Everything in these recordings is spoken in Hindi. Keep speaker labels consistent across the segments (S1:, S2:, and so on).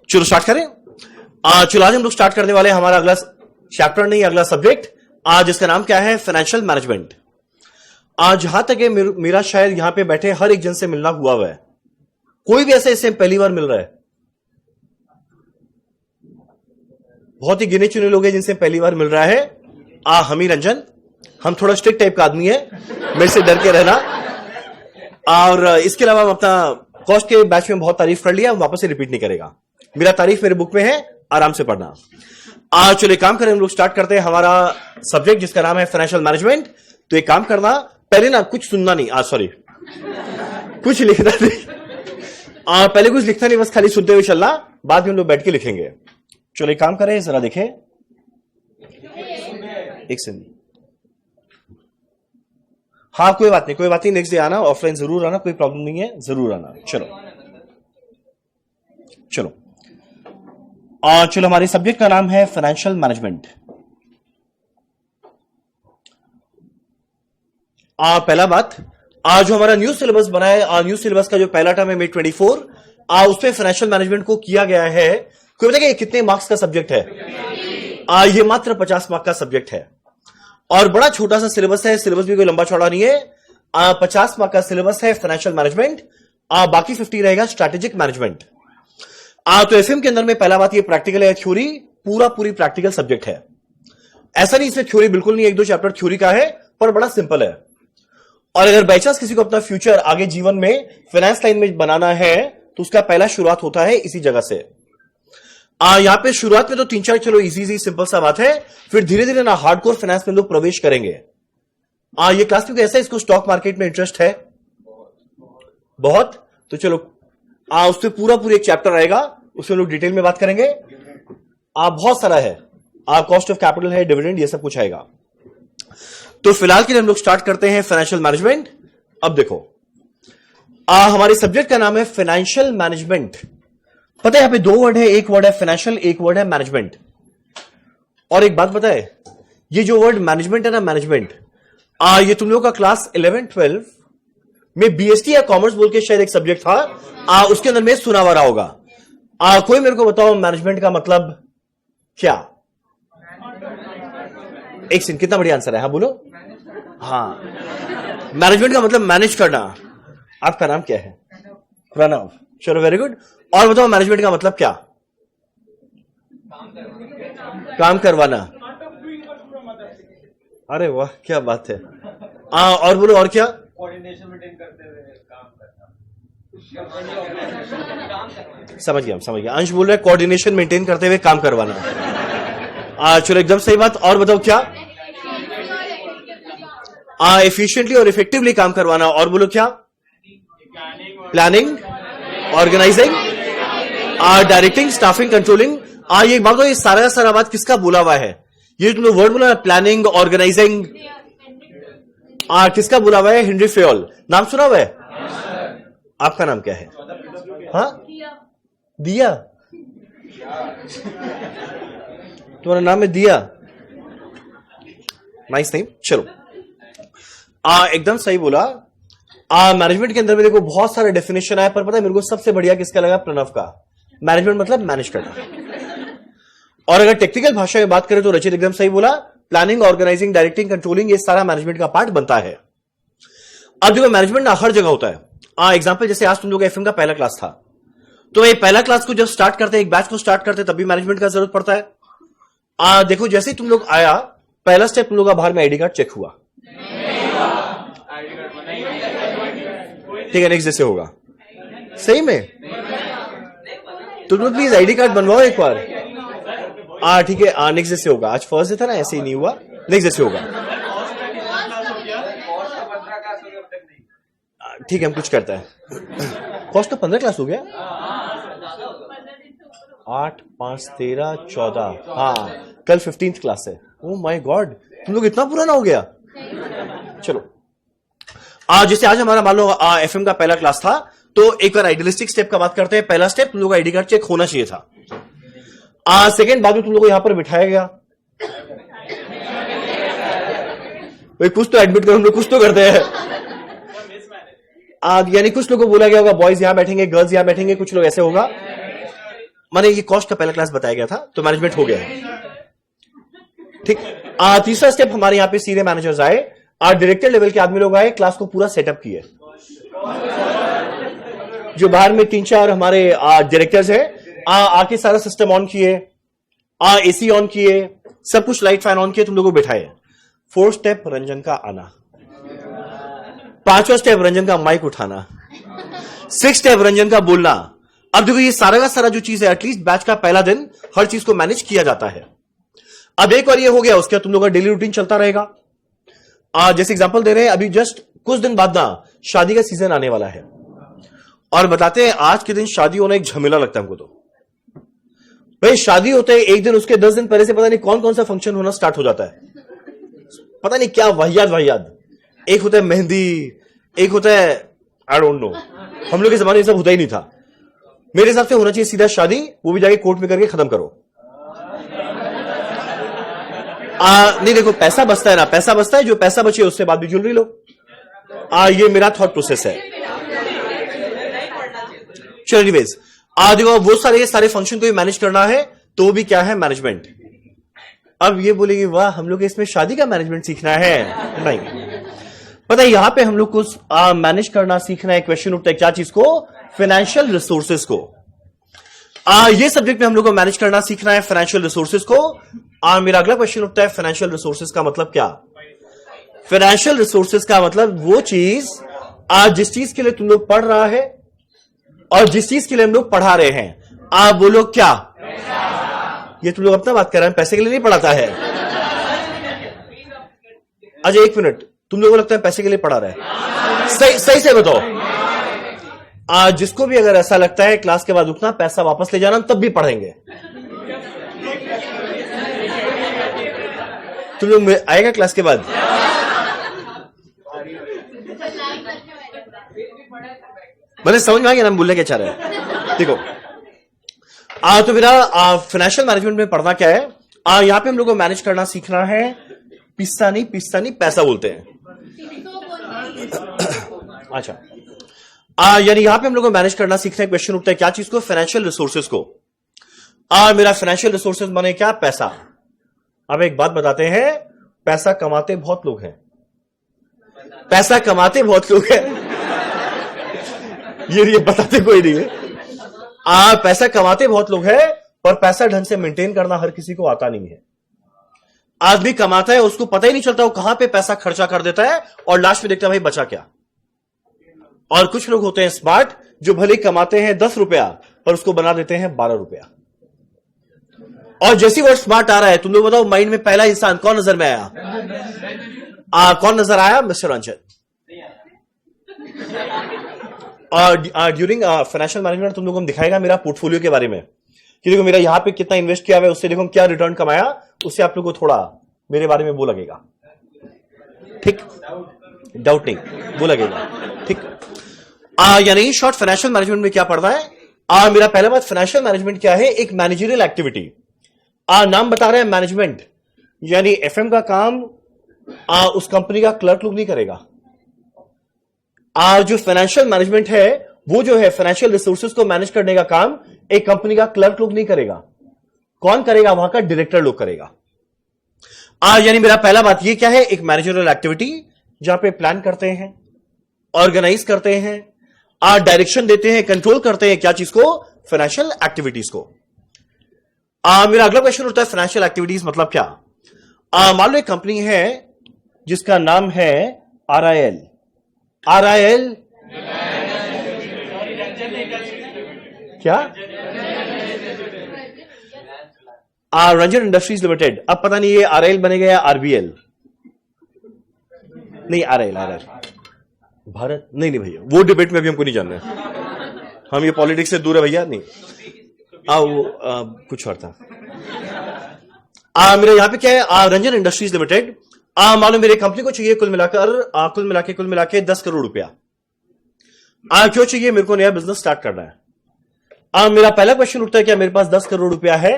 S1: चलो स्टार्ट करें। चलो आज हम लोग स्टार्ट करने वाले हैं हमारा अगला चैप्टर, नहीं अगला सब्जेक्ट, आज इसका नाम क्या है, फाइनेंशियल मैनेजमेंट। आज जहां तक है मेरा शायद यहां पे बैठे हर एक जन से मिलना हुआ है, कोई भी ऐसे इससे पहली बार मिल रहा है? बहुत ही गिने चुने लोग हैं जिनसे पहली बार मिल रहा है। हम ही रंजन, हम थोड़ा स्ट्रिक्ट टाइप का आदमी है, मेरे से डर के रहना। और इसके अलावा हम अपना कॉस्ट के बैच में बहुत तारीफ कर लिया, वापस से रिपीट नहीं करेगा। मेरा तारीफ मेरे बुक में है, आराम से पढ़ना। चलो एक काम करें, हम लोग स्टार्ट करते हैं हमारा सब्जेक्ट जिसका नाम है फाइनेंशियल मैनेजमेंट। तो एक काम करना, पहले ना कुछ सुनना नहीं, सॉरी कुछ लिखना नहीं, पहले कुछ लिखना नहीं, बस खाली सुनते हुए चलना, बाद में हम लोग बैठ के लिखेंगे। चलो एक काम करें, जरा देखें, एक सेकंड। हाँ कोई बात नहीं, नेक्स्ट डे आना, ऑफलाइन जरूर आना, कोई प्रॉब्लम नहीं है, जरूर आना। चलो हमारे सब्जेक्ट का नाम है फाइनेंशियल मैनेजमेंट। पहला बात, जो हमारा न्यू सिलेबस बना है, न्यू सिलेबस का जो पहला टर्म है May 24, उसमें फाइनेंशियल मैनेजमेंट को किया गया है। कोई बताएगा कितने मार्क्स का सब्जेक्ट है? ये मात्र 50 मार्क्स का सब्जेक्ट है और बड़ा छोटा सा सिलेबस है, सिलेबस भी कोई लंबा चौड़ा नहीं है। 50 मार्क्स का सिलेबस है फाइनेंशियल मैनेजमेंट, बाकी 50 रहेगा स्ट्रैटेजिक मैनेजमेंट। तो एफएम के अंदर में पहला बात ये प्रैक्टिकल है, थ्योरी पूरी प्रैक्टिकल सब्जेक्ट है। ऐसा नहीं इसमें थ्योरी बिल्कुल नहीं, एक दो चैप्टर थ्योरी का है पर बड़ा सिंपल है। और अगर बाई चांस किसी को अपना फ्यूचर आगे जीवन में फाइनेंस लाइन में बनाना है तो उसका पहला शुरुआत होता है इसी जगह से। यहां पे शुरुआत में तो 3-4 चलो इजी सिंपल सा बात है, फिर धीरे धीरे ना हार्डकोर फाइनेंस में लोग प्रवेश करेंगे। ये क्लास में कैसा, इसको स्टॉक मार्केट में इंटरेस्ट है बहुत, तो चलो उससे पूरा एक चैप्टर आएगा, उसमें लोग डिटेल में बात करेंगे। बहुत सारा है, कॉस्ट ऑफ कैपिटल है, डिविडेंड, ये सब कुछ आएगा। तो फिलहाल के लिए हम लोग स्टार्ट करते हैं फाइनेंशियल मैनेजमेंट। अब देखो, हमारे सब्जेक्ट का नाम है फाइनेंशियल मैनेजमेंट। पता है यहां पे 2 वर्ड है, एक वर्ड है फाइनेंशियल, एक वर्ड है मैनेजमेंट। और एक बात पता है, ये जो वर्ड मैनेजमेंट है ना, मैनेजमेंट, ये तुम लोगों का क्लास 11-12 में बीएसटी या कॉमर्स बोल के शायद एक सब्जेक्ट था, उसके अंदर में सुना हुआ रहा होगा। कोई मेरे को बताओ मैनेजमेंट का मतलब क्या? एक सेकंड, कितना बढ़िया आंसर है, हाँ बोलो। हाँ, मैनेजमेंट का मतलब मैनेज करना। आपका नाम क्या है? प्रणव। चलो वेरी गुड। और बताओ मैनेजमेंट का मतलब क्या? काम करवाना। अरे वाह क्या बात है। और बोलो, और क्या? कोऑर्डिनेशन मेंटेन करते हुए काम करना। समझ गया अंश बोल रहा है कोऑर्डिनेशन मेंटेन करते हुए काम करवाना। चलो एकदम सही बात। और बताओ क्या? एफिशिएंटली और इफेक्टिवली काम करवाना। और बोलो क्या? Planning, organising, directing, staffing, controlling. ये बात, ये सारा बात किसका बोला हुआ है? ये तुम वर्ड बोला, प्लानिंग, ऑर्गेनाइजिंग, किसका बोला हुआ है? Henry Fayol. नाम सुना हुआ है? आपका नाम क्या है? हाँ, दिया। तुम्हारा नाम है दिया, नाइस नेम। चलो एकदम सही बोला। मैनेजमेंट के अंदर में देखो बहुत सारे डेफिनेशन आया, पर पता है मेरे को सबसे बढ़िया किसका लगा? प्रणव का। मैनेजमेंट मतलब मैनेज करना। और अगर टेक्निकल भाषा में बात करें तो रचित एकदम सही बोला, प्लानिंग, ऑर्गेनाइजिंग, डायरेक्टिंग, कंट्रोलिंग, ये सारा मैनेजमेंट का पार्ट बनता है। अब देखो मैनेजमेंट ना हर जगह होता है। एग्जांपल जैसे आज तुम लोग एफएम का पहला क्लास था, तो ये पहला क्लास को जब स्टार्ट करते हैं, एक बैच को स्टार्ट करते हैं, तब भी मैनेजमेंट का जरूरत पड़ता है। देखो जैसे ही तुम लोग आया, पहला स्टेप तुम लोग का बाहर में आईडी कार्ड चेक हुआ, ठीक है, नेक्स्ट जैसे होगा। सही में तुम लोग प्लीज आईडी कार्ड बनवाओ एक बार। ठीक है, नेक्स्ट जैसे होगा। आज फर्स्ट डे था ना, ऐसे ही नहीं हुआ, नेक्स्ट जैसे होगा। ठीक है, हम कुछ करता है। कॉस्ट तो 15 क्लास हो गया, 8, 5, 13, 14। हाँ, कल 15th क्लास है। ओह माय गॉड, तुम लोग इतना पुराना हो गया। चलो जैसे आज हमारा मान लो एफएम का पहला क्लास था, तो एक बार आइडियलिस्टिक स्टेप का बात करते हैं। पहला स्टेप तुम लोग का आईडी कार्ड चेक होना चाहिए था। सेकेंड, बाद में तुम लोग को यहां पर बिठाया गया, भाई कुछ तो एडमिट करो, हम लोग कुछ तो करते हैं। यानी कुछ लोगों को बोला गया होगा बॉयज यहां बैठेंगे, गर्ल्स यहां बैठेंगे, कुछ लोग ऐसे होगा। माने ये कॉस्ट का पहला क्लास बताया गया था, तो मैनेजमेंट हो गया है। ठीक। तीसरा स्टेप हमारे यहां पे सीनियर मैनेजर्स आए, डायरेक्टर लेवल के आदमी लोग आए, क्लास को पूरा सेटअप किए। जो बाहर में 3-4 हमारे डायरेक्टर्स हैं, आके सारा सिस्टम ऑन किए, एसी ऑन किए, सब कुछ लाइट फैन ऑन किए, तुम लोगों को बैठाए। 4 स्टेप रंजन का आना, 5वां स्टेप रंजन का माइक उठाना, 6 स्टेप रंजन का बोलना। अब देखो ये सारा का सारा जो चीज है, एटलीस्ट बैच का पहला दिन हर चीज को मैनेज किया जाता है। अब एक बार ये हो गया, उसके बाद तुम लोगों का डेली रूटीन चलता रहेगा। जैसे एग्जांपल दे रहे हैं, अभी जस्ट कुछ दिन बाद ना शादी का सीजन आने वाला है, और बताते हैं आज के दिन शादी होना एक झमेला लगता है हमको। तो भाई शादी होते है एक दिन, उसके 10 दिन पहले से पता नहीं कौन कौन सा फंक्शन होना स्टार्ट हो जाता है, पता नहीं क्या वाहियात। एक होता है मेहंदी, एक होता है आई डोंट नो, हम लोग के जमाने में सब होता ही नहीं था। मेरे हिसाब से होना चाहिए सीधा शादी, वो भी जाके कोर्ट में करके खत्म करो। नहीं देखो, पैसा बचता है ना, पैसा बचता है, जो पैसा बचे उससे बाद भी ज्वेलरी लो। ये मेरा थॉट प्रोसेस है। चलो एनीवेज, देखो वो सारे फंक्शन को भी मैनेज करना है, तो भी क्या है मैनेजमेंट। अब ये बोलेगी वाह हम लोग इसमें शादी का मैनेजमेंट सीखना है, नहीं पता है। यहां पे हम लोग को मैनेज करना सीखना है। क्वेश्चन उठता है क्या चीज को, फाइनेंशियल रिसोर्सेज को। ये सब्जेक्ट में हम लोग को मैनेज करना सीखना है फाइनेंशियल रिसोर्सेज को। मेरा अगला क्वेश्चन उठता है फाइनेंशियल रिसोर्सेज का मतलब क्या। फाइनेंशियल रिसोर्सेज का मतलब वो चीज जिस चीज के लिए तुम लोग पढ़ रहा है और जिस चीज के लिए हम लोग पढ़ा रहे हैं, आप बोलो क्या। ये तुम लोग अपना बात कर रहे हैं, पैसे के लिए नहीं पढ़ाता है। अजय एक मिनट, तुम लोगों को लगता है पैसे के लिए पढ़ा रहा है? सही से बताओ। जिसको भी अगर ऐसा लगता है क्लास के बाद उठना, पैसा वापस ले जाना, तब भी पढ़ेंगे। तुम लोग आएगा क्लास के बाद? मैंने समझ में आ गया ना बोलने क्या चाह रहे हैं। देखो तो मेरा फाइनेंशियल मैनेजमेंट में पढ़ना क्या है, यहां पे हम लोग को मैनेज करना सीखना है। पिस्ता नहीं पैसा बोलते हैं। अच्छा, यानी यहां पे हम लोग को मैनेज करना सीखना है। क्वेश्चन उठता है क्या चीज को, फाइनेंशियल रिसोर्सेज को। मेरा फाइनेंशियल रिसोर्सेज माने क्या, पैसा। अब एक बात बताते हैं, पैसा कमाते बहुत लोग हैं, पैसा कमाते बहुत लोग हैं। ये बताते कोई नहीं है। पैसा कमाते बहुत लोग हैं, पर पैसा ढंग से मेंटेन करना हर किसी को आता नहीं है। आदमी कमाता है, उसको पता ही नहीं चलता वो कहां पे पैसा खर्चा कर देता है, और लास्ट में देखता है भाई बचा क्या। और कुछ लोग होते हैं स्मार्ट, जो भले कमाते हैं 10 रुपया, पर उसको बना देते हैं 12 रुपया। और जैसी वर्ड स्मार्ट आ रहा है, तुम लोग बताओ माइंड में पहला इंसान कौन नजर में आया? कौन नजर आया? Mister Ranjan. During financial management तुम लोगों को दिखाएगा मेरा पोर्टफोलियो के बारे में, कि देखो मेरा यहां पे कितना इन्वेस्ट किया हुआ है, उससे देखो क्या रिटर्न कमाया, उससे आप लोगों को थोड़ा मेरे बारे में वो लगेगा। ठीक, डाउट नहीं, वो लगेगा। ठीक, यानी शॉर्ट फाइनेंशियल मैनेजमेंट में क्या पढ़ना है। मेरा पहला बात, फाइनेंशियल मैनेजमेंट क्या है, एक मैनेजरियल एक्टिविटी। नाम बता रहे हैं मैनेजमेंट, यानी एफएम का काम उस कंपनी का क्लर्क लोग नहीं करेगा। जो फाइनेंशियल मैनेजमेंट है, वो जो है फाइनेंशियल रिसोर्सेज को मैनेज करने का काम एक कंपनी का क्लर्क लोग नहीं करेगा। कौन करेगा? वहां का डायरेक्टर लोग करेगा। यानी मेरा पहला बात ये क्या है, एक मैनेजरियल एक्टिविटी जहां पे प्लान करते हैं, ऑर्गेनाइज करते हैं, डायरेक्शन देते हैं, कंट्रोल करते हैं क्या चीज को, फाइनेंशियल एक्टिविटीज को। मेरा अगला क्वेश्चन होता है फाइनेंशियल एक्टिविटीज मतलब क्या। मान लो एक कंपनी है जिसका नाम है RIL। क्या? Ranjan industries limited. अब पता नहीं ये RIL बनेगा या RBL। नहीं, RIL भारत नहीं भैया, वो डिबेट में भी हमको नहीं जानना है, हम ये पॉलिटिक्स से दूर है भैया। नहीं, कुछ और था। मेरे यहां पे क्या है, रंजन इंडस्ट्रीज लिमिटेड। मालूम मेरे कंपनी को चाहिए कुल मिला के 10 करोड़ रुपया। क्यों चाहिए? मेरे को नया बिजनेस स्टार्ट करना है। मेरा पहला क्वेश्चन उठता है क्या मेरे पास 10 करोड़ रुपया है?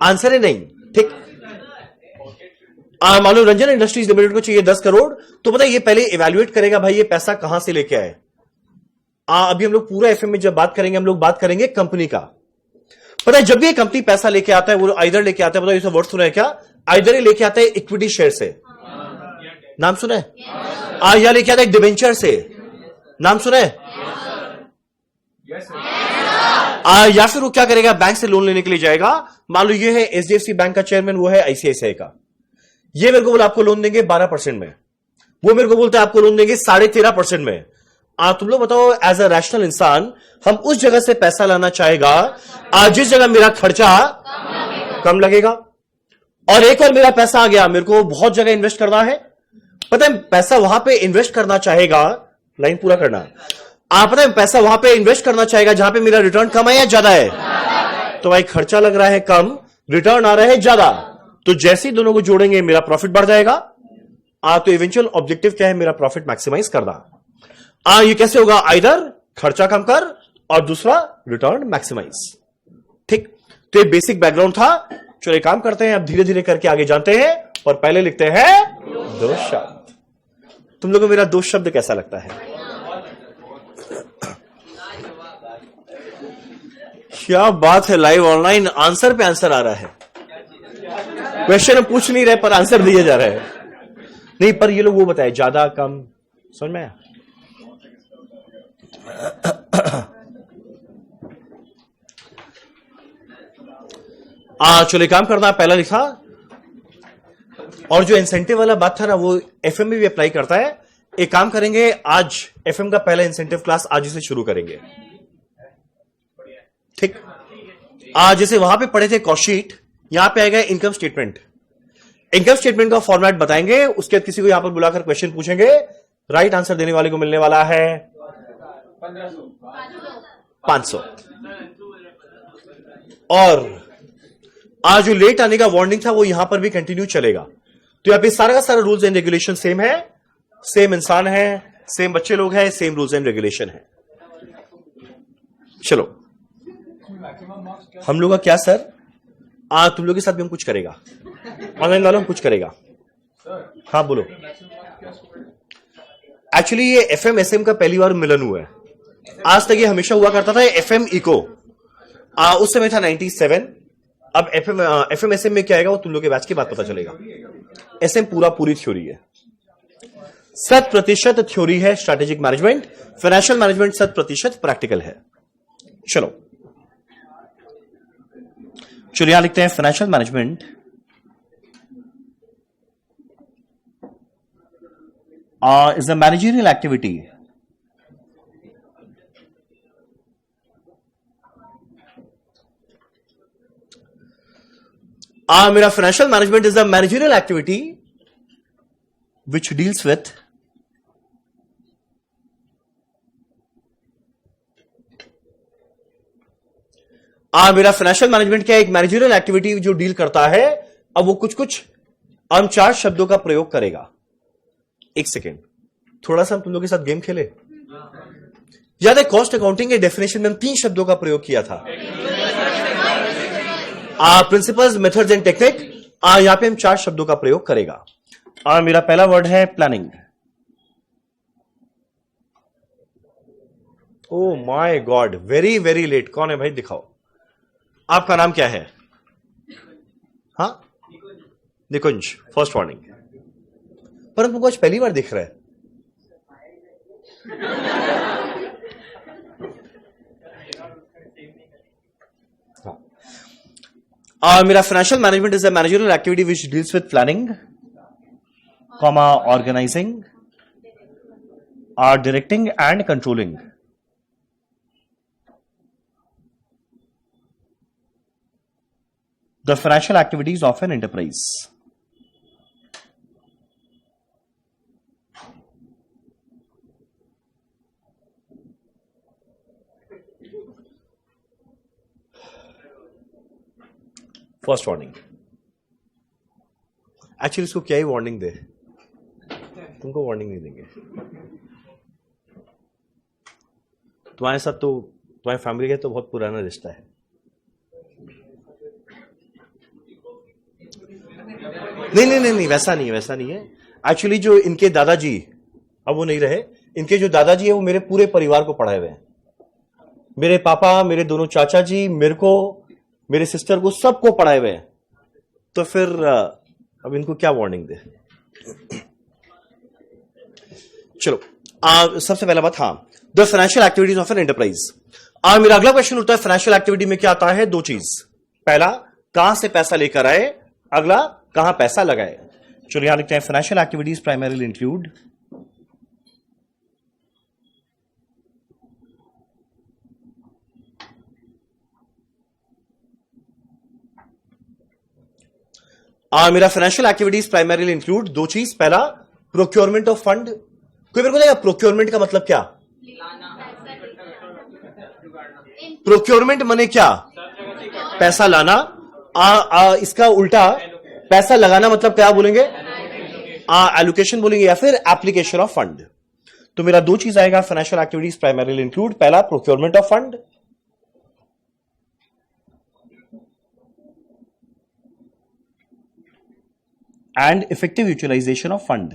S1: आंसर है नहीं। ठीक, मालूम रंजन इंडस्ट्रीज लिमिटेड को चाहिए 10 करोड़, तो पता है ये पहले इवैल्यूएट करेगा भाई ये पैसा कहां से लेके आए। अभी हम लोग पूरा एफएम में जब बात करेंगे, हम लोग बात करेंगे कंपनी का। पता है, जब भी कंपनी पैसा लेके आता है, वो आइदर लेके आता है, बताओ ये वर्ड सुना है क्या? आइदर लेके आता है इक्विटी शेयर से, नाम सुना है? या लेके आता है डिबेंचर से, नाम सुना है? या फिर वो क्या करेगा, बैंक से लोन लेने के लिए जाएगा। मान लो ये है एचडीएफसी बैंक का चेयरमैन, वो है आईसीआईसीआई का। ये मेरे को बोला आपको लोन देंगे 12% में, वो मेरे को बोलता है आपको लोन देंगे 13.5% में। तुम लोग बताओ, एज अ रैशनल इंसान हम उस जगह से पैसा लाना चाहेगा जिस जगह मेरा खर्चा कम लगेगा। और एक और मेरा पैसा आ गया, मेरे को बहुत जगह इन्वेस्ट करना है, पता है पैसा वहां पे इन्वेस्ट करना चाहेगा, लाइन पूरा करना। आप पता है पैसा वहां पे इन्वेस्ट करना चाहेगा जहां पे मेरा रिटर्न कम है या ज्यादा है? तो भाई खर्चा लग रहा है कम, रिटर्न आ रहा है ज्यादा, तो जैसे ही दोनों को जोड़ेंगे मेरा प्रॉफिट बढ़ जाएगा। तो इवेंचुअल ऑब्जेक्टिव क्या है? मेरा प्रॉफिट मैक्सिमाइज करना। ये कैसे होगा? आइदर खर्चा कम कर और दूसरा रिटर्न मैक्सिमाइज। ठीक, तो ये बेसिक बैकग्राउंड था। चलो एक काम करते हैं, अब धीरे धीरे करके आगे जानते हैं, और पहले लिखते हैं दो शब्द। तुम लोगों को मेरा दो शब्द कैसा लगता है? क्या बात है, लाइव ऑनलाइन आंसर पे आंसर आ रहा है। क्वेश्चन हम पूछ नहीं रहे पर आंसर दिए जा रहे हैं। नहीं, पर ये लोग वो बताए ज्यादा कम, समझ में आया? चलो काम करना, पहला लिखा। और जो इंसेंटिव वाला बात था ना, वो एफएम में भी अप्लाई करता है। एक काम करेंगे, आज एफएम का पहला इंसेंटिव क्लास आज से शुरू करेंगे। ठीक, आज जैसे वहां पे पढ़े थे कॉस्टशीट, यहां पे आएगा इनकम स्टेटमेंट। इनकम स्टेटमेंट का फॉर्मेट बताएंगे, उसके बाद किसी को यहां पर बुलाकर क्वेश्चन पूछेंगे। राइट आंसर देने वाले को मिलने वाला है 500। और आज जो लेट आने का वार्निंग था वो यहां पर भी कंटिन्यू चलेगा। तो यहां पे सारा का सारा रूल्स एंड रेगुलेशन सेम है, सेम इंसान है, सेम बच्चे लोग हैं, सेम रूल्स एंड रेगुलेशन है। चलो हम लोग का क्या सर? तुम लोग के साथ भी हम कुछ करेगा, ऑनलाइन वालों हम कुछ करेगा। हाँ बोलो। एक्चुअली ये एफएम एसएम का पहली बार मिलन हुआ है। आज तक ये हमेशा हुआ करता था एफएम इको, उस समय था 97। अब एफएम एसएम में क्या आएगा वो तुम लोग के बैच के बाद पता चलेगा। एसएम पूरी थ्योरी है, 100% थ्योरी है strategic management, financial management 100% practical है। चलो यहां लिखते हैं financial management is a managerial activity मेरा financial management is a managerial activity which deals with मेरा फाइनेंशियल मैनेजमेंट क्या है? एक मैनेजरियल एक्टिविटी जो डील करता है। अब वो कुछ हम 4 शब्दों का प्रयोग करेगा। एक सेकेंड, थोड़ा सा हम तुम लोगों के साथ गेम खेले। याद है कॉस्ट अकाउंटिंग के डेफिनेशन में हम 3 शब्दों का प्रयोग किया था, प्रिंसिपल्स, मेथड्स एंड टेक्निक। यहां पे हम 4 शब्दों का प्रयोग करेगा। मेरा पहला वर्ड है planning. Oh my god, very very late. कौन है भाई? दिखाओ, आपका नाम क्या है? हाँ, निकुंज। फर्स्ट वार्निंग, पर तुमको आज पहली बार दिख रहा है। मेरा financial management is a managerial activity which deals with planning, comma organizing, directing and controlling the financial activities of an enterprise. First warning, actually इसको क्या ही वार्निंग दे, तुमको वार्निंग नहीं देंगे। तुम्हारे साथ तो तुम्हारी फैमिली का तो बहुत पुराना रिश्ता है। नहीं, वैसा नहीं है। एक्चुअली जो इनके दादाजी, अब वो नहीं रहे, इनके जो दादाजी है वो मेरे पूरे परिवार को पढ़ाए हुए हैं, मेरे पापा, मेरे दोनों चाचा जी, मेरे को, मेरे सिस्टर को, सबको पढ़ाए हुए हैं। तो फिर अब इनको क्या वार्निंग दे। चलो सबसे पहला बात, हाँ, the financial activities of an enterprise. मेरा अगला क्वेश्चन होता है फाइनेंशियल एक्टिविटी में क्या आता है? दो चीज, पहला कहां से पैसा लेकर आए, अगला कहां पैसा लगाए। चलो यहां लिखते हैं फाइनेंशियल एक्टिविटीज प्राइमरीली इंक्लूड मेरा फाइनेंशियल एक्टिविटीज प्राइमरीली इंक्लूड दो चीज, पहला प्रोक्योरमेंट ऑफ फंड। कोई मेरे को बताएगा प्रोक्योरमेंट का मतलब क्या? प्रोक्योरमेंट माने क्या? पैसा लाना। इसका उल्टा पैसा लगाना मतलब क्या बोलेंगे? एलोकेशन बोलेंगे या फिर एप्लीकेशन ऑफ फंड। तो मेरा दो चीज आएगा फाइनेंशियल एक्टिविटीज प्राइमरीली इंक्लूड, पहला procurement of fund and effective utilization of fund।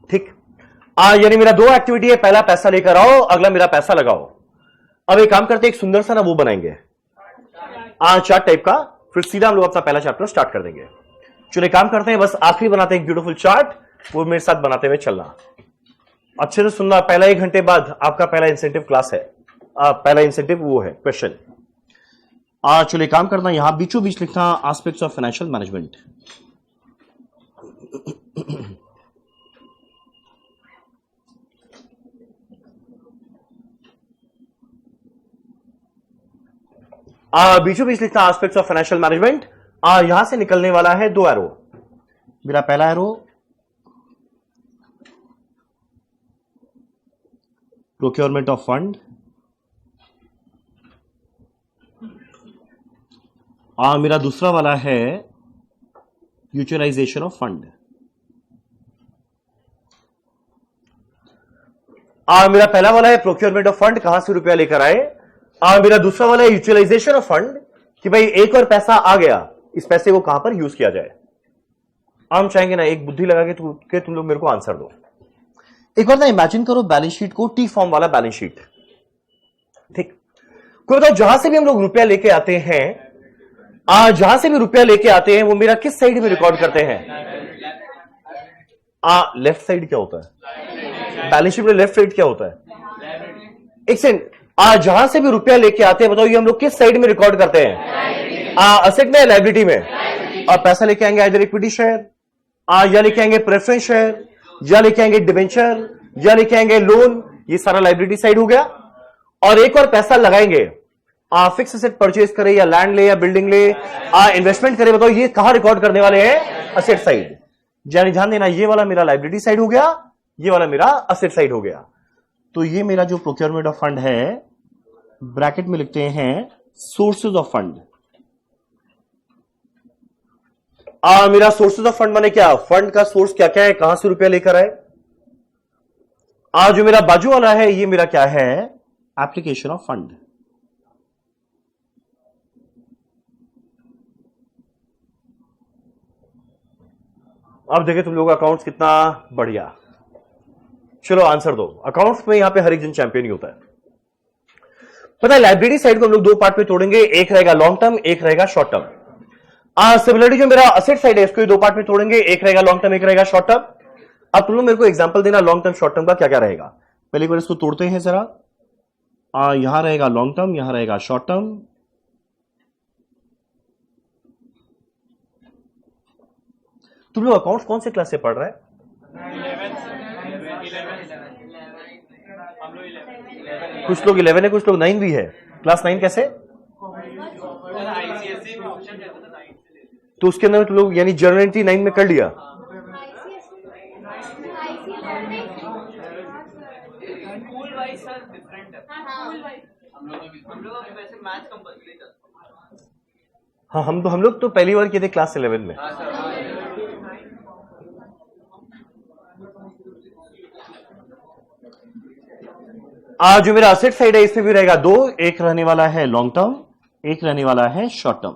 S1: ठीक, यानी मेरा दो एक्टिविटी है, पहला पैसा लेकर आओ, अगला मेरा पैसा लगाओ। अब एक काम करते हैं, एक सुंदर सा ना वो बनाएंगे चार्ट टाइप का, फिर सीधा हम लोग अपना पहला चैप्टर स्टार्ट कर देंगे। चलो काम करते हैं, बस आखिरी बनाते हैं एक ब्यूटीफुल चार्ट, वो मेरे साथ बनाते हुए चलना, अच्छे से सुनना। पहला 1 घंटे बाद आपका पहला इंसेंटिव क्लास है, पहला इंसेंटिव वो है क्वेश्चन। चलो काम करना, यहां बीचों बीच लिखना एस्पेक्ट्स ऑफ फाइनेंशियल मैनेजमेंट। बीचों बीच लिखना एस्पेक्ट्स ऑफ फाइनेंशियल मैनेजमेंट। यहां से निकलने वाला है 2 एरो। मेरा पहला एरो प्रोक्योरमेंट ऑफ फंड, मेरा दूसरा वाला है यूटिलाइजेशन ऑफ फंड। मेरा पहला वाला है प्रोक्योरमेंट ऑफ फंड, कहां से रुपया लेकर आए। मेरा दूसरा वाला है यूटिलाइजेशन ऑफ फंड, कि भाई एक और पैसा आ गया, इस पैसे को कहां पर यूज किया जाए। हम चाहेंगे ना एक बुद्धि लगा के तुम लोग मेरे को आंसर दो। एक बार ना इमेजिन करो बैलेंस शीट को, टी फॉर्म वाला बैलेंस शीट, ठीक। कोई बताओ जहां से भी हम लोग रुपया लेके आते हैं, जहां से भी रुपया लेके आते हैं वो मेरा किस साइड में रिकॉर्ड करते हैं? लेफ्ट साइड क्या होता है? बैलेंस शीट में लेफ्ट साइड क्या होता है? एक सेकंड, जहां से भी रुपया लेके आते हैं बताओ ये हम लोग किस साइड में रिकॉर्ड करते हैं? असेट में, लायबिलिटी में। पैसा लेके आएंगे इधर इक्विटी शेयर, या लेके आएंगे प्रेफरेंस शेयर, या लेके आएंगे डिबेंचर, या लेके आएंगे लोन, ये सारा लायबिलिटी साइड हो गया। और एक और पैसा लगाएंगे, फिक्स एसेट परचेज करे या लैंड ले या बिल्डिंग ले, इन्वेस्टमेंट करे, बताओ ये कहां रिकॉर्ड करने वाले हैं? Asset side. यानी ध्यान देना, ये वाला मेरा लायबिलिटी साइड हो गया, ये वाला मेरा असेट साइड हो गया। तो ये मेरा जो प्रोक्योरमेंट ऑफ फंड है, ब्रैकेट में लिखते हैं सोर्सेज ऑफ फंड। मेरा सोर्सेज ऑफ फंड माने क्या? फंड का सोर्स क्या क्या है, कहां से रुपया लेकर आए। जो मेरा बाजू वाला है ये मेरा क्या है? Application of fund. अब देखे तुम लोग अकाउंट्स कितना बढ़िया। चलो आंसर दो। अकाउंट्स में यहां पे हर एक दिन चैंपियन ही होता है। पता है लाइब्रेरी साइड को हम लोग 2 पार्ट में तोड़ेंगे, एक रहेगा लॉन्ग टर्म, एक रहेगा शॉर्ट टर्म। सिमिलरिटी जो मेरा असेट साइड है इसको 2 पार्ट में तोड़ेंगे, एक रहेगा लॉन्ग टर्म, एक रहेगा शॉर्ट टर्म। अब तुम लोग मेरे को एग्जांपल देना लॉन्ग टर्म शॉर्ट टर्म का क्या क्या रहेगा। पहले एक बार इसको तोड़ते हैं जरा। यहां रहेगा लॉन्ग टर्म, यहां रहेगा शॉर्ट टर्म। तुम लोग अकाउंट्स कौन से क्लास से पढ़ रहे हैं? कुछ लोग 11 है, कुछ लोग 9 भी है। क्लास 9 कैसे? तो उसके अंदर तुम लोग यानी जर्नलिटी 9 में कर लिया। हाँ हम लोग तो पहली बार किए थे क्लास 11 में। आज जो मेरा असेट साइड है इसमें भी रहेगा दो, एक रहने वाला है लॉन्ग टर्म, एक रहने वाला है शॉर्ट टर्म।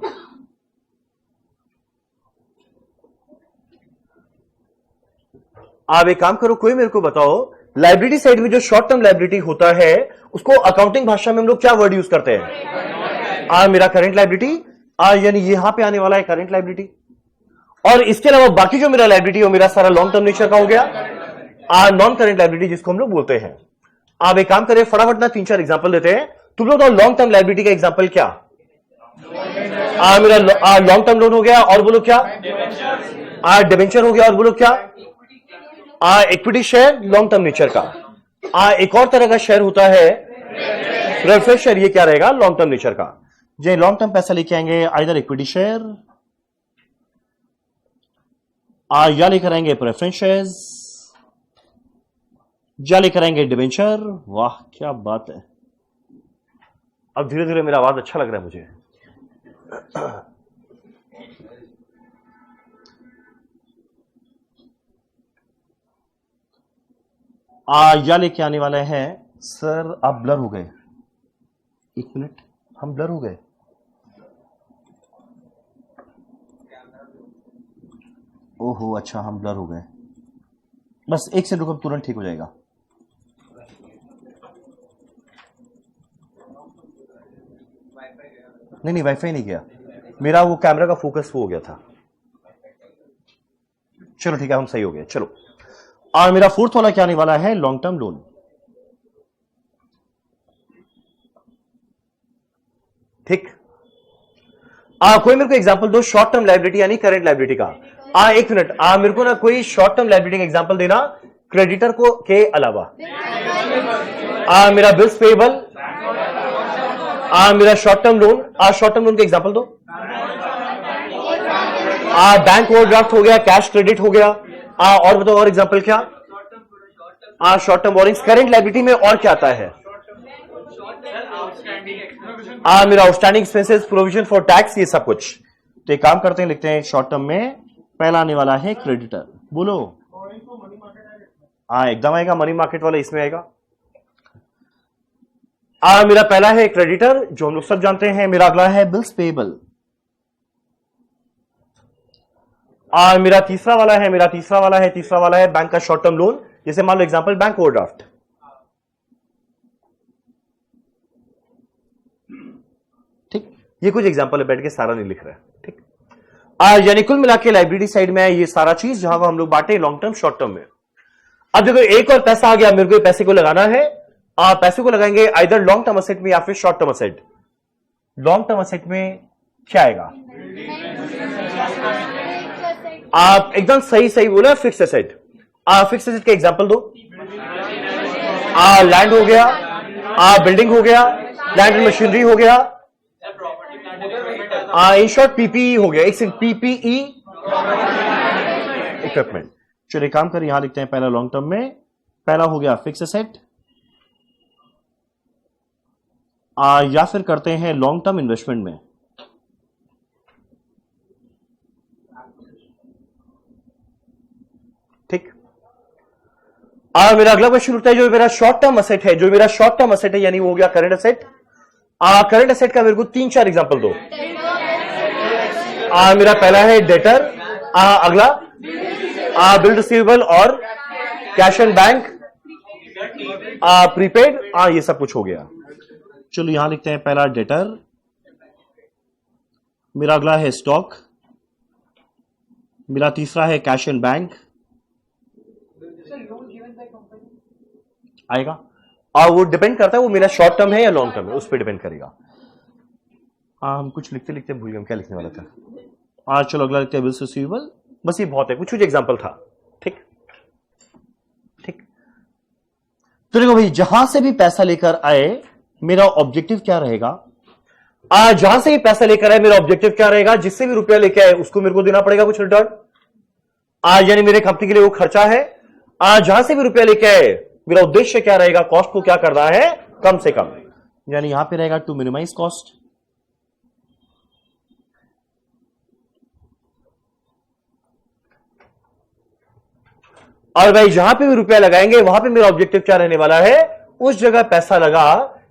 S1: आप एक काम करो, कोई मेरे को बताओ, लाइबिलिटी साइड में जो शॉर्ट टर्म लाइबिलिटी होता है उसको अकाउंटिंग भाषा में हम लोग क्या वर्ड यूज करते हैं? मेरा करंट लाइबिलिटी, यानी यहां पे आने वाला है करंट लाइबिलिटी। और इसके अलावा बाकी जो मेरा लाइबिलिटी है मेरा सारा लॉन्ग टर्म नेचर का हो गया, नॉन करंट लाइबिलिटी जिसको हम लोग बोलते हैं। आप एक काम करें, फटाफट ना 3-4 एग्जांपल देते हैं। तुम लोग लॉन्ग टर्म लाइबिलिटी का एग्जांपल क्या? मेरा लॉन्ग टर्म लोन हो गया, और बोलो क्या? डिबेंचर हो गया, और बोलो क्या? Equity share long term nature का। एक और तरह का शेयर होता है प्रेफरेंस शेयर, ये क्या रहेगा? लॉन्ग टर्म नेचर का। जो लॉन्ग टर्म पैसा लेके आएंगे आइदर इक्विटी शेयर या लेकर आएंगे प्रेफरेंस शेयर्स, या लेकर आएंगे डिबेंचर। वाह क्या बात है, अब धीरे धीरे मेरा आवाज अच्छा लग रहा है मुझे। या लेके आने वाले हैं सर, आप ब्लर हो गए, एक मिनट, हम ब्लर हो गए। ओहो अच्छा, हम ब्लर हो गए, बस एक से रुको, तुरंत ठीक हो जाएगा। नहीं वाईफाई नहीं गया, मेरा वो कैमरा का फोकस वो हो गया था। चलो ठीक है, हम सही हो गए। चलो, और मेरा फोर्थ वाला क्या आने वाला है? Long term loan. ठीक, कोई मेरे को एग्जांपल दो शॉर्ट टर्म लाइबिलिटी यानी करंट लाइबिलिटी का। एक मिनट, मेरे को ना कोई शॉर्ट टर्म लाइबिलिटी का एग्जांपल देना क्रेडिटर को के अलावा। मेरा बिल्स पेएबल, मेरा short term loan, short term loan के एग्जांपल दो। बैंक ओवरड्राफ्ट हो गया, कैश क्रेडिट हो गया, और बताओ और एग्जांपल क्या? Short term borrowings. Current liability में और क्या आता है? मेरा outstanding expenses, provision for tax, ये सब कुछ। तो एक काम करते हैं, लिखते हैं शॉर्ट टर्म में पहला आने वाला है क्रेडिटर। बोलो, एकदम आएगा, मनी मार्केट वाला इसमें आएगा। मेरा पहला है क्रेडिटर जो हम लोग सब जानते हैं। मेरा अगला है बिल्स पेएबल। मेरा तीसरा वाला है बैंक का शॉर्ट टर्म लोन, जैसे मान लो एग्जांपल बैंक ओवरड्राफ्ट। ठीक, ये कुछ एग्जांपल है, बैठ के सारा नहीं लिख रहा है। ठीक, यानी कुल मिला के लाइबिलिटी साइड में ये सारा चीज जहां को हम लोग बांटे लॉन्ग टर्म शॉर्ट टर्म में। अब देखो एक और पैसा आ गया, मेरे को पैसे को लगाना है। पैसे को लगाएंगे आइदर लॉन्ग टर्म असेट में या फिर short term asset. Long term asset में क्या आएगा? आप एकदम सही बोला, फिक्स असेट। फिक्स असेट का एग्जांपल दो। लैंड हो गया, बिल्डिंग हो गया, लैंड एंड मशीनरी हो गया, इन शॉर्ट पीपीई हो गया, एक पीपीई इक्विपमेंट। चलिए काम करें, यहां लिखते हैं पहला लॉन्ग टर्म में, पहला हो गया फिक्स असेट, या फिर करते हैं लॉन्ग टर्म इन्वेस्टमेंट में। ठीक, मेरा अगला क्वेश्चन उठता है जो मेरा शॉर्ट टर्म असेट है, यानी वो हो गया करंट असेट। करंट असेट का मेरे को 3-4 एग्जांपल दो। मेरा पहला है डेटर, अगला बिल रिसीवेबल और कैश एंड बैंक, प्रीपेड, ये सब कुछ हो गया। चलो यहां लिखते हैं पहला डेटर, मेरा अगला है स्टॉक, मेरा तीसरा है कैश एंड बैंक आएगा, और वो डिपेंड करता है वो मेरा शॉर्ट टर्म है या लॉन्ग टर्म है, उस पर डिपेंड करेगा। हम कुछ लिखते लिखते भूल गए क्या लिखने वाला था। चलो अगला लिखते हैं बिल्स रिसीवेबल। बस ये बहुत है, कुछ एग्जांपल था। ठीक, तो देखो भाई, जहां से भी पैसा लेकर आए मेरा ऑब्जेक्टिव क्या रहेगा? जहां से भी पैसा लेकर आए मेरा ऑब्जेक्टिव क्या रहेगा? जिससे भी रुपया लेकर आए उसको मेरे को देना पड़ेगा कुछ रिटर्न। यानी मेरे कंपनी के लिए वो खर्चा है। जहां से भी रुपया लेकर आए मेरा उद्देश्य क्या रहेगा? कॉस्ट को क्या करना है? कम से कम, यानी यहां पे रहेगा टू मिनिमाइज कॉस्ट। और भाई जहां पे भी रुपया लगाएंगे वहां पे मेरा ऑब्जेक्टिव क्या रहने वाला है? उस जगह पैसा लगा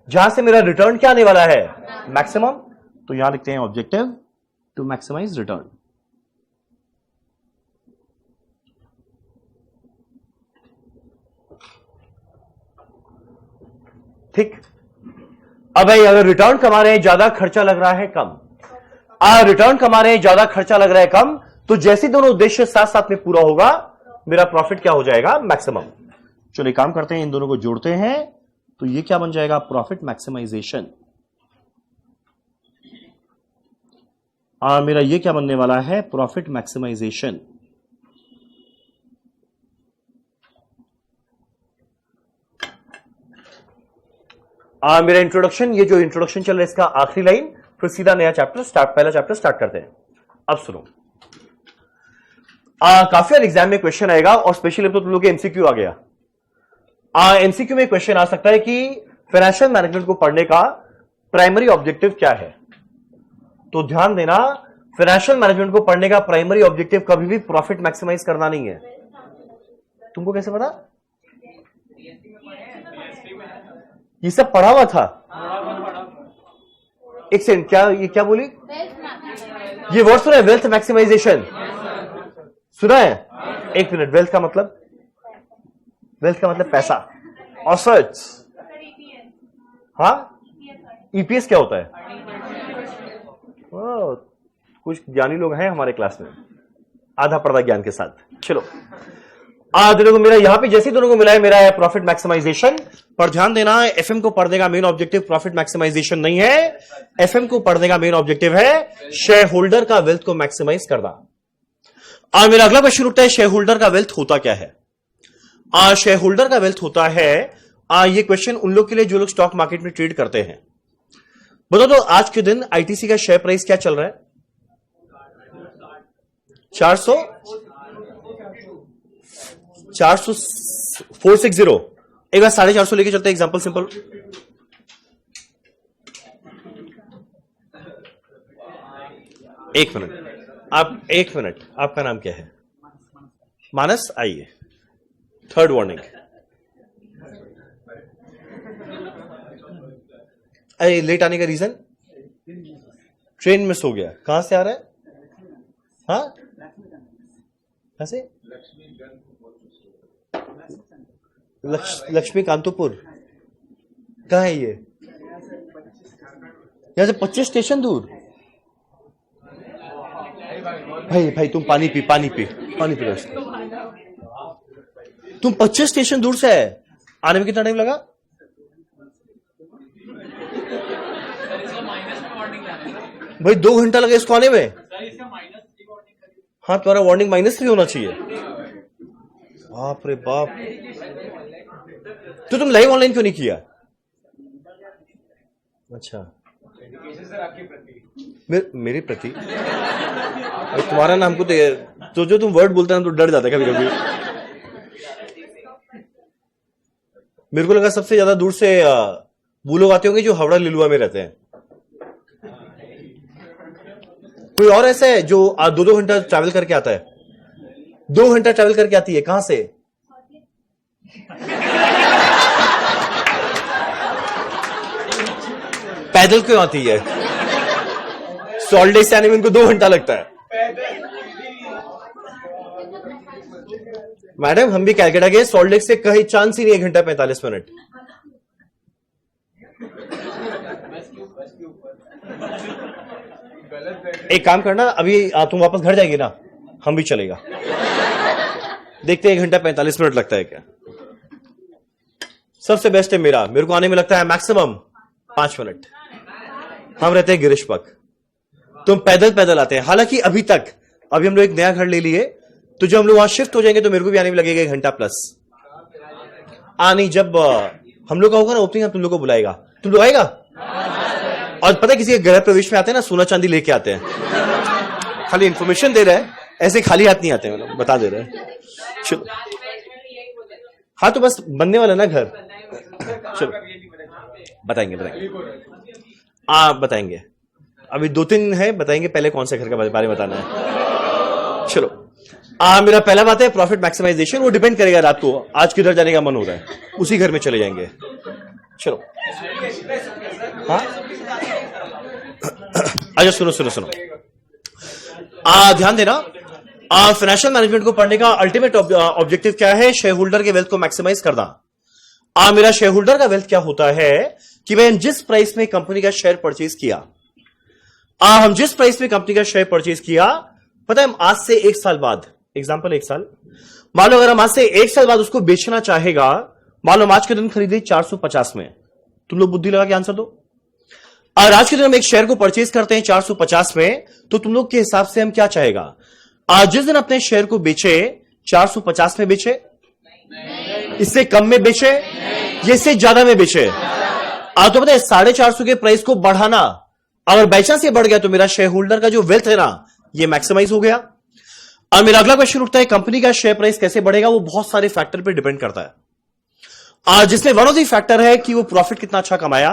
S1: जहां से मेरा रिटर्न क्या आने वाला है, मैक्सिमम। तो यहां लिखते हैं ऑब्जेक्टिव टू मैक्सिमाइज रिटर्न। ठीक। अब भाई अगर रिटर्न कमा रहे हैं ज्यादा, खर्चा लग रहा है कम, रिटर्न कमा रहे हैं ज्यादा, खर्चा लग रहा है कम, तो जैसे दोनों उद्देश्य साथ साथ में पूरा होगा, मेरा प्रॉफिट क्या हो जाएगा, मैक्सिमम। चलिए काम करते हैं, इन दोनों को जोड़ते हैं, तो ये क्या बन जाएगा, प्रॉफिट मैक्सिमाइजेशन। मेरा ये क्या बनने वाला है, प्रॉफिट मैक्सिमाइजेशन। मेरा इंट्रोडक्शन, ये जो इंट्रोडक्शन चल रहा है इसका आखिरी लाइन, फिर सीधा नया चैप्टर स्टार्ट, पहला चैप्टर स्टार्ट करते हैं। अब सुनो, काफी बार एग्जाम में क्वेश्चन आएगा, और स्पेशली तो तुम लोग एमसीक्यू आ गया। एमसीक्यू में क्वेश्चन आ सकता है कि फाइनेंशियल मैनेजमेंट को पढ़ने का प्राइमरी ऑब्जेक्टिव क्या है। तो ध्यान देना, फाइनेंशियल मैनेजमेंट को पढ़ने का प्राइमरी ऑब्जेक्टिव कभी भी प्रॉफिट मैक्सिमाइज करना नहीं है। तुमको कैसे पता? ये सब पढ़ा हुआ था। एक सेकंड, क्या ये क्या बोली? ये वर्ड सुना है, वेल्थ मैक्सिमाइजेशन सुना है? एक मिनट, वेल्थ का मतलब, वेल्थ का मतलब पैसा, ऑसट्स। हाँ, ईपीएस क्या होता है? कुछ ज्ञानी लोग हैं हमारे क्लास में, आधा पर्दा ज्ञान के साथ। चलो, दोनों को मेरा यहां पे जैसे दोनों को मिला है, मेरा है प्रॉफिट मैक्सिमाइजेशन। पर ध्यान देना, एफएम को पढ़ने का मेन ऑब्जेक्टिव प्रॉफिट मैक्सिमाइजेशन नहीं है। एफएम को पढ़ने का मेन ऑब्जेक्टिव है शेयर होल्डर का वेल्थ को मैक्सिमाइज करना। और मेरा अगला क्वेश्चन उठता है, शेयर होल्डर का वेल्थ होता क्या है? शेयर होल्डर का वेल्थ होता है, ये क्वेश्चन उन लोग के लिए जो लोग स्टॉक मार्केट में ट्रेड करते हैं। बताओ तो आज के दिन आईटीसी का शेयर प्राइस क्या चल रहा है? 460 460। एक बार 450 लेके चलते हैं, एग्जांपल सिंपल। एक मिनट, आपका नाम क्या है? मानस। आइए, थर्ड वार्निंग। अरे लेट आने का रीजन? ट्रेन मिस हो गया। कहां से आ रहा है? हाँ, कहां से? लक्ष्मी कांतोपुर। कहां है ये? यहां से 25 स्टेशन दूर। भाई तुम पानी पी तुम 25 स्टेशन दूर से है, आने में कितना टाइम लगा? भाई 2 घंटा लगे इसको आने में। हाँ, तुम्हारा वार्निंग -3 होना चाहिए। बाप रे बाप, तो तुम लाइव ऑनलाइन क्यों नहीं किया? अच्छा, मेरे प्रति तुम्हारा नाम को तो जो तुम वर्ड बोलते हैं तो डर जाता है कभी कभी। मेरे को लगा सबसे ज्यादा दूर से वो लोग आते होंगे जो हावड़ा लिलुआ में रहते हैं। कोई और ऐसा है जो 2-2 घंटा ट्रैवल करके आता है? 2 घंटा ट्रैवल करके आती है, कहां से? पैदल क्यों आती है? सॉल्ट लेक से आने में इनको 2 घंटा लगता है। मैडम, हम भी कैलकाटा गए, सॉल्ट लेक से कहीं चांस ही नहीं 1 घंटा 45 मिनट। एक काम करना, अभी तुम वापस घर जाएगी ना, हम भी चलेगा, देखते हैं 1 घंटा 45 मिनट लगता है क्या। सबसे बेस्ट है मेरे को आने में लगता है मैक्सिमम 5 मिनट। हम रहते हैं गिरीशपक, तुम पैदल आते हैं। हालांकि अभी हम लोग एक नया घर ले लिए, तो जब हम लोग वहां शिफ्ट हो जाएंगे तो मेरे को भी आने में लगेगा 1 घंटा प्लस। नहीं, जब हम लोग का होगा ना ओपनिंग, हम तुम लोग को बुलाएगा, तुम लोग आएगा। और पता है, किसी के गृह प्रवेश में आते हैं ना, सोना चांदी लेके आते हैं। खाली इंफॉर्मेशन दे रहे हैं, ऐसे खाली हाथ नहीं आते हैं, मतलब बता दे रहे हैं। चलो, हाँ तो बस बनने वाला ना घर। चलो बताएंगे बताएंगे, अभी 2-3 है, बताएंगे। पहले कौन से घर के बारे में बताना है? चलो, मेरा पहला बात है प्रॉफिट मैक्सिमाइजेशन, वो डिपेंड करेगा रात को आज किधर जाने का मन हो रहा है, उसी घर में चले जाएंगे। चलो हाँ अच्छा सुनो सुनो सुनो, ध्यान देना, फाइनेंशियल मैनेजमेंट को पढ़ने का अल्टीमेट ऑब्जेक्टिव क्या है? शेयर होल्डर के वेल्थ को मैक्सिमाइज करना। मेरा शेयर होल्डर का वेल्थ क्या होता है कि मैंने जिस प्राइस में कंपनी का शेयर परचेज किया, हम जिस प्राइस में कंपनी का शेयर परचेज किया, पता है हम आज से 1 साल बाद, एग्जांपल 1 साल, मान लो अगर हम आज से 1 साल बाद उसको बेचना चाहेगा, मान लो हम आज के दिन खरीदे 450 में, तुम लोग बुद्धि लगा के आंसर दो। और आज के दिन हम एक शेयर को परचेज करते हैं 450 में, तो तुम लोग के हिसाब से हम क्या चाहेगा? आज जिस दिन अपने शेयर को बेचे 450 में बेचे, इससे कम में बेचे, ये इससे ज्यादा में बेचे, तो पता है 450 के प्राइस को बढ़ाना, अगर बाई चांस ये बढ़ गया तो मेरा शेयर होल्डर का जो वेल्थ है ना, ये मैक्सिमाइज हो गया। और मेरा अगला क्वेश्चन उठता है कंपनी का शेयर प्राइस कैसे बढ़ेगा? वो बहुत सारे फैक्टर पे डिपेंड करता है, जिसमें वन ऑफ द फैक्टर है कि वो प्रॉफिट कितना अच्छा कमाया।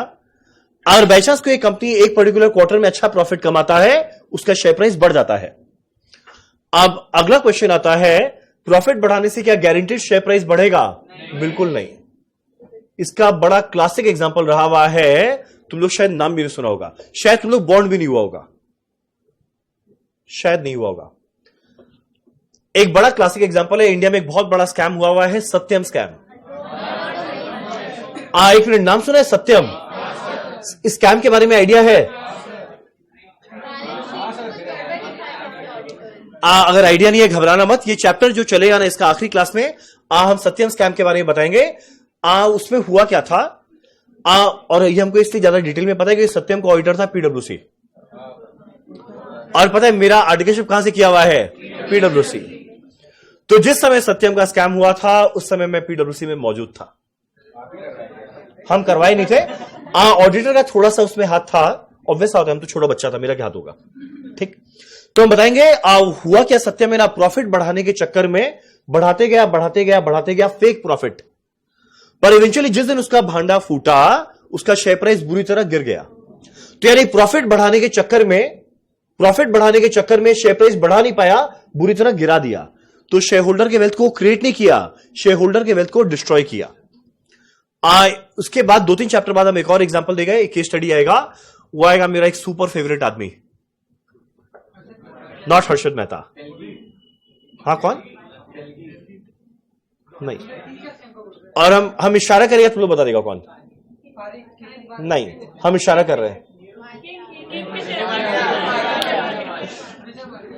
S1: अगर बाई चांस कोई कंपनी एक पर्टिकुलर क्वार्टर में अच्छा प्रॉफिट कमाता है, उसका शेयर प्राइस बढ़ जाता है। अब अगला क्वेश्चन आता है, प्रॉफिट बढ़ाने से क्या गारंटीड शेयर प्राइस बढ़ेगा? बिल्कुल नहीं। इसका बड़ा क्लासिक एग्जांपल रहा हुआ है, तुम लोग शायद नाम भी नहीं सुना होगा, शायद तुम लोग बॉन्ड भी नहीं हुआ होगा, शायद नहीं हुआ होगा। एक बड़ा क्लासिक एग्जांपल है, इंडिया में एक बहुत बड़ा स्कैम हुआ है, सत्यम स्कैम। एक मिनट, नाम सुना है सत्यम? इस स्कैम के बारे में आइडिया है? अगर आइडिया नहीं है घबराना मत, ये चैप्टर जो चलेगा ना इसका आखिरी क्लास में, हम सत्यम स्कैम के बारे में बताएंगे। उसमें हुआ क्या था, और ये हमको इसलिए ज्यादा डिटेल में पता है कि सत्यम का ऑडिटर था पीडब्ल्यूसी, और पता है मेरा आर्टिकलशिप कहां से किया हुआ है? पीडब्ल्यूसी। तो जिस समय सत्यम का स्कैम हुआ था, उस समय मैं पीडब्ल्यूसी में मौजूद था, हम करवाए नहीं थे। ऑडिटर का थोड़ा सा उसमें हाथ था, ऑब्वियस होता है, हम तो छोटा बच्चा था, मेरा क्या हाथ होगा, ठीक। तो हम बताएंगे हुआ क्या सत्यम में ना, प्रॉफिट बढ़ाने के चक्कर में बढ़ाते गया फेक प्रॉफिट, पर इवेंचुअली जिस दिन उसका भांडा फूटा, उसका शेयर प्राइस बुरी तरह गिर गया। तो यानी प्रॉफिट बढ़ाने के चक्कर में शेयर प्राइस बढ़ा नहीं पाया, बुरी तरह गिरा दिया। तो शेयर होल्डर के वेल्थ को क्रिएट नहीं किया, शेयर होल्डर के वेल्थ को डिस्ट्रॉय किया। उसके बाद 2-3 चैप्टर बाद हम एक और एग्जांपल देगा, एक केस स्टडी आएगा, वो आएगा मेरा एक सुपर फेवरेट आदमी, नॉट हर्षद मेहता। हाँ कौन? नहीं, और हम इशारा करेंगे, तुम लोग बता देगा कौन? नहीं, हम इशारा कर रहे हैं,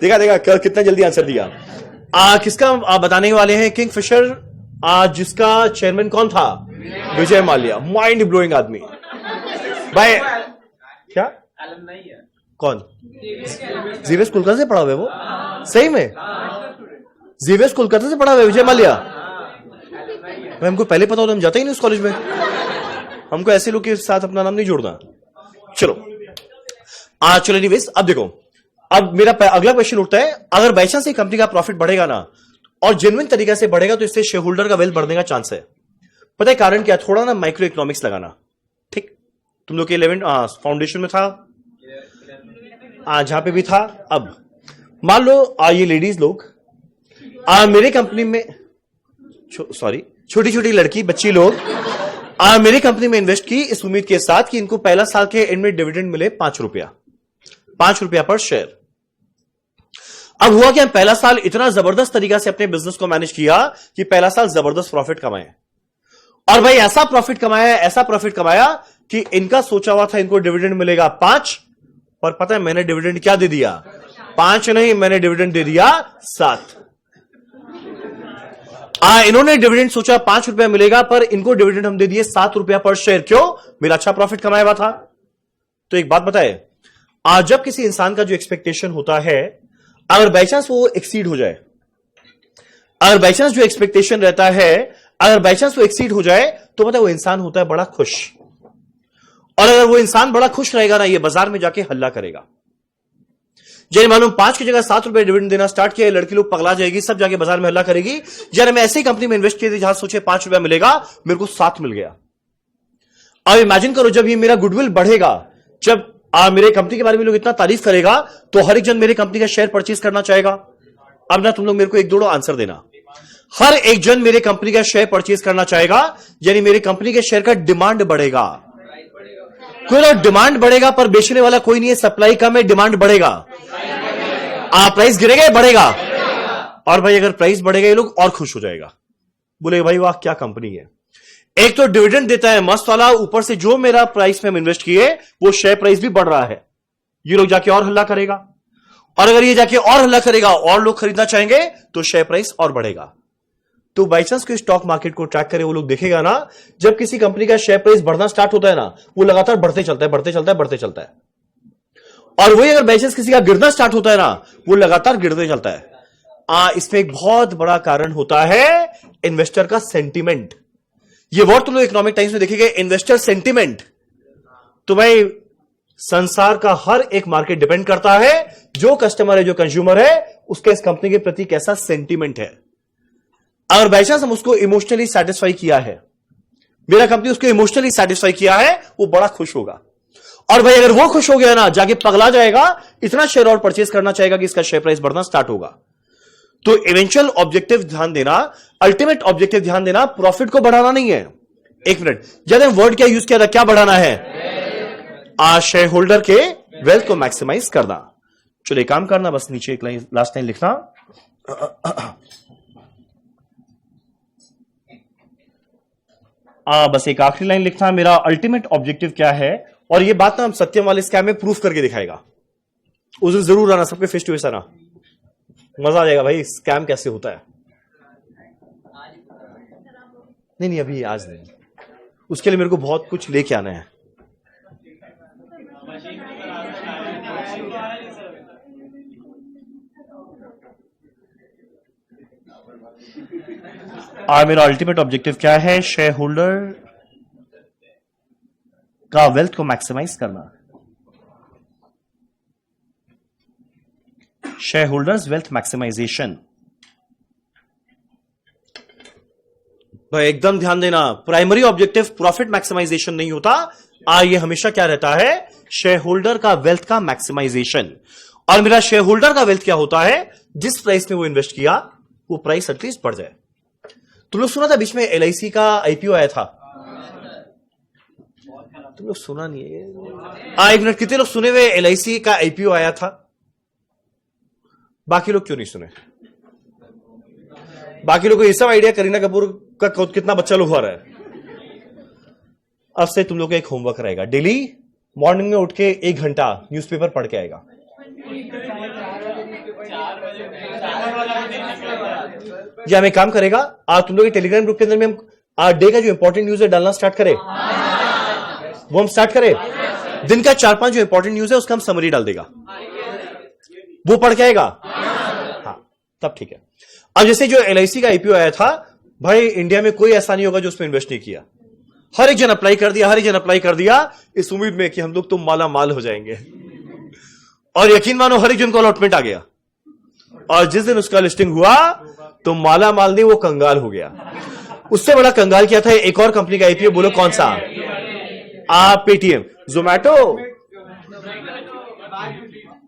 S1: देखा कितना जल्दी आंसर दिया। किसका बताने वाले हैं? किंगफिशर, जिसका चेयरमैन कौन था? विजय माल्या। माइंड ब्लोइंग आदमी भाई। क्या कौन? जीवेस कोलकाता से पढ़ा हुआ है वो? सही में जीवेस कोलकाता से पढ़ा हुआ है विजय माल्या? हमको पहले पता होता हम जाते ही नहीं उस कॉलेज में, हमको ऐसे लोग के साथ अपना नाम नहीं जोड़ना। चलो चलो एनीवेज, अब देखो, अब मेरा अगला क्वेश्चन उठता है, अगर बाई चांस कंपनी का प्रॉफिट बढ़ेगा ना, और जेन्युइन तरीके से बढ़ेगा, तो इससे शेयर होल्डर का वेल्थ बढ़ने का चांस है। पता है कारण क्या? थोड़ा ना माइक्रो इकोनॉमिक्स लगाना, ठीक। तुम लोग के 11 फाउंडेशन में था, जहां पे भी था। अब मान लो ये लेडीज लोग मेरे कंपनी में, सॉरी छोटी छोटी लड़की बच्ची लोग मेरी कंपनी में इन्वेस्ट की, इस उम्मीद के साथ कि इनको पहला साल के एंड में डिविडेंड मिले 5 रुपया पर शेयर। अब हुआ क्या, पहला साल इतना जबरदस्त तरीका से अपने बिजनेस को मैनेज किया कि पहला साल जबरदस्त प्रॉफिट कमाए, और भाई ऐसा प्रॉफिट कमाया कि इनका सोचा हुआ था इनको डिविडेंड मिलेगा 5, और पता है मैंने डिविडेंड क्या दे दिया? 5 नहीं, मैंने डिविडेंड दे दिया 7। इन्होंने डिविडेंड सोचा 5 रुपया मिलेगा, पर इनको डिविडेंड हम दे दिए 7 रुपया पर शेयर। क्यों? मेरा अच्छा प्रॉफिट कमाया हुआ था। तो एक बात बताए, जब किसी इंसान का जो एक्सपेक्टेशन होता है, अगर बाई चांस वो एक्सीड हो जाए, अगर बाई चांस जो एक्सपेक्टेशन रहता है, अगर बाई चांस वो एक्सीड हो जाए, तो पता है वो इंसान होता है बड़ा खुश, और अगर वो इंसान बड़ा खुश रहेगा ना, ये बाजार में जाके हल्ला करेगा। जैसे मालूम 5 की जगह 7 रुपए डिविडेंड देना स्टार्ट किया, लड़की लोग पगला जाएगी, सब जाके बाजार में हल्ला करेगी, यार मैं ऐसी कंपनी में इन्वेस्ट किया थी जहां सोचे 5 रुपया मिलेगा, मेरे को 7 मिल गया। अब इमेजिन करो जब ये मेरा गुडविल बढ़ेगा, जब मेरे कंपनी के बारे में लोग इतना तारीफ करेगा, तो हर एक जन मेरे कंपनी का शेयर परचेज करना चाहेगा। अब ना तुम लोग मेरे को एक दो आंसर देना। हर एक जन मेरे कंपनी का शेयर परचेज करना चाहेगा, यानी मेरे कंपनी के शेयर का डिमांड बढ़ेगा। कोई ना डिमांड बढ़ेगा पर बेचने वाला कोई नहीं है, सप्लाई कम है, डिमांड बढ़ेगा। प्राइस गिरेगा, बढ़ेगा। और भाई अगर प्राइस बढ़ेगा ये लोग और खुश हो जाएगा, बोले भाई वाह क्या कंपनी है। एक तो डिविडेंड देता है मस्त वाला, ऊपर से जो मेरा प्राइस में हम इन्वेस्ट किए वो शेयर प्राइस भी बढ़ रहा है, ये लोग जाके और हल्ला करेगा। और अगर ये जाके और हल्ला करेगा और लोग खरीदना चाहेंगे तो शेयर प्राइस और बढ़ेगा। तो बाई चांस कोई स्टॉक मार्केट को ट्रैक करे वो लोग देखेगा ना, जब किसी कंपनी का शेयर प्राइस बढ़ना स्टार्ट होता है ना, वो लगातार बढ़ते चलता है, बढ़ते चलता है, बढ़ते चलता है। और वही अगर बाई चांस किसी का गिरना स्टार्ट होता है ना, वो लगातार गिरते चलता है। इसमें एक बहुत बड़ा कारण होता है इन्वेस्टर का सेंटीमेंट। ये वर्ड तुम लोग इकोनॉमिक टाइम्स में देखेंगे, इन्वेस्टर सेंटीमेंट। तो भाई संसार का हर एक मार्केट डिपेंड करता है जो कस्टमर है, जो कंज्यूमर है, उसके इस कंपनी के प्रति कैसा सेंटीमेंट है। अगर बाई चांस हम उसको इमोशनली सेटिस्फाई किया है, मेरा कंपनी उसको इमोशनली सेटिस्फाई किया है, वो बड़ा खुश होगा। और भाई अगर वो खुश हो गया ना, जाके पगला जाएगा, इतना शेयर और परचेज करना चाहेगा कि इसका शेयर प्राइस बढ़ना स्टार्ट होगा। तो इवेंचुअल ऑब्जेक्टिव ध्यान देना, अल्टीमेट ऑब्जेक्टिव ध्यान देना, प्रॉफिट को बढ़ाना नहीं है। एक मिनट, जब वर्ड क्या यूज किया था, क्या बढ़ाना है? शेयर होल्डर के वेल्थ को मैक्सिमाइज करना। चलो एक काम करना, बस नीचे एक लाइन, लास्ट लाइन लिखना। बस एक आखिरी लाइन लिखना, मेरा अल्टीमेट ऑब्जेक्टिव क्या है। और ये बात ना हम सत्यम वाले स्कैम में प्रूफ करके दिखाएगा। उस दिन जरूर आना, सबके फेस टू फेस आना, मजा आ जाएगा भाई स्कैम कैसे होता है। नहीं अभी आज नहीं, उसके लिए मेरे को बहुत कुछ लेके आना है। मेरा अल्टीमेट ऑब्जेक्टिव क्या है? शेयर होल्डर का वेल्थ को मैक्सिमाइज करना, शेयर होल्डर्स वेल्थ मैक्सिमाइजेशन। तो एकदम ध्यान देना, प्राइमरी ऑब्जेक्टिव प्रॉफिट मैक्सिमाइजेशन नहीं होता। ये हमेशा क्या रहता है? शेयर होल्डर का वेल्थ का मैक्सिमाइजेशन। और मेरा शेयर होल्डर का वेल्थ क्या होता है? जिस प्राइस में वो इन्वेस्ट किया वो प्राइस एटलीस्ट बढ़ जाए। तुम लोग सुना था बीच में LIC का IPO आया था? तुम लोग सुना नहीं है? एक मिनट, कितने लोग सुने हुए LIC का IPO आया था? बाकी लोग क्यों नहीं सुने? बाकी लोग को ये सब आइडिया करीना कपूर का कितना बच्चा लोग हो रहा है। अब से तुम लोग का एक होमवर्क रहेगा, डेली मॉर्निंग में उठ के 1 घंटा न्यूज़पेपर पढ़ के आएगा। या हमें काम करेगा, आज तुम लोग टेलीग्राम ग्रुप के अंदर में हम डे का जो इंपॉर्टेंट न्यूज है डालना स्टार्ट करें। वो हम स्टार्ट करें, दिन का 4-5 जो इंपॉर्टेंट न्यूज है उसका हम समरी डाल देगा, वो पढ़ के आएगा। हाँ तब ठीक है। अब जैसे जो LIC का IPO आया था, भाई इंडिया में कोई ऐसा नहीं होगा जो उसमें इन्वेस्ट नहीं किया। हर एक जन अप्लाई कर दिया, हर एक जन अप्लाई कर दिया इस उम्मीद में कि हम लोग तो माला माल हो जाएंगे। और यकीन मानो हर एक जन को अलॉटमेंट आ गया। और जिस दिन उसका लिस्टिंग हुआ तो माला माल नहीं, वो कंगाल हो गया। उससे बड़ा कंगाल क्या था? एक और कंपनी का IPO, बोलो कौन सा? पेटीएम, जोमैटो।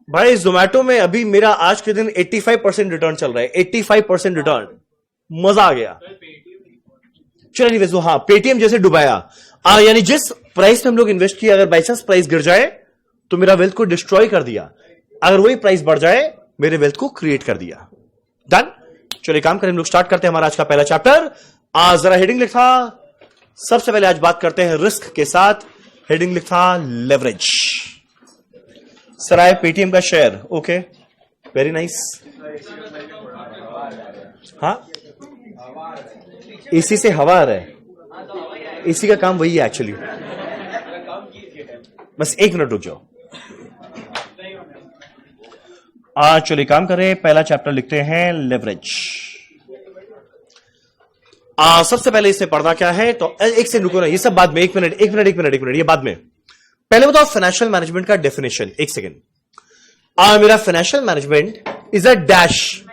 S1: भाई जोमैटो में अभी मेरा आज के दिन 85% रिटर्न चल रहा है, 85% रिटर्न, मजा आ गया। चलिए वैसे हाँ, पेटीएम जैसे डुबाया। यानी जिस प्राइस में हम लोग इन्वेस्ट किया, अगर बाई चांस प्राइस गिर जाए तो मेरा वेल्थ को डिस्ट्रॉय कर दिया, अगर वही प्राइस बढ़ जाए मेरे वेल्थ को क्रिएट कर दिया। डन। चलिए काम करें, हम लोग स्टार्ट करते हैं हमारा आज का पहला चैप्टर। जरा हेडिंग लिखा, सबसे पहले आज बात करते हैं रिस्क के साथ। हेडिंग लिखा लेवरेज। सराय पेटीएम का शेयर, ओके वेरी नाइस। हाँ एसी से हवा आ रहा है, एसी का काम वही है एक्चुअली। बस 1 मिनट रुक जाओ। चलिए काम करें, पहला चैप्टर लिखते हैं लेवरेज। सबसे पहले इसमें पढ़ना क्या है, तो एक से रुको ना, ये सब बाद में। एक मिनट ये बाद में। पहले बताओ फाइनेंशियल मैनेजमेंट का डेफिनेशन। 1 सेकेंड। मेरा financial management is a dash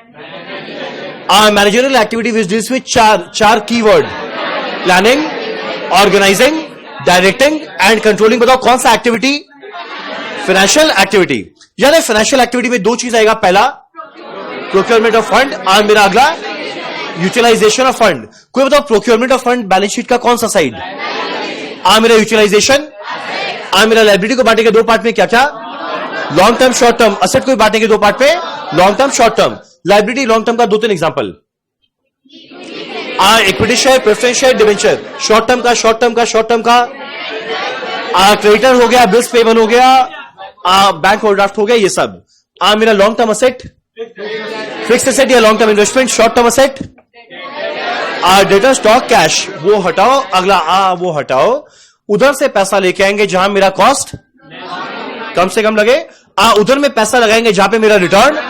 S1: managerial activity which deals with चार keyword: planning, organising, directing and controlling. बताओ कौन सा एक्टिविटी? Financial activity. यानी फाइनेंशियल एक्टिविटी में 2 चीज आएगा, पहला प्रोक्योरमेंट ऑफ फंड। आज मेरा अगला यूटिलाइजेशन ऑफ फंड। कोई बताओ procurement of fund balance sheet का कौन सा साइड? आज मेरा यूटिलाइजेशन। आज मेरा लाइबिलिटी को बांटेंगे दो पार्ट में, क्या क्या? Long term short term. Asset को बांटेंगे दो पार्ट में, long term short term. Liability long term का दो तीन example, equity share, preference share, debenture. Short term का, शॉर्ट टर्म का, शॉर्ट टर्म का क्रेडिटर हो गया, बिल्स पेबल हो गया, बैंक ओवरड्राफ्ट हो गया, ये सब। मेरा long term asset, fixed asset या long term investment, short term asset, debtor, stock, cash, वो हटाओ। अगला वो हटाओ। उधर से पैसा लेके आएंगे जहां मेरा कॉस्ट कम से कम लगे, उधर में पैसा लगाएंगे जहां पे मेरा रिटर्न।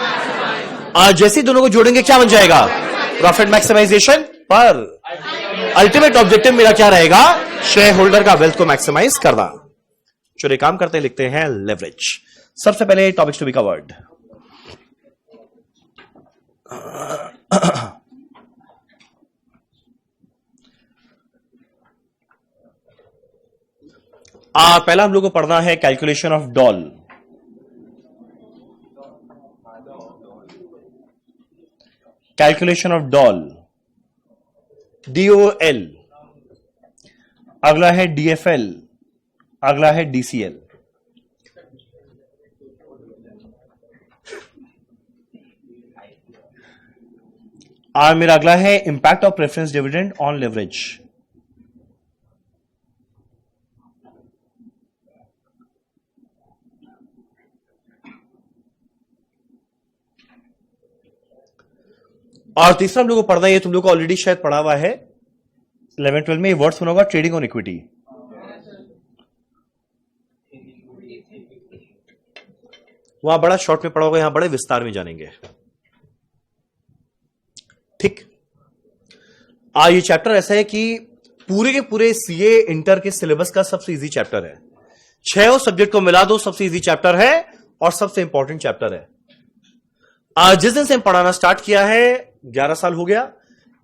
S1: जैसे दोनों को जोड़ेंगे क्या बन जाएगा? Profit maximization. पर अल्टीमेट ऑब्जेक्टिव मेरा क्या रहेगा? शेयर होल्डर का वेल्थ को मैक्सिमाइज करना। चलिए काम करते हैं, लिखते हैं लेवरेज। सबसे पहले टॉपिक्स टू बी कवर्ड। पहला हम लोग को पढ़ना है calculation of doll. Calculation of doll, DOL। अगला है DFL, अगला है DCL। मेरा अगला है impact of preference dividend on leverage. और तीसरा हम लोग को पढ़ना है, ये तुम लोग को ऑलरेडी शायद पढ़ा हुआ है 11-12 में, ये वर्ड सुना होगा, ट्रेडिंग ऑन इक्विटी। वहां बड़ा शॉर्ट में पढ़ा होगा, यहां बड़े विस्तार में जानेंगे। ठीक। ये चैप्टर ऐसा है कि पूरे के पूरे सीए इंटर के सिलेबस का सबसे इजी चैप्टर है। 6 सब्जेक्ट को मिला दो, सबसे इजी चैप्टर है और सबसे इंपॉर्टेंट चैप्टर है। जिस दिन से हम पढ़ाना स्टार्ट किया है 11 साल हो गया,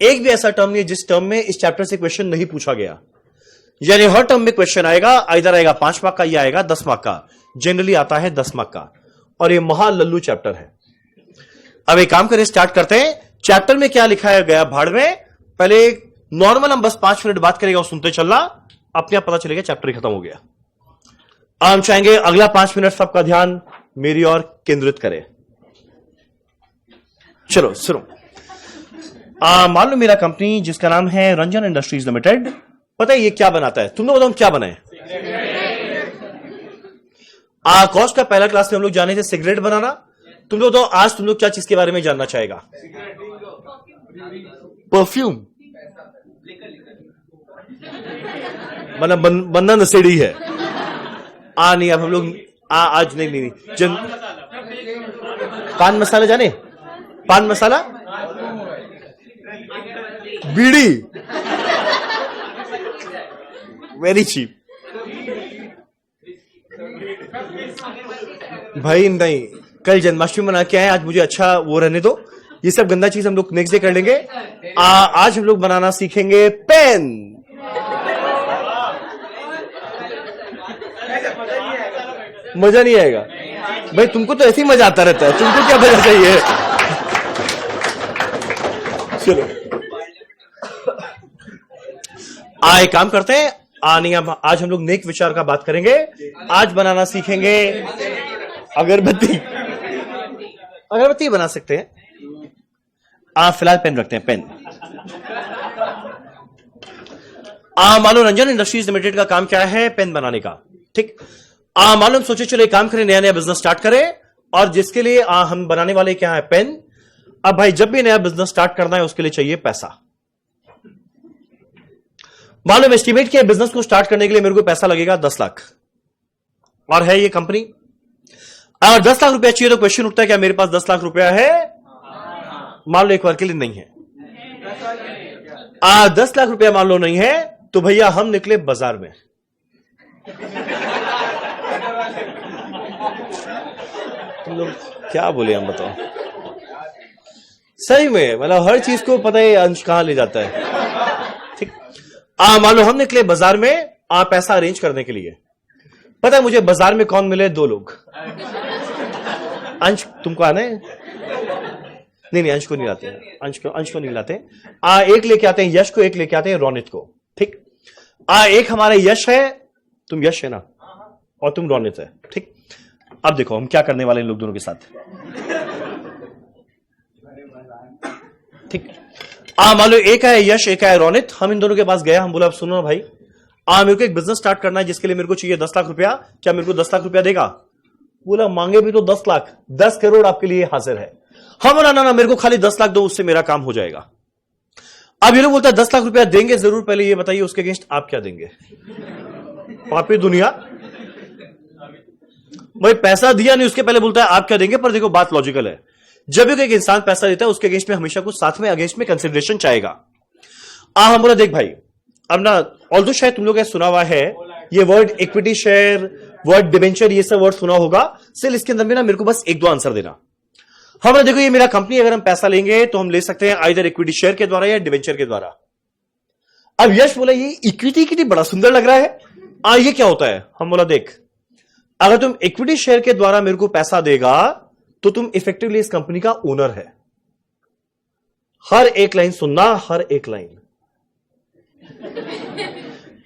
S1: एक भी ऐसा टर्म नहीं जिस टर्म में इस चैप्टर से क्वेश्चन नहीं पूछा गया। यानी हर टर्म में क्वेश्चन आएगा, इधर आएगा 5 मार्क का, या आएगा 10 मार्क का। जनरली आता है 10 मार्क का, और ये महा लल्लू चैप्टर है। अब एक काम करें, स्टार्ट करते हैं। चैप्टर में क्या लिखा गया भाड़ में, पहले नॉर्मल हम बस 5 मिनट बात करेगा और सुनते चलना, अपने आप पता चलेगा चैप्टर खत्म हो गया। हम चाहेंगे अगला 5 मिनट सबका ध्यान मेरी ओर केंद्रित करें। चलो सुनो। मान लो मेरा कंपनी जिसका नाम है रंजन इंडस्ट्रीज लिमिटेड, पता है ये क्या बनाता है? तुम लोग बताओ क्या बनाए? कॉस्ट का पहला क्लास में हम लोग जाने थे सिगरेट बनाना। तुम लोग तो आज तुम लोग क्या चीज के बारे में जानना चाहेगा? परफ्यूम। मतलब बंदा नशेड़ी है। नहीं, अब हम लोग आज नहीं पान मसाला जाने? पान मसाला, बीड़ी, वेरी चीप। भाई नहीं, कल जन्माष्टमी मना के आए, आज मुझे अच्छा वो रहने दो। ये सब गंदा चीज हम लोग नेक्स्ट डे कर लेंगे। आज हम लोग बनाना सीखेंगे पेन। मजा नहीं आएगा भाई, तुमको तो ऐसे ही मजा आता रहता है, तुमको क्या मजा चाहिए? चलो एक काम करते हैं, नहीं आज हम लोग नेक विचार का बात करेंगे। आज बनाना सीखेंगे अगरबत्ती। अगरबत्ती बना सकते हैं। फिलहाल पेन रखते हैं, पेन। मानो रंजन इंडस्ट्रीज लिमिटेड का काम क्या है? पेन बनाने का। ठीक। मालूम सोचे चलो एक काम करें, नया नया बिजनेस स्टार्ट करें, और जिसके लिए हम बनाने वाले क्या है? पेन। अब भाई जब भी नया बिजनेस स्टार्ट करना है उसके लिए चाहिए पैसा। मालूम एस्टिमेट किया बिजनेस को स्टार्ट करने के लिए मेरे को पैसा लगेगा 10 लाख, और है ये कंपनी। अगर 10 लाख रुपया चाहिए तो क्वेश्चन उठता है क्या मेरे पास 10 लाख रुपया है? मान लो एक बार के लिए नहीं है। 10 लाख रुपया मान लो नहीं है, तो भैया हम निकले बाजार में। तुम लोग क्या बोले, हम बताओ। सही में मतलब हर चीज को पता है अंश कहां ले जाता है। ठीक। मान लो हम निकले बाजार में पैसा अरेंज करने के लिए। पता है मुझे बाजार में कौन मिले? 2 लोग। अंश तुमको आना है? नहीं नहीं, अंश को नहीं लाते हैं, अंश को नहीं लाते। एक लेके आते हैं यश को, एक लेके आते हैं रोनित को। ठीक, एक हमारा यश है, तुम यश है ना, और तुम रोनित है। ठीक, अब देखो हम क्या करने वाले इन लोग दोनों के साथ। ठीक, मान लो एक है यश, एक है रोनित। हम इन दोनों के पास गया, हम बोला अब सुनो ना भाई, मेरे को एक बिजनेस स्टार्ट करना है जिसके लिए मेरे को चाहिए 10 लाख रुपया, क्या मेरे को 10 लाख रुपया देगा? बोला मांगे भी तो 10 लाख, 10 करोड़ आपके लिए हाजिर है। हम बोला ना ना, मेरे को खाली 10 लाख दो, उससे मेरा काम हो जाएगा। अब ये लोग बोलता है 10 लाख रुपया देंगे जरूर, पहले ये बताइए उसके अगेंस्ट आप क्या देंगे? पापी दुनिया भाई, पैसा दिया नहीं उसके पहले बोलता है आप क्या देंगे। पर देखो बात लॉजिकल है, जब भी एक इंसान पैसा देता है उसके अगेंस्ट में हमेशा कुछ साथ में अगेंस्ट में कंसिडरेशन चाहेगा। हम बोला देख भाई, अब ना ऑल्दो शायद तुम लोग सुना हुआ है ये word equity share, word debenture, ये सब वर्ड सुना होगा। सिर्फ इसके अंदर में ना मेरे को बस 1-2 आंसर देना। हमने देखो ये मेरा कंपनी, अगर हम पैसा लेंगे तो हम ले सकते हैं आइदर इक्विटी शेयर के द्वारा या डिबेंचर के द्वारा। अब यश बोला ये इक्विटी कितनी बड़ा सुंदर लग रहा है, ये क्या होता है? हम बोला देख, अगर तुम इक्विटी शेयर के द्वारा मेरे को पैसा देगा तो तुम इफेक्टिवली इस कंपनी का ओनर है। हर एक लाइन सुनना, हर एक लाइन।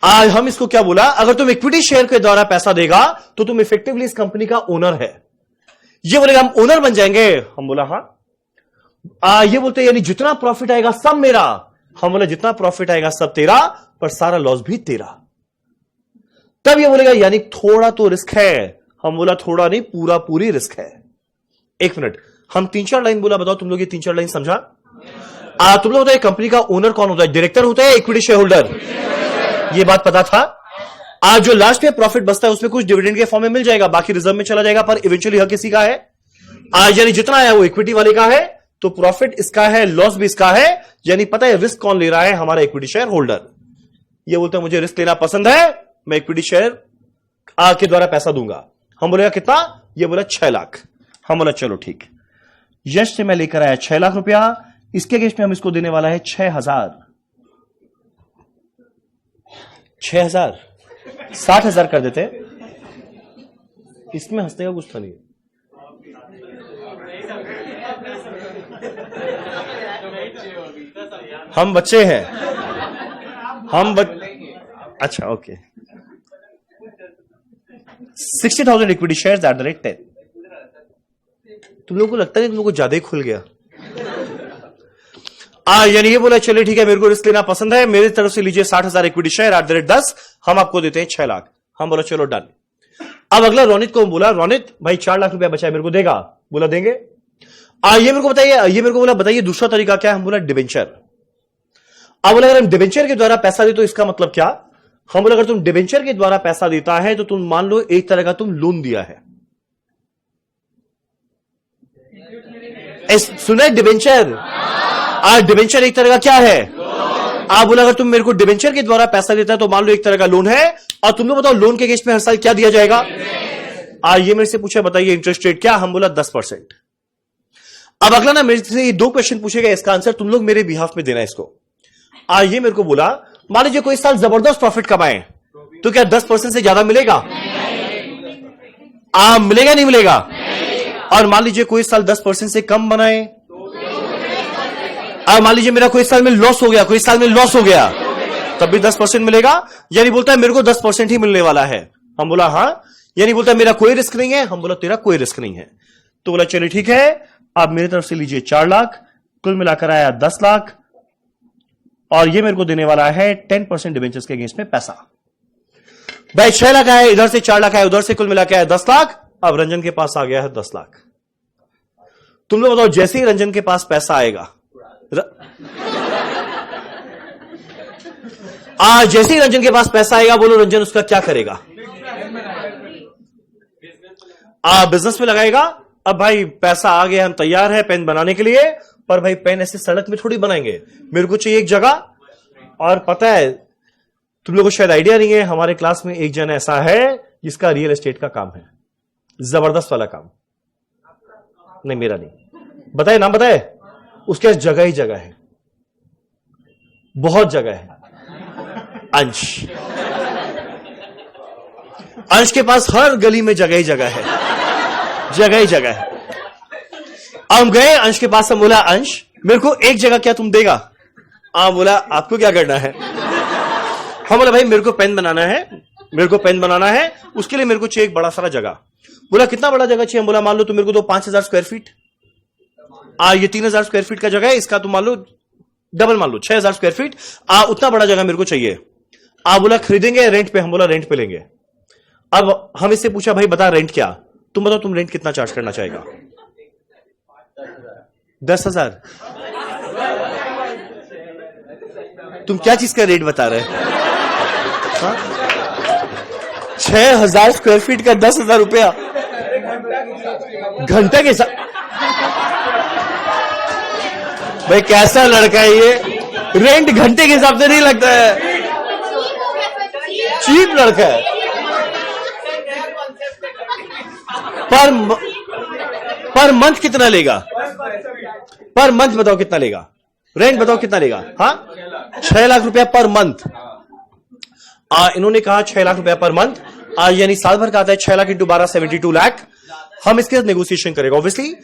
S1: आज हम इसको क्या बोला, अगर तुम इक्विटी शेयर के द्वारा पैसा देगा तो तुम इफेक्टिवली इस कंपनी का ओनर है। ये बोलेगा हम ओनर बन जाएंगे। हम बोला हाँ। ये बोलते यानी जितना प्रॉफिट आएगा सब मेरा। हम बोला जितना प्रॉफिट आएगा सब तेरा, पर सारा लॉस भी तेरा। तब ये बोलेगा यानी थोड़ा तो रिस्क है। हम बोला थोड़ा नहीं, पूरा पूरी रिस्क है। 1 मिनट, हम 3-4 लाइन बोला, बताओ तुम लोग ये 3-4 लाइन समझा? तुम लोग बताओ कंपनी का ओनर कौन होता है? डायरेक्टर होता है, इक्विटी शेयर होल्डर? ये बात पता था। आज जो लास्ट में प्रॉफिट बचता है उसमें कुछ डिविडेंड के फॉर्म में मिल जाएगा, बाकी रिजर्व में चला जाएगा, पर इवेंचुअली हक किसी का है। आज यानी जितना है वो इक्विटी वाले का है, तो प्रॉफिट इसका है, लॉस भी इसका है। यानी पता है रिस्क कौन ले रहा है? हमारा इक्विटी शेयर होल्डर। ये बोलता है मुझे रिस्क लेना पसंद है, मैं इक्विटी शेयर के द्वारा पैसा दूंगा। हम बोलेगा कितना? ये बोला 6 लाख। हम बोला चलो ठीक, यश से मैं लेकर आया 6 लाख रुपया, इसके अगेंस्ट में हम इसको देने वाला है 6,000। 6,000 60,000 कर देते। इसमें हंसने का कुछ था नहीं। हम बच्चे हैं, अच्छा okay. 60,000 equity shares at the rate 10। तुम लोगों को लगता नहीं तुम लोगों को ज्यादा ही खुल गया? यानी ये बोला चलिए ठीक है, मेरे को रिस्क लेना पसंद है, मेरी तरफ से लीजिए 60,000 equity share at the rate 10, हम आपको देते हैं 6 लाख। हम बोला चलो डन। अब अगला रोनित को बोला, रोनित भाई 4 लाख रुपया बचा है, मेरे को देगा? बोला देंगे। ये मेरे को बताइए, ये मेरे को बोला बताइए दूसरा तरीका क्या है? हम बोला डिबेंचर। अब बोला अगर हम डिबेंचर के द्वारा पैसा दे तो इसका मतलब क्या? हम बोला अगर तुम डिबेंचर के द्वारा पैसा देता है तो तुम मान लो एक तरह का तुम लोन दिया है। सुना डिबेंचर? डिबेंचर एक तरह का क्या है? आप बोला अगर तुम मेरे को डिबेंचर के द्वारा पैसा देता है तो मान लो एक तरह का लोन है। और तुम लोग बताओ लोन के अगेंस्ट में हर साल क्या दिया जाएगा? ये मेरे से पूछा बताइए इंटरेस्ट रेट क्या? हम बोला 10%। अब अगला ना मेरे से 2 क्वेश्चन पूछेगा, इसका आंसर तुम लोग मेरे बिहाफ में देना इसको। ये मेरे को बोला मान लीजिए कोई साल जबरदस्त प्रॉफिट कमाए तो क्या 10% से ज्यादा मिलेगा? मिलेगा नहीं मिलेगा? और मान लीजिए कोई साल 10% से कम बनाए, मान लीजिए मेरा कोई साल में लॉस हो गया, कोई साल में लॉस हो गया, तब भी 10% मिलेगा? यानी बोलता है मेरे को 10% ही मिलने वाला है। हम बोला हाँ। यानी बोलता है मेरा कोई रिस्क नहीं है। हम बोला तेरा कोई रिस्क नहीं है। तो बोला चलिए ठीक है, आप मेरी तरफ से लीजिए 4 लाख, कुल मिलाकर आया 10 लाख, और ये मेरे को देने वाला है 10% डिबेंचर्स के अगेंस्ट में पैसा। भाई 6 लाख आया, इधर से 4 लाख आया, उधर से कुल मिला के आया 10 लाख। अब रंजन के पास आ गया है 10 लाख। तुम लोग बताओ जैसे ही रंजन के पास पैसा आएगा, जैसे ही रंजन के पास पैसा आएगा, बोलो रंजन उसका क्या करेगा? बिजनेस में लगाएगा। अब भाई पैसा आ गया, हम तैयार है पेन बनाने के लिए, पर भाई पेन ऐसे सड़क में थोड़ी बनाएंगे, मेरे को चाहिए एक जगह। और पता है तुम लोगों को शायद आइडिया नहीं है, हमारे क्लास में एक जन ऐसा है जिसका रियल एस्टेट का काम है, जबरदस्त वाला काम। नहीं मेरा नहीं, बताए नाम बताए। उसके जगह ही जगह है, बहुत जगह है। अंश के पास हर गली में जगह ही जगह है, जगह ही जगह है। हम गए अंश के पास, हम बोला अंश मेरे को एक जगह क्या तुम देगा? बोला आपको क्या करना है? हम बोला भाई मेरे को पेन बनाना है, मेरे को पेन बनाना है, उसके लिए मेरे को चाहिए एक बड़ा सारा जगह। बोला कितना बड़ा जगह चाहिए? हम बोला मान लो तुम मेरे को दो 5000 स्क्वायर फीट। ये 3000 स्क्वायर फीट का जगह है, इसका तुम मान लो डबल मान लो 6000 स्क्वायर फीट। उतना बड़ा जगह मेरे को चाहिए। बोला खरीदेंगे रेंट पे? हम बोला रेंट पे लेंगे। अब हम इससे पूछा भाई बता रेंट क्या? तुम बताओ तुम रेंट कितना चार्ज करना चाहेगा? 10,000। तुम क्या चीज का रेट बता रहे? 6000 स्क्वायर फीट का 10,000 रुपया घंटे के साथ? भाई कैसा लड़का है ये? रेंट घंटे के हिसाब से नहीं लगता है, चीप लड़का है। पर मंथ कितना लेगा? पर मंथ बताओ कितना लेगा? रेंट बताओ कितना लेगा? 6 लाख रुपया पर मंथ। इन्होंने कहा 6 लाख रुपया पर मंथ, यानी साल भर का आता है 6 लाख इंटू 12 72 लाख। हम इसके साथ नेगोशिएशन करेगा ऑब्वियसली।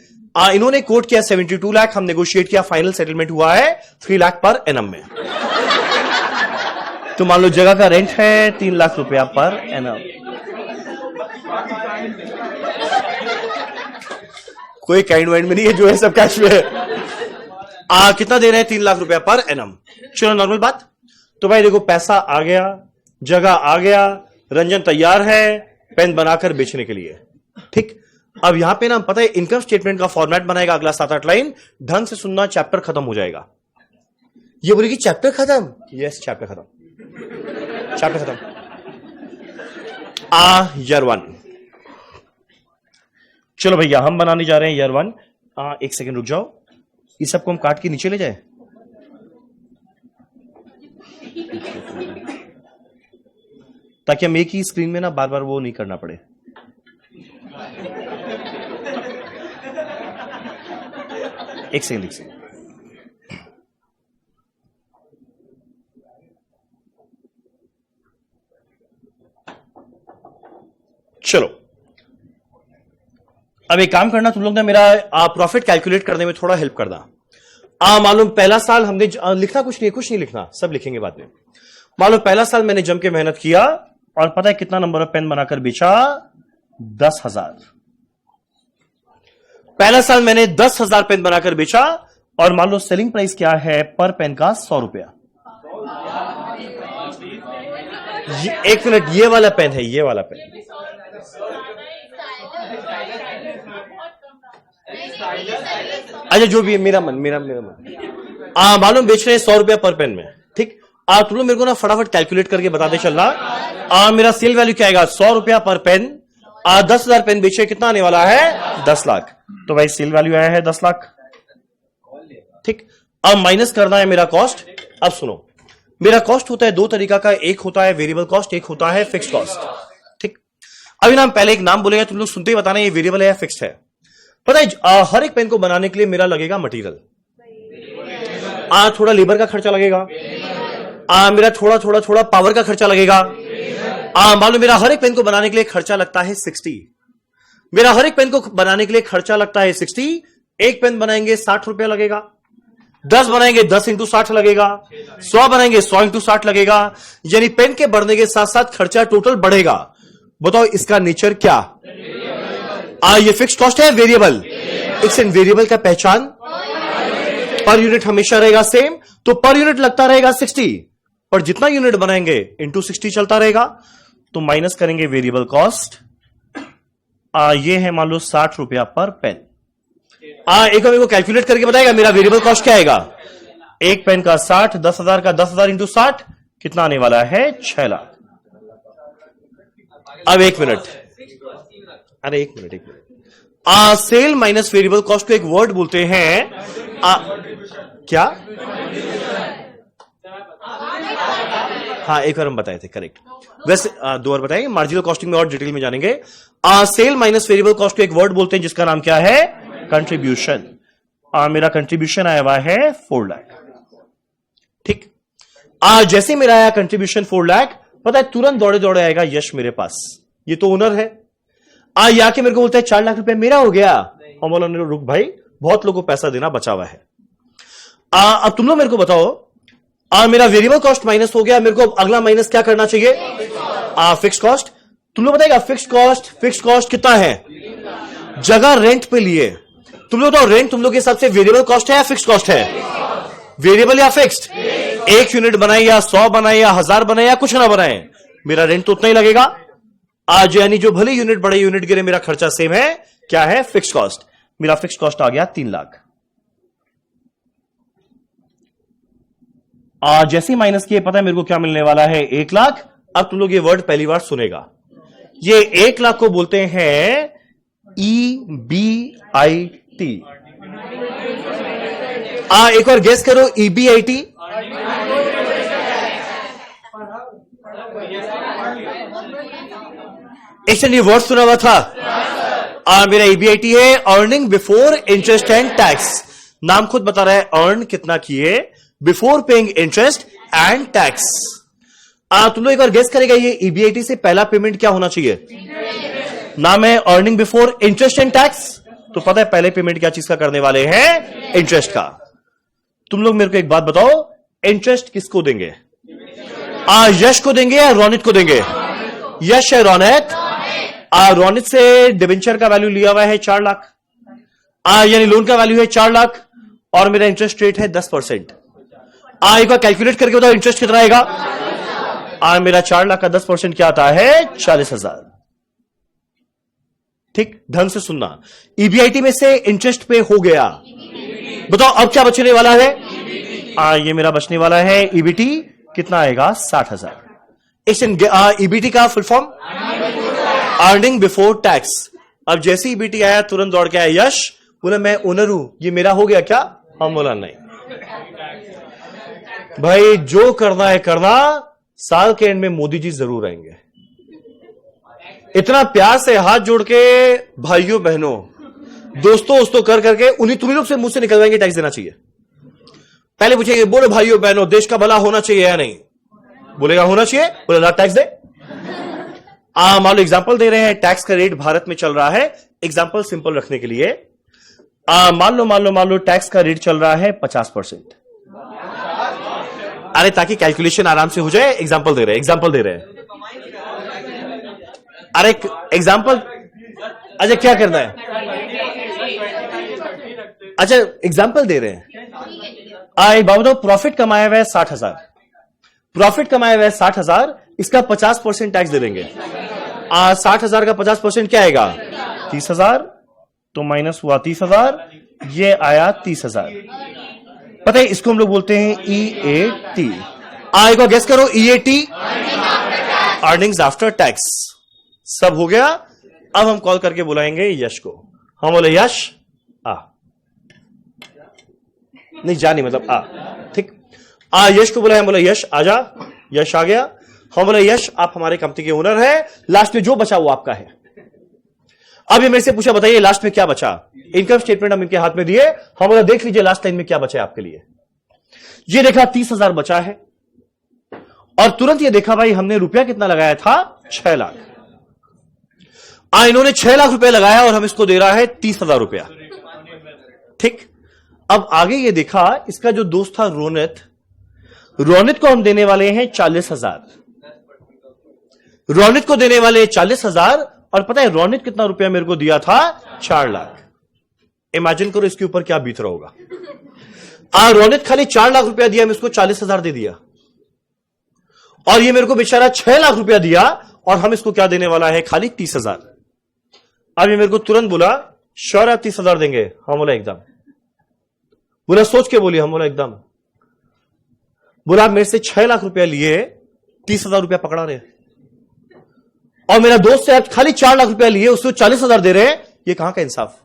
S1: इन्होंने कोट किया 72 लाख, हम नेगोशिएट किया, फाइनल सेटलमेंट हुआ है 3 लाख पर एनम में। तो मान लो जगह का रेंट है 3 लाख रुपया पर एनम। कोई काइंड वाइंड में नहीं है, जो है सब कैश में है। कितना दे रहे हैं? 3 लाख रुपया पर एनम। चलो नॉर्मल बात। तो भाई देखो पैसा आ गया, जगह आ गया, रंजन तैयार है पेन बनाकर बेचने के लिए। ठीक, अब यहां पे ना पता है इनकम स्टेटमेंट का फॉर्मेट बनाएगा, अगला 7-8 लाइन ढंग से सुनना, चैप्टर खत्म हो जाएगा। ये बोलेगी चैप्टर खत्म? यस चैप्टर खत्म, चैप्टर खत्म। ईयर 1। चलो भैया हम बनाने जा रहे हैं ईयर 1। एक सेकंड रुक जाओ, इस सबको हम काट के नीचे ले जाए। ताकि हम एक ही स्क्रीन में ना बार बार वो नहीं करना पड़े। एक सेकंड, एक सेकंड। चलो अब एक काम करना, तुम लोग ने मेरा प्रॉफिट कैलकुलेट करने में थोड़ा हेल्प करना। मालूम पहला साल हमने लिखना कुछ नहीं लिखना, सब लिखेंगे बाद में। मालूम पहला साल मैंने जम के मेहनत किया और पता है कितना नंबर ऑफ पेन बनाकर बेचा? 10,000। पहला साल मैंने 10,000 पेन बनाकर बेचा और मान लो सेलिंग प्राइस क्या है पर पेन का? 100 रुपया। एक मिनट, ये वाला पेन है, ये वाला पेन। अच्छा जो भी है, मेरा मन। मालूम बेच रहे हैं 100 रुपया पर पेन में। ठीक, तुम लोग मेरे को ना फटाफट कैलकुलेट करके बताते चलना। मेरा सेल वैल्यू क्या आएगा? 100 रुपया पर पेन। 10,000 पेन बेचे, कितना आने वाला है? 10 लाख। तो भाई सेल वैल्यू आया है 10 लाख। ठीक, अब माइनस करना है मेरा कॉस्ट। अब सुनो, मेरा कॉस्ट होता है दो तरीका का, एक होता है वेरिएबल कॉस्ट, एक होता है फिक्स्ड कॉस्ट। ठीक, अभी ना हम पहले एक नाम बोलेंगे, तुम लोग सुनते ही बताना ये वेरिएबल है या फिक्स्ड है। पता है हर एक पेन को बनाने के लिए मेरा लगेगा मटेरियल, थोड़ा लेबर का खर्चा लगेगा, मेरा थोड़ा पावर का खर्चा लगेगा। मान लो मेरा हर एक पेन को बनाने के लिए खर्चा लगता है 60। मेरा हर एक पेन को बनाने के लिए खर्चा लगता है 60। एक पेन बनाएंगे 60 रुपया लगेगा, 10 बनाएंगे 10 इंटू 60 लगेगा, 100 बनाएंगे 100 इंटू 60 लगेगा। यानी पेन के बढ़ने के साथ साथ खर्चा टोटल बढ़ेगा। बताओ इसका नेचर क्या? ये फिक्स्ड कॉस्ट है, वेरिएबल। इट्स एन वेरिएबल का पहचान पर यूनिट हमेशा रहेगा सेम, तो पर यूनिट लगता रहेगा 60, और जितना यूनिट बनाएंगे इंटू 60 चलता रहेगा। तो माइनस करेंगे वेरिएबल कॉस्ट। ये है मान लो 60 रुपया पर पेन। एक बार मेरे को कैलकुलेट करके बताएगा मेरा वेरिएबल कॉस्ट क्या आएगा? एक पेन का 60, 10,000 का 10,000 इंटू 60 कितना आने वाला है? 6 लाख। अब एक मिनट, अरे एक minute. Sale minus variable cost को एक वर्ड बोलते हैं क्या? एक बार हम बताए थे, करेक्ट। वैसे 2 बार बताएंगे, मार्जिनल कॉस्टिंग में और डिटेल में जानेंगे। सेल माइनस वेरिएबल कॉस्ट को एक वर्ड बोलते हैं जिसका नाम क्या है? कंट्रीब्यूशन। मेरा कंट्रीब्यूशन आया हुआ है 4 लाख। ठीक, जैसे मेरा आया कंट्रीब्यूशन 4 लाख, पता है तुरंत दौड़े दौड़े आएगा यश मेरे पास। ये तो ओनर है। या के मेरे को बोलता है 4 लाख रुपए मेरा हो गया। और बोला रुक भाई, बहुत लोगों को पैसा देना बचा हुआ है। अब तुम लोग मेरे को बताओ, मेरा वेरिएबल कॉस्ट माइनस हो गया, मेरे को अगला माइनस क्या करना चाहिए? Fix cost. तुम लोग बताएगा फिक्स कॉस्ट कितना है? जगह रेंट पे लिए। तुम लोग बताओ रेंट तुम लोग के हिसाब से वेरिएबल कॉस्ट है या फिक्स कॉस्ट है? वेरिएबल या फिक्स्ड? 1 यूनिट बनाए या 100 बनाए या 1000 बनाए या कुछ ना बनाए, मेरा रेंट तो उतना ही लगेगा। आज यानी जो भले यूनिट बड़े यूनिट गिरे मेरा खर्चा सेम है। क्या है? Fix cost. मेरा फिक्स कॉस्ट आ गया 3 लाख। जैसे ही माइनस किए पता है मेरे को क्या मिलने वाला है? 1 लाख। अब तुम लोग ये वर्ड पहली बार सुनेगा। ये 1 लाख को बोलते हैं EBIT। एक और गेस करो, EBIT। ये वर्ड सुना हुआ था। मेरा EBIT है earning before interest and tax. नाम खुद बता रहा है अर्न कितना किए before paying interest and tax. तुम लोग एक बार गेस करेगा ये EBIT से पहला पेमेंट क्या होना चाहिए? नाम है earning before interest and tax, तो पता है पहले पेमेंट क्या चीज का करने वाले हैं? इंटरेस्ट का। तुम लोग मेरे को एक बात बताओ, इंटरेस्ट किसको देंगे? यश को देंगे या रोनित को देंगे? यश है रोनित। रोनित से डिबेंचर का वैल्यू लिया हुआ है 4 लाख, यानी लोन का वैल्यू है 4 लाख और मेरा इंटरेस्ट रेट है 10%। एक बार कैलकुलेट करके बताओ इंटरेस्ट कितना आएगा? मेरा 4 लाख का 10% क्या आता है? 40,000। ठीक, ढंग से सुनना। EBIT में से इंटरेस्ट पे हो गया, बताओ अब क्या बचने वाला है? ये मेरा बचने वाला है EBT कितना आएगा? 60,000। EBT का full form earning before tax. अब जैसे EBT आया तुरंत दौड़ के आया यश, बोला मैं ओनर हूं, ये मेरा हो गया क्या? हम बोला नहीं भाई, जो करना है करना, साल के एंड में मोदी जी जरूर आएंगे। इतना प्यार से हाथ जोड़ के भाइयों बहनों दोस्तों कर करके तुम्ही लोग से मुंह से निकलवाएंगे टैक्स देना चाहिए। पहले पूछेंगे बोलो भाइयों बहनों देश का भला होना चाहिए या नहीं? बोलेगा होना चाहिए, बोले ना टैक्स दे। मान लो एग्जांपल दे रहे हैं, टैक्स का रेट भारत में चल रहा है, एग्जांपल सिंपल रखने के लिए मान लो टैक्स का रेट चल रहा है 50%। अरे ताकि कैलकुलेशन आराम से हो जाए, एग्जांपल दे रहे हैं। अरे एग्जांपल, अच्छा क्या करना है? अच्छा एग्जांपल दे रहे हैं। एक बात बताओ, प्रॉफिट कमाया हुआ है 60,000, इसका 50% टैक्स दे देंगे। 60,000 का 50% क्या आएगा? 30,000, तो माइनस हुआ 30,000, ये आया 30,000। पता है इसको हम लोग बोलते हैं EAT। एक बार गेस करो, EAT अर्निंग्स आफ्टर टैक्स। सब हो गया। अब हम कॉल करके बुलाएंगे यश को। हम बोले यश नहीं जानी मतलब ठीक। यश को बुलाया, हम बोले यश आजा। यश आ गया। हम बोले यश आप हमारे कंपनी के ओनर हैं, लास्ट में जो बचा वो आपका है। अब ये मेरे से पूछा बताइए लास्ट में क्या बचा? इनकम स्टेटमेंट हम इनके हाथ में दिए, हम बोला देख लीजिए लास्ट टाइम में क्या बचा है आपके लिए। ये देखा 30,000 बचा है और तुरंत ये देखा भाई हमने रुपया कितना लगाया था? 6 लाख। इन्होंने 6 लाख रुपया लगाया और हम इसको दे रहा है 30,000 रुपया। ठीक, अब आगे ये देखा इसका जो दोस्त था रोनित को हम देने वाले हैं 40,000। रोनित को देने वाले 40,000 और पता है रोनित कितना रुपया मेरे को दिया था? 4 लाख। इमेजिन करो इसके ऊपर क्या बीत रहा होगा। रोनित खाली 4 लाख रुपया दिया, मैं इसको 40,000 दे दिया और ये मेरे को बेचारा 6 लाख रुपया दिया और हम इसको क्या देने वाला है? खाली 30,000। अब ये मेरे को तुरंत बोला श्योर आप 30,000 देंगे? हम बोला एकदम। बोला सोच के बोली? हम बोला एकदम। बोला आप मेरे से 6 लाख रुपया लिए, 30,000 रुपया पकड़ा रहे और मेरा दोस्त से आप खाली 4 लाख रुपया लिए, उसको 40,000 दे रहे हैं, ये कहां का इंसाफ?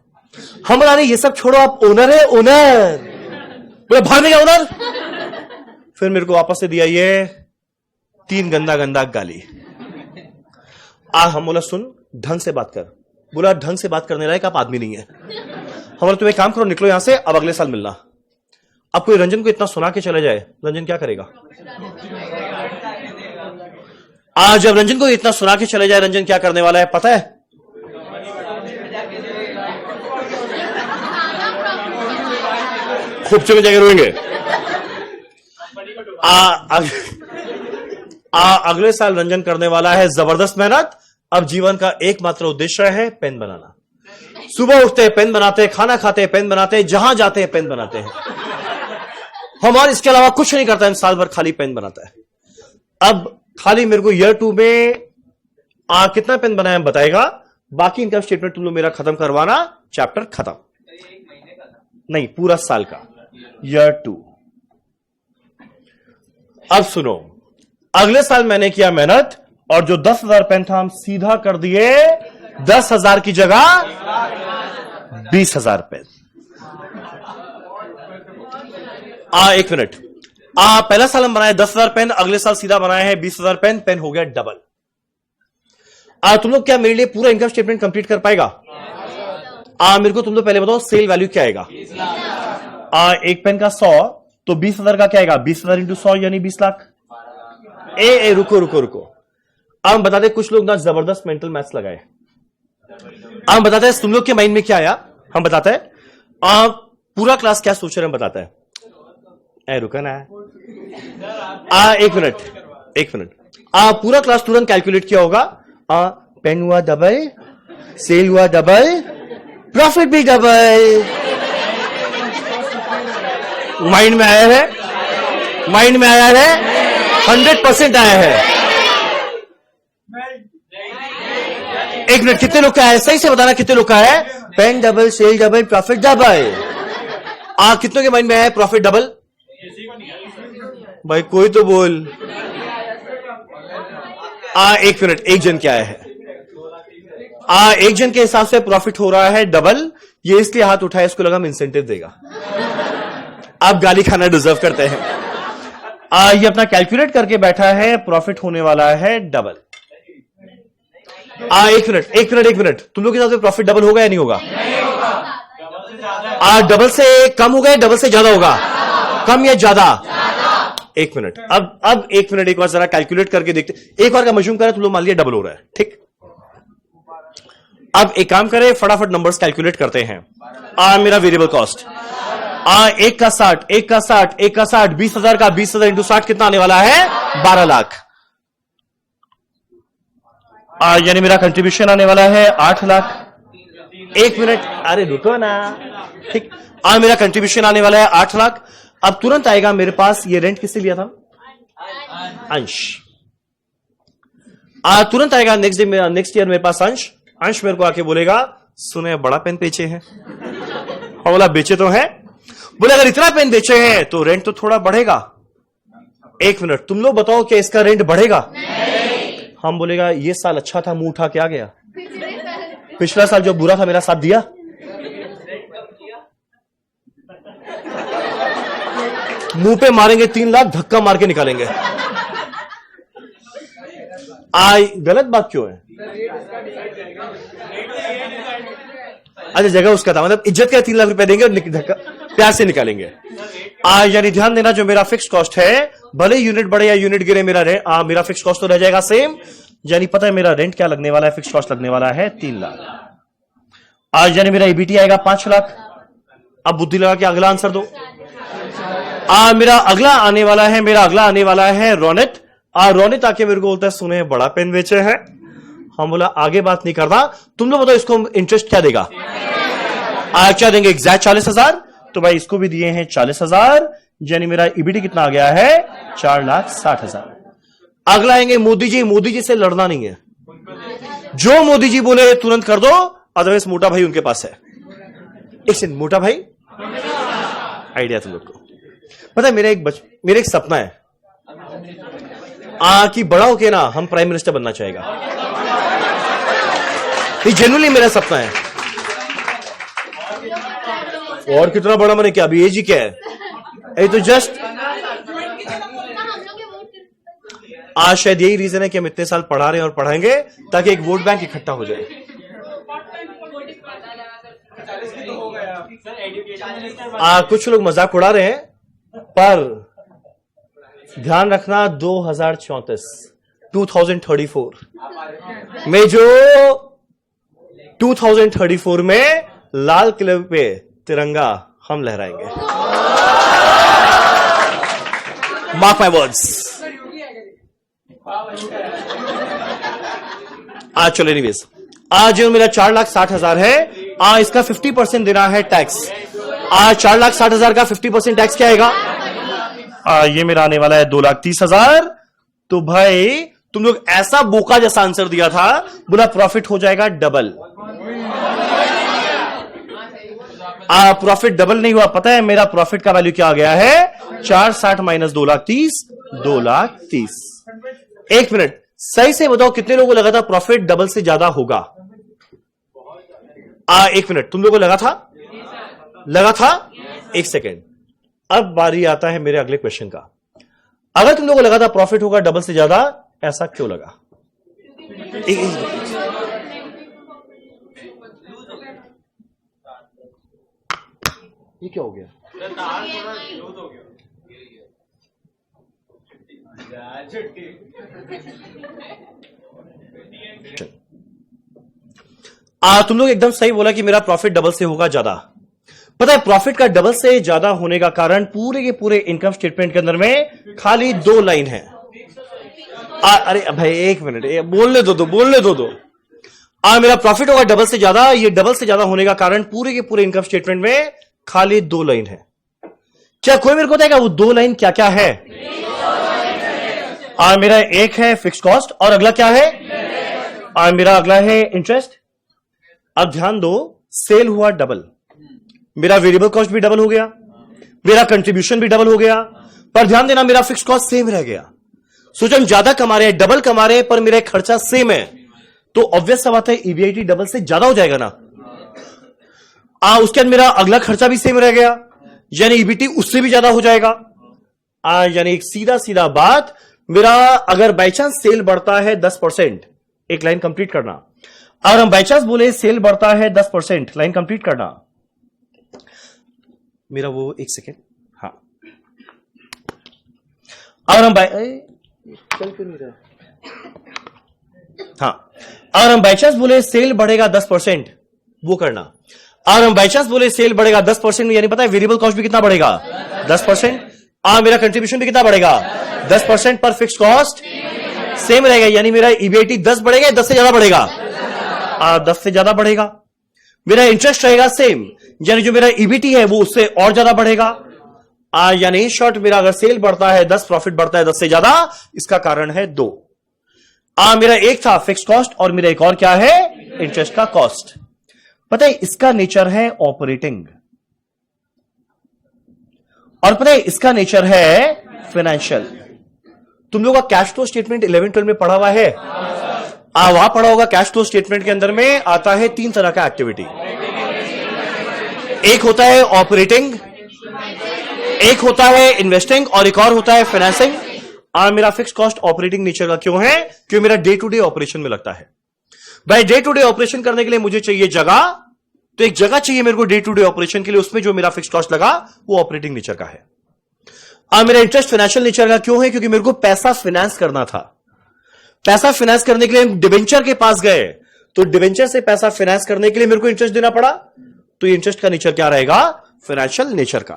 S1: हम बोला ये सब छोड़ो, आप ओनर है ओनर। बोला भागने का ओनर। फिर मेरे को वापस से दिया ये 3 गंदा गाली। हम बोला सुन ढंग से बात कर। बोला ढंग से बात करने लायक आप आदमी नहीं है। हमारा तुम एक काम करो, निकलो यहां से, अब अगले साल मिलना। अब कोई रंजन को इतना सुना के चले जाए, रंजन क्या करेगा? जब रंजन को इतना सुना के चले जाए, रंजन क्या करने वाला है पता है? खूब चले जाके रोएंगे। अगले साल रंजन करने वाला है जबरदस्त मेहनत। अब जीवन का एकमात्र उद्देश्य है पेन बनाना। सुबह उठते हैं पेन बनाते हैं, खाना खाते हैं पेन बनाते हैं, जहां जाते हैं पेन बनाते हैं। हमारे इसके अलावा कुछ नहीं करता है, साल भर खाली पेन बनाता है। अब खाली मेरे को ईयर 2 में कितना पेन बनाया बताएगा। बाकी इनकम स्टेटमेंट तुम लोग मेरा खत्म करवाना, चैप्टर खत्म। नहीं, पूरा साल का, ईयर 2। अब सुनो, अगले साल मैंने किया मेहनत और जो 10,000 पेन था हम सीधा कर दिए 10,000 की जगह 20,000 पेन। एक मिनट, पहला साल हम बनाए 10,000 पेन, अगले साल सीधा बनाए हैं 20,000 पेन। पेन हो गया डबल। तुम लोग क्या मेरे लिए पूरा इनकम स्टेटमेंट कंप्लीट कर पाएगा? मेरे को तुम लोग पहले बताओ सेल वैल्यू क्या आएगा? एक पेन का 100, तो 20,000 का क्या आएगा? 20,000 इंटू 100 यानी 20 लाख। रुको। अब बताते, कुछ लोग ना जबरदस्त मेंटल मैथ्स लगाए। हम बताते हैं तुम लोग के माइंड में क्या आया, हम बताते हैं। पूरा क्लास क्या सोच रहे हैं बताते हैं। रुका ना, एक मिनट। पूरा क्लास तुरंत कैलकुलेट किया होगा। पेन हुआ डबल, सेल हुआ डबल, प्रॉफिट भी डबल। माइंड में आया है? 100% आया है। एक मिनट, कितने लोग का है? सही से बताना कितने लोग का है? Pen double, sale double, profit double. कितनों के माइंड में आया प्रॉफिट डबल? भाई कोई तो बोल। एक मिनट, एक जन क्या है? एक जन के हिसाब से प्रॉफिट हो रहा है डबल। ये इसलिए हाथ उठाया, इसको लगा हम इंसेंटिव देगा। आप गाली खाना डिजर्व करते हैं। ये अपना कैलकुलेट करके बैठा है, प्रॉफिट होने वाला है डबल। एक मिनट, तुम लोग के हिसाब से प्रॉफिट डबल होगा या नहीं होगा? डबल से कम होगा या डबल से ज्यादा होगा? कम या ज्यादा? एक मिनट, अब एक मिनट, एक बार जरा कैलकुलेट करके देखते। एक बार का मशूम करें, तुम लोग मान लिया डबल हो रहा है, ठीक। अब एक काम करें, फटाफट नंबर्स कैलकुलेट करते हैं। मेरा वेरिएबल कॉस्ट एक का 60, 20,000 का 20,000 इंटू 60 कितना आने वाला है? 12 लाख। यानी मेरा कंट्रीब्यूशन आने वाला है 8 लाख। एक मिनट, अरे रुको ना, ठीक। मेरा कंट्रीब्यूशन आने वाला है 8 लाख। अब तुरंत आएगा मेरे पास, ये रेंट किससे लिया था? अंश। तुरंत आएगा नेक्स्ट ईयर मेरे पास अंश मेरे को आके बोलेगा, सुने बड़ा पेन बेचे हैं। बोला बेचे तो है। बोले अगर इतना पेन बेचे हैं तो रेंट तो थोड़ा बढ़ेगा। एक मिनट, तुम लोग बताओ क्या इसका रेंट बढ़ेगा? हम बोलेगा ये साल अच्छा था, मुंह उठा के आ गया। पिछला साल जो बुरा था मेरा साथ दिया। मुंह पे मारेंगे 3 लाख, धक्का मार के निकालेंगे। गलत बात क्यों है? अच्छा, जगह उसका था, मतलब इज्जत का 3 लाख रुपए देंगे और धक्का प्यार से निकालेंगे। यानी ध्यान देना, जो मेरा फिक्स कॉस्ट है, भले यूनिट बढ़े या यूनिट गिरे, मेरा फिक्स कॉस्ट तो रह जाएगा सेम। यानी पता है मेरा रेंट क्या लगने वाला है? फिक्स कॉस्ट लगने वाला है 3 लाख। यानी मेरा ईबीटी आएगा 5 लाख। अब बुद्धि लगा के अगला आंसर दो। मेरा अगला आने वाला है रोनित। रोनित आके मेरे को बोलता है, सुने बड़ा पेन बेचे हैं। हम बोला आगे बात नहीं करना, तुम लोग बताओ इसको इंटरेस्ट क्या देगा? क्या देंगे? एग्जैक्ट 40,000। तो भाई इसको भी दिए हैं 40,000। यानी मेरा ईबीटी कितना आ गया है? 4,60,000। अगला आएंगे मोदी जी। मोदी जी से लड़ना नहीं है, जो मोदी जी बोले तुरंत कर दो, अदरवाइज मोटा भाई उनके पास है। एक सेकंड, मोटा भाई आइडिया तुम लोग को पता है? मेरा एक सपना है कि बड़ा होके ना हम प्राइम मिनिस्टर बनना चाहेगा। ये जेन्युइनली मेरा सपना है। और कितना बड़ा मैंने क्या, अभी एज ही क्या है? ये तो जस्ट आज शायद यही रीजन है कि हम इतने साल पढ़ा रहे हैं और पढ़ाएंगे ताकि एक वोट बैंक इकट्ठा हो जाए। कुछ लोग मजाक उड़ा रहे हैं, पर ध्यान रखना 2034 में, जो 2034 में लाल किले पे तिरंगा हम लहराएंगे। Mark my words. आज चलो एनीवेज, आज जो मेरा 4,60,000 है, इसका 50% देना है टैक्स। आज 4,60,000 का 50% टैक्स क्या आएगा? ये मेरा आने वाला है 2,30,000। तो भाई तुम लोग ऐसा बोका जैसा आंसर दिया था, बोला प्रॉफिट हो जाएगा डबल। प्रॉफिट डबल नहीं हुआ। पता है मेरा प्रॉफिट का वैल्यू क्या आ गया है? 460 माइनस 2,30,000, 2,30,000। एक मिनट, सही से बताओ कितने लोगों को लगा था प्रॉफिट डबल से ज्यादा होगा? एक मिनट, तुम लोगों को लगा था? लगा था? एक सेकेंड, अब बारी आता है मेरे अगले क्वेश्चन का। अगर तुम लोगों को लगा था प्रॉफिट होगा डबल से ज्यादा, ऐसा क्यों लगा? ये क्या हो गया? तुम लोग एकदम सही बोला कि मेरा प्रॉफिट डबल से होगा ज्यादा। पता है प्रॉफिट का डबल से ज्यादा होने का कारण पूरे के पूरे इनकम स्टेटमेंट के अंदर में खाली 2 लाइन है। अरे भाई एक मिनट, बोलने दो। मेरा प्रॉफिट होगा डबल से ज्यादा। ये डबल से ज्यादा होने का कारण पूरे के पूरे इनकम स्टेटमेंट में खाली 2 लाइन है। क्या कोई मेरे को बताएगा वो 2 लाइन क्या क्या है? मेरा एक है फिक्स कॉस्ट और अगला क्या है? मेरा अगला है इंटरेस्ट। अब ध्यान दो, सेल हुआ डबल, मेरा वेरिएबल कॉस्ट भी डबल हो गया, मेरा कंट्रीब्यूशन भी डबल हो गया, पर ध्यान देना मेरा फिक्स कॉस्ट सेम रह गया। सोचो हम ज्यादा कमा रहे हैं, डबल कमा रहे हैं, पर मेरा खर्चा सेम है, तो ऑब्वियस सा बात है ईबीआईटी डबल से ज्यादा हो जाएगा ना। उसके बाद मेरा अगला खर्चा भी सेम रह गया, यानी ईबीटी उससे भी ज्यादा हो जाएगा। यानी एक सीधा बात, मेरा अगर बाई चांस सेल बढ़ता है 10%, एक लाइन कंप्लीट करना, अगर हम बाई चांस बोले सेल बढ़ता है 10%, लाइन कंप्लीट करना, मेरा वो एक सेकेंड, हाँ, अगर हम चल क्यों नहीं रहा, हाँ, अगर हम बाई चांस बोले सेल बढ़ेगा 10%, वो करना। अगर हम बाई चांस बोले सेल बढ़ेगा 10%, यानी पता है वेरिएबल कॉस्ट भी कितना बढ़ेगा? 10%। मेरा कंट्रीब्यूशन भी कितना बढ़ेगा? 10%, पर फिक्स कॉस्ट सेम रहेगा, यानी मेरा ईबीआईटी 10 बढ़ेगा, 10 से ज्यादा बढ़ेगा? 10 से ज्यादा बढ़ेगा। मेरा इंटरेस्ट रहेगा सेम, यानी जो मेरा ईबीटी है वो उससे और ज्यादा बढ़ेगा। यानी इन शॉर्ट मेरा अगर सेल बढ़ता है 10, प्रॉफिट बढ़ता है 10 से ज्यादा, इसका कारण है 2। मेरा एक था फिक्स कॉस्ट और मेरा एक और क्या है? इंटरेस्ट का कॉस्ट। पता है इसका नेचर है ऑपरेटिंग, और पता है इसका नेचर है फाइनेंशियल। तुम लोगों का कैश फ्लो स्टेटमेंट 11-12 में पढ़ा हुआ है? वहां पढ़ा होगा। कैश फ्लो स्टेटमेंट के अंदर में आता है 3 तरह का एक्टिविटी। एक होता है ऑपरेटिंग, एक होता है इन्वेस्टिंग, और एक और होता है फाइनेंसिंग। मेरा फिक्स कॉस्ट ऑपरेटिंग नेचर का क्यों है? क्योंकि मेरा डे टू डे ऑपरेशन में लगता है। भाई डे टू डे ऑपरेशन करने के लिए मुझे चाहिए जगह, तो एक जगह चाहिए मेरे को डे टू डे ऑपरेशन के लिए, उसमें जो मेरा फिक्स कॉस्ट लगा वो ऑपरेटिंग नेचर का है। मेरा इंटरेस्ट फाइनेंशियल नेचर का क्यों है? क्योंकि मेरे को पैसा फाइनेंस करना था। पैसा फाइनेंस करने के लिए हम डिवेंचर के पास गए, तो डिवेंचर से पैसा फाइनेंस करने के लिए मेरे को इंटरेस्ट देना पड़ा, तो इंटरेस्ट का नेचर क्या रहेगा? फाइनेंशियल नेचर का।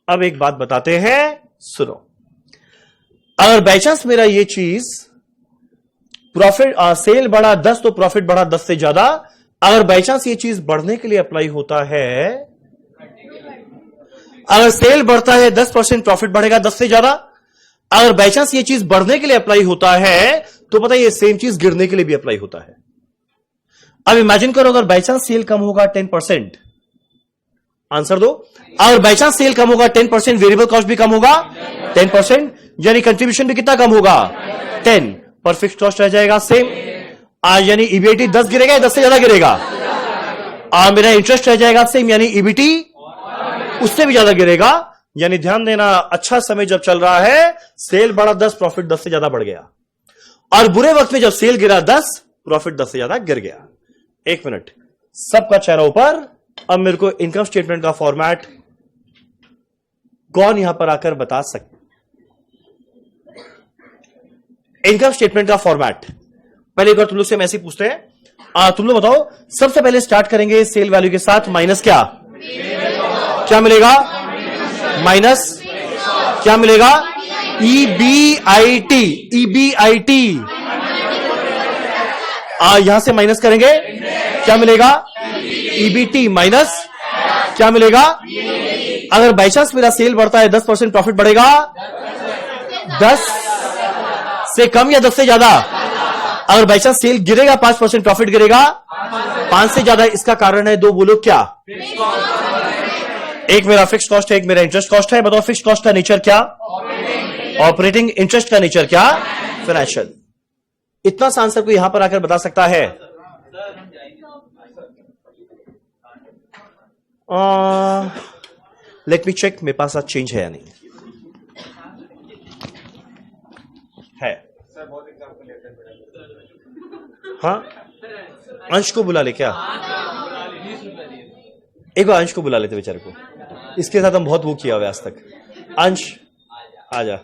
S1: अब एक बात बताते हैं, सुनो। अगर बाई चांस मेरा ये चीज प्रॉफिट सेल बढ़ा 10, तो प्रॉफिट बढ़ा 10 से ज्यादा। अगर बाई चांस ये चीज बढ़ने के लिए अप्लाई होता है, अगर सेल बढ़ता है 10%, प्रॉफिट बढ़ेगा 10 से ज्यादा। अगर बाई चांस ये चीज बढ़ने के लिए अप्लाई होता है, तो पता है ये सेम चीज गिरने के लिए भी अप्लाई होता है। अब इमेजिन करो अगर बाई चांस सेल कम होगा 10%, आंसर दो। अगर बाई चांस सेल कम होगा 10%, वेरिएबल कॉस्ट भी कम होगा 10%, यानी कंट्रीब्यूशन भी कितना कम होगा? 10, पर फिक्स कॉस्ट रह जाएगा सेम। यानी ईबीटी 10 गिरेगा, 10 से ज्यादा गिरेगा। मेरा इंटरेस्ट रह जाएगा सेम, यानी ईबीटी उससे भी ज्यादा गिरेगा। यानी ध्यान देना, अच्छा समय जब चल रहा है सेल बढ़ा 10, प्रॉफिट 10 से ज्यादा बढ़ गया, और बुरे वक्त में जब सेल गिरा 10, प्रॉफिट 10 से ज्यादा गिर गया। एक मिनट, सबका चेहरा ऊपर। अब मेरे को इनकम स्टेटमेंट का फॉर्मेट कौन यहां पर आकर बता सकते? इनकम स्टेटमेंट का फॉर्मेट पहले एक बार तुम लोग से हम ऐसे पूछते हैं, तुम लोग बताओ। सबसे पहले स्टार्ट करेंगे सेल वैल्यू के साथ, माइनस क्या मिलेगा? माइनस क्या मिलेगा? EBIT, EBIT। यहां से माइनस करेंगे, क्या मिलेगा? EBT माइनस क्या मिलेगा? अगर बाई चांस मेरा सेल बढ़ता है 10% प्रॉफिट बढ़ेगा, 10 से कम या 10 से ज्यादा? अगर बाई चांस सेल गिरेगा 5% प्रॉफिट गिरेगा, 5 से ज्यादा। इसका कारण है दो, बोलो क्या? एक मेरा फिक्स कॉस्ट है, एक मेरा इंटरेस्ट कॉस्ट है। बताओ फिक्स कॉस्ट का नेचर क्या? ऑपरेटिंग। इंटरेस्ट का नेचर क्या? फाइनेंशियल। इतना सा आंसर को यहां पर आकर बता सकता है? लेट मी चेक मेरे पास आज चेंज है या नहीं है। हाँ, अंश को बुला ले क्या? एक बार अंश को बुला लेते बेचारे को, इसके साथ हम बहुत वो किया हुआ आज तक। अंश आजा।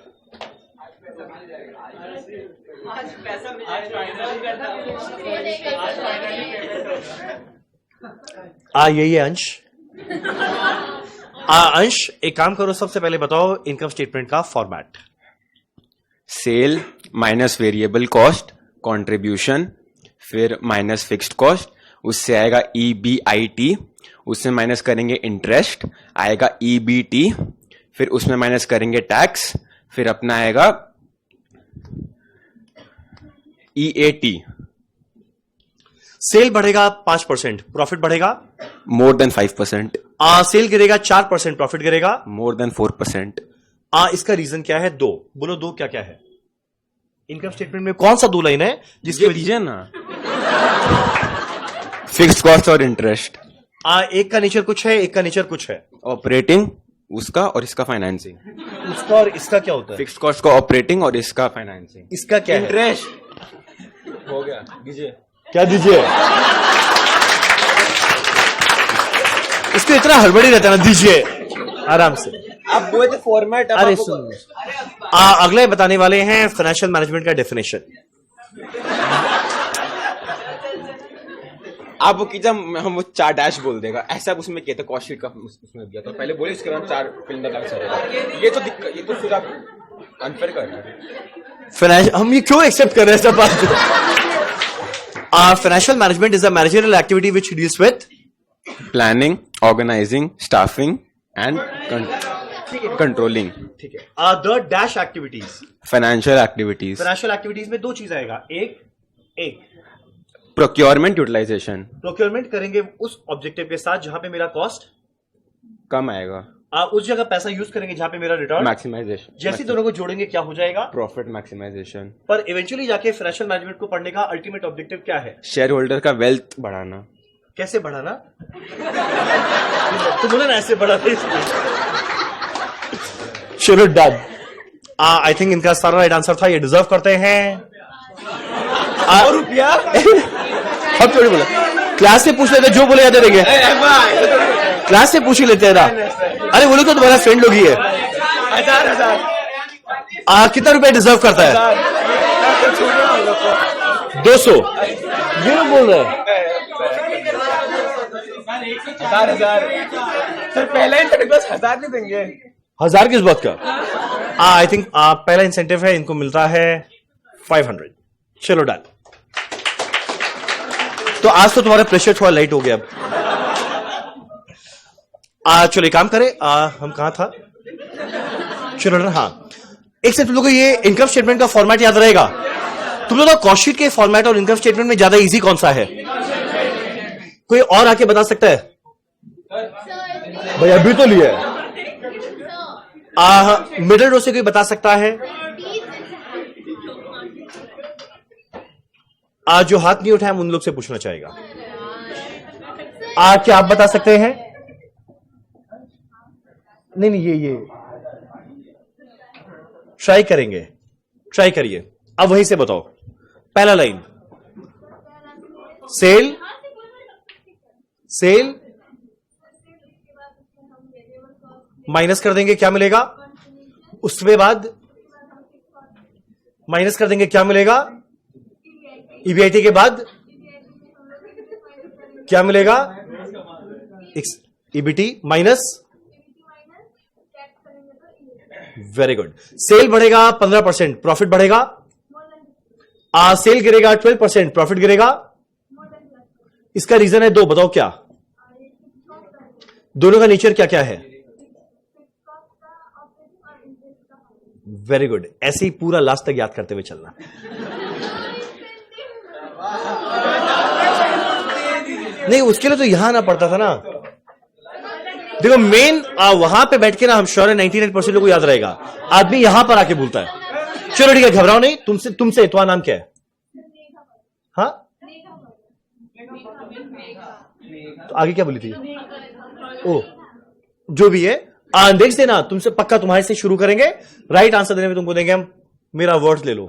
S1: यही है अंश। अंश एक काम करो, सबसे पहले बताओ इनकम स्टेटमेंट का format.
S2: Sale minus variable cost contribution, फिर माइनस फिक्स्ड कॉस्ट, उससे आएगा EBIT, उससे माइनस करेंगे इंटरेस्ट, आएगा EBT, फिर उसमें माइनस करेंगे टैक्स, फिर अपना आएगा EAT।
S1: सेल बढ़ेगा 5%, प्रॉफिट बढ़ेगा
S2: मोर देन 5%।
S1: सेल गिरेगा 4%, प्रॉफिट गिरेगा
S2: मोर देन 4%।
S1: इसका रीजन क्या है? दो, बोलो दो क्या क्या है? इनकम स्टेटमेंट में कौन सा दो लाइन है जिसके
S2: दीजिए ना। फिक्स्ड कॉस्ट और इंटरेस्ट।
S1: एक का नेचर कुछ है, एक का नेचर कुछ है।
S2: ऑपरेटिंग उसका और इसका फाइनेंसिंग।
S1: उसका और इसका क्या होता है?
S2: फिक्स्ड कॉस्ट का ऑपरेटिंग और इसका फाइनेंसिंग।
S1: इसका क्या है?
S2: इंटरेस्ट। हो गया, दीजिए।
S1: क्या दीजिए? इसको इतना हड़बड़ी रहता है ना, दीजिए आराम से।
S2: आप बोले थे फॉर्मेट।
S1: अरे सुन, अगले बताने वाले हैं फाइनेंशियल मैनेजमेंट का डेफिनेशन।
S2: आप वो कीजिए, हम वो 4 डैश बोल देगा, ऐसा उसमें किया था कॉस्ट शीट का, उसमें दिया था पहले बोले, उसके बाद 4 फिल्म का डाल। ये तो दिक्कत, ये तो फिर आप अनफेयर कर रहे हैं।
S1: फाइनेंशियल, हम ये क्यों एक्सेप्ट कर रहे हैं सब बात? Financial management is a managerial activity which deals with
S2: planning, organizing, staffing and controlling.
S1: ठीक है। The dash activities,
S2: financial activities.
S1: Financial activities में दो चीज आएगा, एक
S2: प्रोक्योरमेंट यूटिलाइजेशन।
S1: प्रोक्योरमेंट करेंगे उस ऑब्जेक्टिव के साथ जहां पे मेरा कॉस्ट
S2: कम आएगा,
S1: उस जगह पैसा यूज करेंगे जहां पे मेरा रिटर्न
S2: मैक्सिमाइजेशन।
S1: जैसे दोनों को जोड़ेंगे क्या हो जाएगा?
S2: Profit maximization.
S1: पर इवेंचुअली जाके फाइनेंशियल मैनेजमेंट को पढ़ने का अल्टीमेट ऑब्जेक्टिव क्या है?
S2: शेयर होल्डर का वेल्थ बढ़ाना।
S1: कैसे बढ़ाना? तो बोले ना ऐसे बढ़ाते। चलो डन। आई थिंक इनका सारा राइट आंसर था, ये डिजर्व करते हैं रुपया। अब थोड़ी बोला, क्लास से पूछ लेते, जो बोले जाते देंगे, क्लास से पूछ ही लेते हैं ना। अरे बोलो तो तुम्हारा फ्रेंड लोग ही है। 1000 कितना रुपया डिजर्व करता है? 200। ये लोग बोल रहे हैं
S2: 1000। सर पहला इंसेंटिव 1000 नहीं देंगे?
S1: 1000 किस बात का? आई थिंक पहला इंसेंटिव है, इनको मिलता है 500। चलो डन। तो आज तो तुम्हारा प्रेशर थोड़ा लाइट हो गया। अब चलो एक काम करें, हम कहां था? चलो डन। हाँ, एक से तुम लोगों को ये इनकम स्टेटमेंट का फॉर्मेट याद रहेगा। तुम लोगों को कॉस्ट शीट के फॉर्मेट और इनकम स्टेटमेंट में ज्यादा इजी कौन सा है? कोई और आके बता सकता है? भाई अभी तो लिया है। मिडिल रो से कोई बता सकता है? जो हाथ नहीं उठाए उन लोग से पूछना चाहेगा। क्या आप बता सकते हैं? नहीं नहीं, ये ट्राई करेंगे, ट्राई करिए। अब वहीं से बताओ। पहला लाइन, सेल माइनस कर देंगे, क्या मिलेगा? उसके बाद माइनस कर देंगे, क्या मिलेगा? EBIT के बाद क्या मिलेगा? EBT minus very good. Sale बढ़ेगा 15%, प्रॉफिट बढ़ेगा। सेल गिरेगा 12%, प्रॉफिट गिरेगा। इसका रीजन है दो, बताओ क्या? दोनों का नेचर क्या क्या है? वेरी गुड, ऐसे ही पूरा लास्ट तक याद करते हुए चलना। नहीं, उसके लिए तो यहां आना पड़ता था ना। देखो मेन वहां पे बैठ के ना, हम श्योर है 99% लोगों को याद रहेगा। आदमी यहां पर आके बोलता है। चलो ठीक है, घबराओ नहीं। तुमसे तुम्हारा नाम क्या है? हाँ, तो आगे क्या बोली थी? ओ, जो भी है, देख देना। तुमसे पक्का तुम्हारे से शुरू करेंगे। राइट आंसर देने में तुमको देंगे हम। मेरा वर्ड्स ले लो।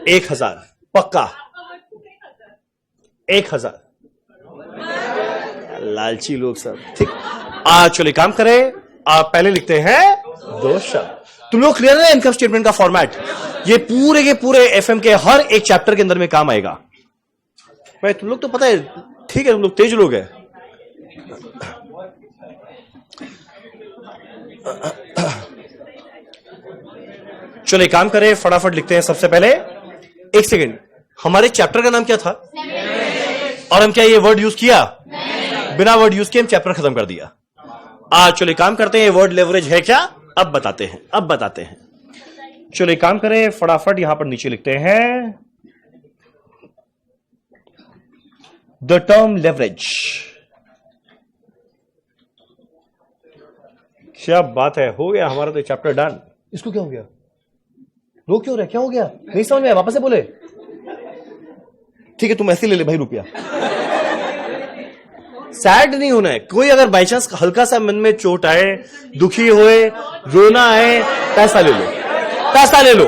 S1: 1000 पक्का। 1000 लालची लोग सब। ठीक, चलो काम करें। आप पहले लिखते हैं 2 शब्द। तुम लोग क्लियर है इनकम स्टेटमेंट का फॉर्मेट? ये पूरे के पूरे एफएम के हर एक चैप्टर के अंदर में काम आएगा भाई। तुम लोग तो पता है, ठीक है, तुम लोग तेज लोग हैं। चलो काम करें, फटाफट लिखते हैं। सबसे पहले एक सेकेंड, हमारे चैप्टर का नाम क्या था? और हम क्या ये वर्ड यूज किया? बिना वर्ड यूज किए हम चैप्टर खत्म कर दिया। चलो काम करते हैं। वर्ड लेवरेज है क्या? अब बताते हैं। चलो काम करें, फटाफट यहां पर नीचे लिखते हैं द टर्म लेवरेज। क्या बात है, हो गया हमारा तो चैप्टर डन। इसको क्या हो गया? रो क्यों रहे? क्या हो गया? नहीं समझ में आया, वापस से बोले। ठीक है, तुम ऐसे ले ले भाई रुपया। सैड नहीं होना है। कोई अगर बाई चांस हल्का सा मन में चोट आए, दुखी होए, रोना आए, पैसा ले लो। पैसा ले लो।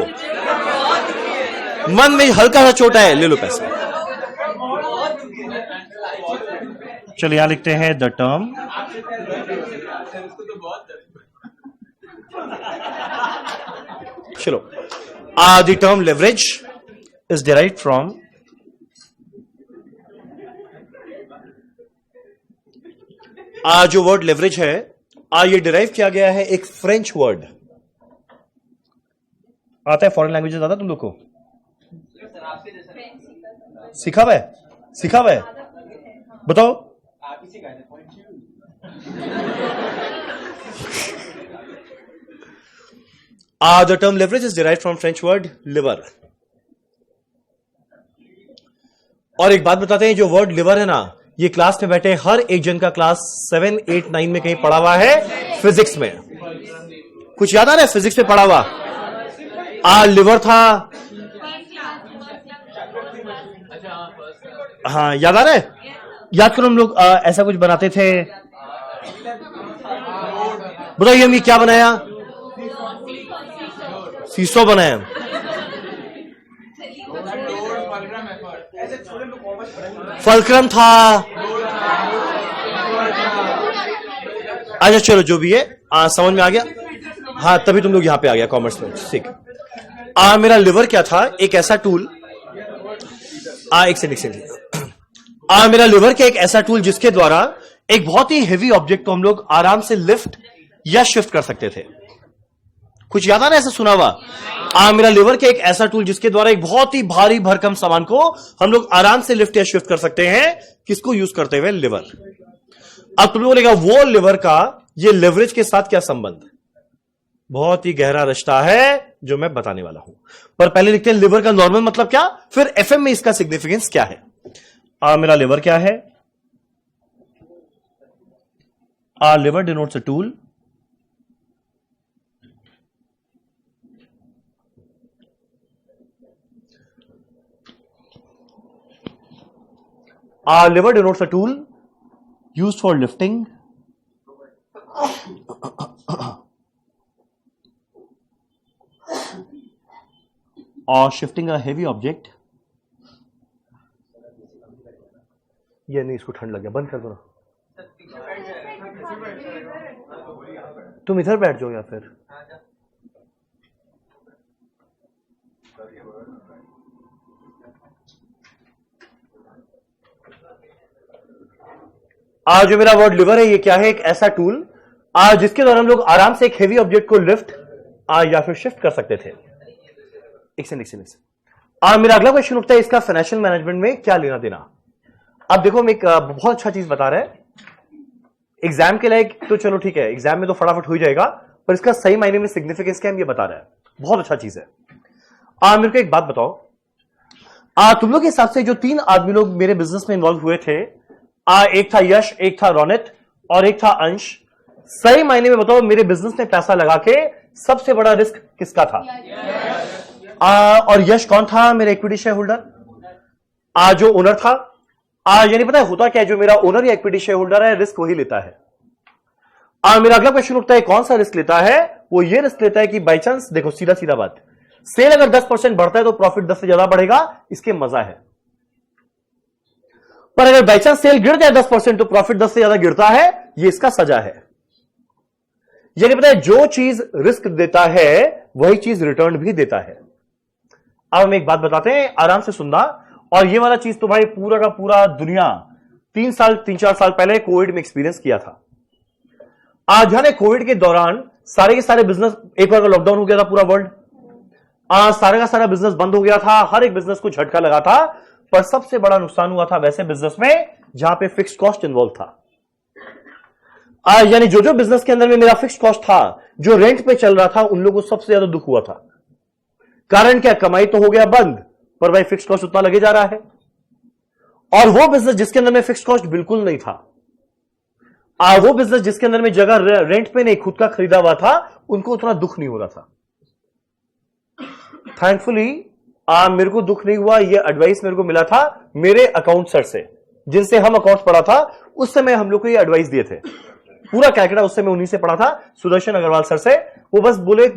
S1: मन में हल्का सा चोट आए, ले लो पैसा। चलो यहां लिखते हैं द टर्म चलो the term leverage is derived from जो वर्ड लेवरेज है, ये डिराइव किया गया है एक फ्रेंच वर्ड। आता है फॉरेन लैंग्वेजेस आता तुम लोग को? सीखा हुआ है? बताओ। The term leverage is derived from French word liver. और एक बात बताते हैं, जो वर्ड लिवर है ना, ये क्लास में बैठे हर एक जन का क्लास 7, 8, 9 में कहीं पढ़ा हुआ है। फिजिक्स में कुछ याद आ रहा है? फिजिक्स में पढ़ा हुआ लिवर था। हाँ, याद आ रहा है? याद करो, हम लोग ऐसा कुछ बनाते थे। बताइए हम ये क्या बनाया? सीसो बनाया। फलक्रम था। अच्छा चलो, जो भी है समझ में आ गया। हाँ, तभी तुम लोग यहां पे आ गया कॉमर्स में। ठीक। मेरा लिवर क्या था? एक ऐसा टूल। एक सेकंड। मेरा लिवर क्या एक ऐसा टूल जिसके द्वारा एक बहुत ही हेवी ऑब्जेक्ट को हम लोग आराम से लिफ्ट या शिफ्ट कर सकते थे। कुछ याद आ रहा है ऐसा सुना हुआ? मेरा लिवर के एक ऐसा टूल जिसके द्वारा एक बहुत ही भारी भरकम सामान को हम लोग आराम से लिफ्ट या शिफ्ट कर सकते हैं। किसको यूज करते हुए? लिवर। अब तुम लोगों ने कहा वो लिवर का ये लेवरेज के साथ क्या संबंध? बहुत ही गहरा रिश्ता है जो मैं बताने वाला हूं, पर पहले लिखते हैं लिवर का नॉर्मल मतलब क्या, फिर एफएम में इसका सिग्निफिकेंस क्या है। मेरा लिवर क्या है? Liver denotes a tool liver denotes a tool used for lifting or shifting a heavy object। ये नहीं, इसको ठंड लग गया, बंद कर दो ना। तुम इधर बैठ जाओ या फिर। आज जो मेरा वर्ड लिवर है, ये क्या है? एक ऐसा टूल आज जिसके द्वारा हम लोग आराम से एक हेवी ऑब्जेक्ट को लिफ्ट या फिर शिफ्ट कर सकते थे। मेरा अगला क्वेश्चन उठता है, इसका फाइनेंशियल मैनेजमेंट में क्या लेना देना। अब देखो, हम एक बहुत अच्छा चीज बता रहे हैं एग्जाम के लायक, तो चलो ठीक है, एग्जाम में तो फटाफट हो जाएगा, पर इसका सही मायने में सिग्निफिकेंस क्या है, ये बता रहा है। बहुत अच्छा चीज है। मेरे को एक बात बताओ, तुम लोग के हिसाब से जो 3 आदमी लोग मेरे बिजनेस में इन्वॉल्व हुए थे, एक था यश, एक था रोनित और एक था अंश, सही मायने में बताओ मेरे बिजनेस में पैसा लगा के सबसे बड़ा रिस्क किसका था? और यश कौन था? मेरा इक्विटी शेयर होल्डर, जो ओनर था। यानी पता है होता क्या है, जो मेरा ओनर या इक्विटी शेयर होल्डर है, रिस्क वही लेता है। मेरा अगला क्वेश्चन उठता है, कौन सा रिस्क लेता है? वो ये रिस्क लेता है कि बाई चांस, देखो सीधा सीधा बात, सेल अगर 10% बढ़ता है तो प्रॉफिट 10 से ज्यादा बढ़ेगा, इसके मजा है। पर अगर बाई चांस सेल गिर जाए 10% तो प्रॉफिट 10 से ज्यादा गिरता है, ये इसका सजा है। यानी पता है जो चीज रिस्क देता है वही चीज रिटर्न भी देता है। अब हम एक बात बताते हैं, आराम से सुनना। और ये वाला चीज तो भाई पूरा का पूरा दुनिया 3-4 साल पहले कोविड में एक्सपीरियंस किया था। आज जाने कोविड के दौरान सारे के सारे बिजनेस, एक बार लॉकडाउन हो गया था पूरा वर्ल्ड, सारा का सारा बिजनेस बंद हो गया था, हर एक बिजनेस को झटका लगा था। पर सबसे बड़ा नुकसान हुआ था वैसे बिजनेस में जहां पे फिक्स्ड कॉस्ट इन्वॉल्व था। यानी जो बिजनेस के अंदर में मेरा फिक्स्ड कॉस्ट था, जो रेंट पे चल रहा था, उन लोगों को सबसे ज्यादा दुख हुआ था। कारण क्या? कमाई तो हो गया बंद, पर भाई फिक्स्ड कॉस्ट उतना लगे जा रहा है। और वो बिजनेस जिसके अंदर में फिक्स्ड कॉस्ट बिल्कुल नहीं था, वो बिजनेस जिसके अंदर में जगह रेंट पे नहीं खुद का खरीदा हुआ था, उनको उतना दुख नहीं हो रहा था। थैंकफुली मेरे को दुख नहीं हुआ। ये एडवाइस मेरे को मिला था मेरे अकाउंट सर से, जिनसे हम अकाउंट पढ़ा था। उस समय हम लोग को ये एडवाइस दिए थे, पूरा कैलकुलेट उस समय उन्हीं से पढ़ा था, सुदर्शन अग्रवाल सर से। वो बस बोले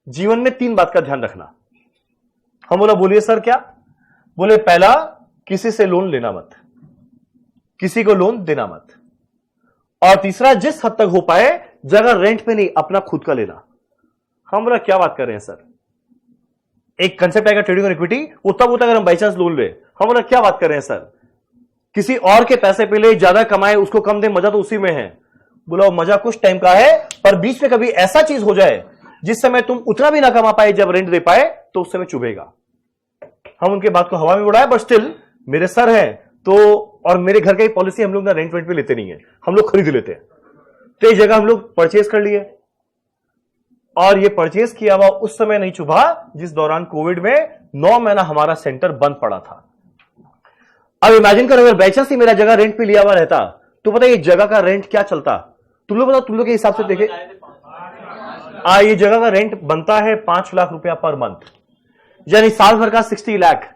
S1: जीवन में 3 बात का ध्यान रखना। हम बोला बोलिए सर क्या? बोले पहला, किसी से लोन लेना मत, किसी को लोन देना मत। और तीसरा, जिस हद तक हो पाए जगह रेंट पे नहीं, अपना खुद का लेना। हम बोला क्या बात कर रहे हैं सर? एक कंसेप्ट आएगा ट्रेडिंग और इक्विटी, वो तब होता है अगर हम बाई चांस लोन ले। हम बोला क्या बात कर रहे हैं सर? किसी और के पैसे पे ले, ज्यादा कमाए उसको कम दे, मजा तो उसी में है। बोला मजा कुछ टाइम का है, पर बीच में कभी ऐसा चीज हो जाए जिस समय तुम उतना भी ना कमा पाए, जब रेंट दे पाए, तो उस समय चुभेगा। हम उनके बात को हवा में उड़ाए, बट स्टिल मेरे सर हैं तो, और मेरे घर का ही पॉलिसी, हम लोग ना रेंट वेंट पे लेते नहीं है, हम लोग खरीद लेते हैं। तो एक जगह हम लोग परचेज कर लिए, और ये परचेज किया हुआ उस समय नहीं चुभा जिस दौरान कोविड में 9 महीना हमारा सेंटर बंद पड़ा था। अब इमेजिन करो अगर बाई चांस ही मेरा जगह रेंट पे लिया हुआ रहता, तो पता है ये जगह का रेंट क्या चलता? तुम लोग बताओ, तुम लोग के हिसाब से देखे, ये जगह का रेंट बनता है 5 लाख रुपया पर मंथ, यानी साल भर का 60 लाख।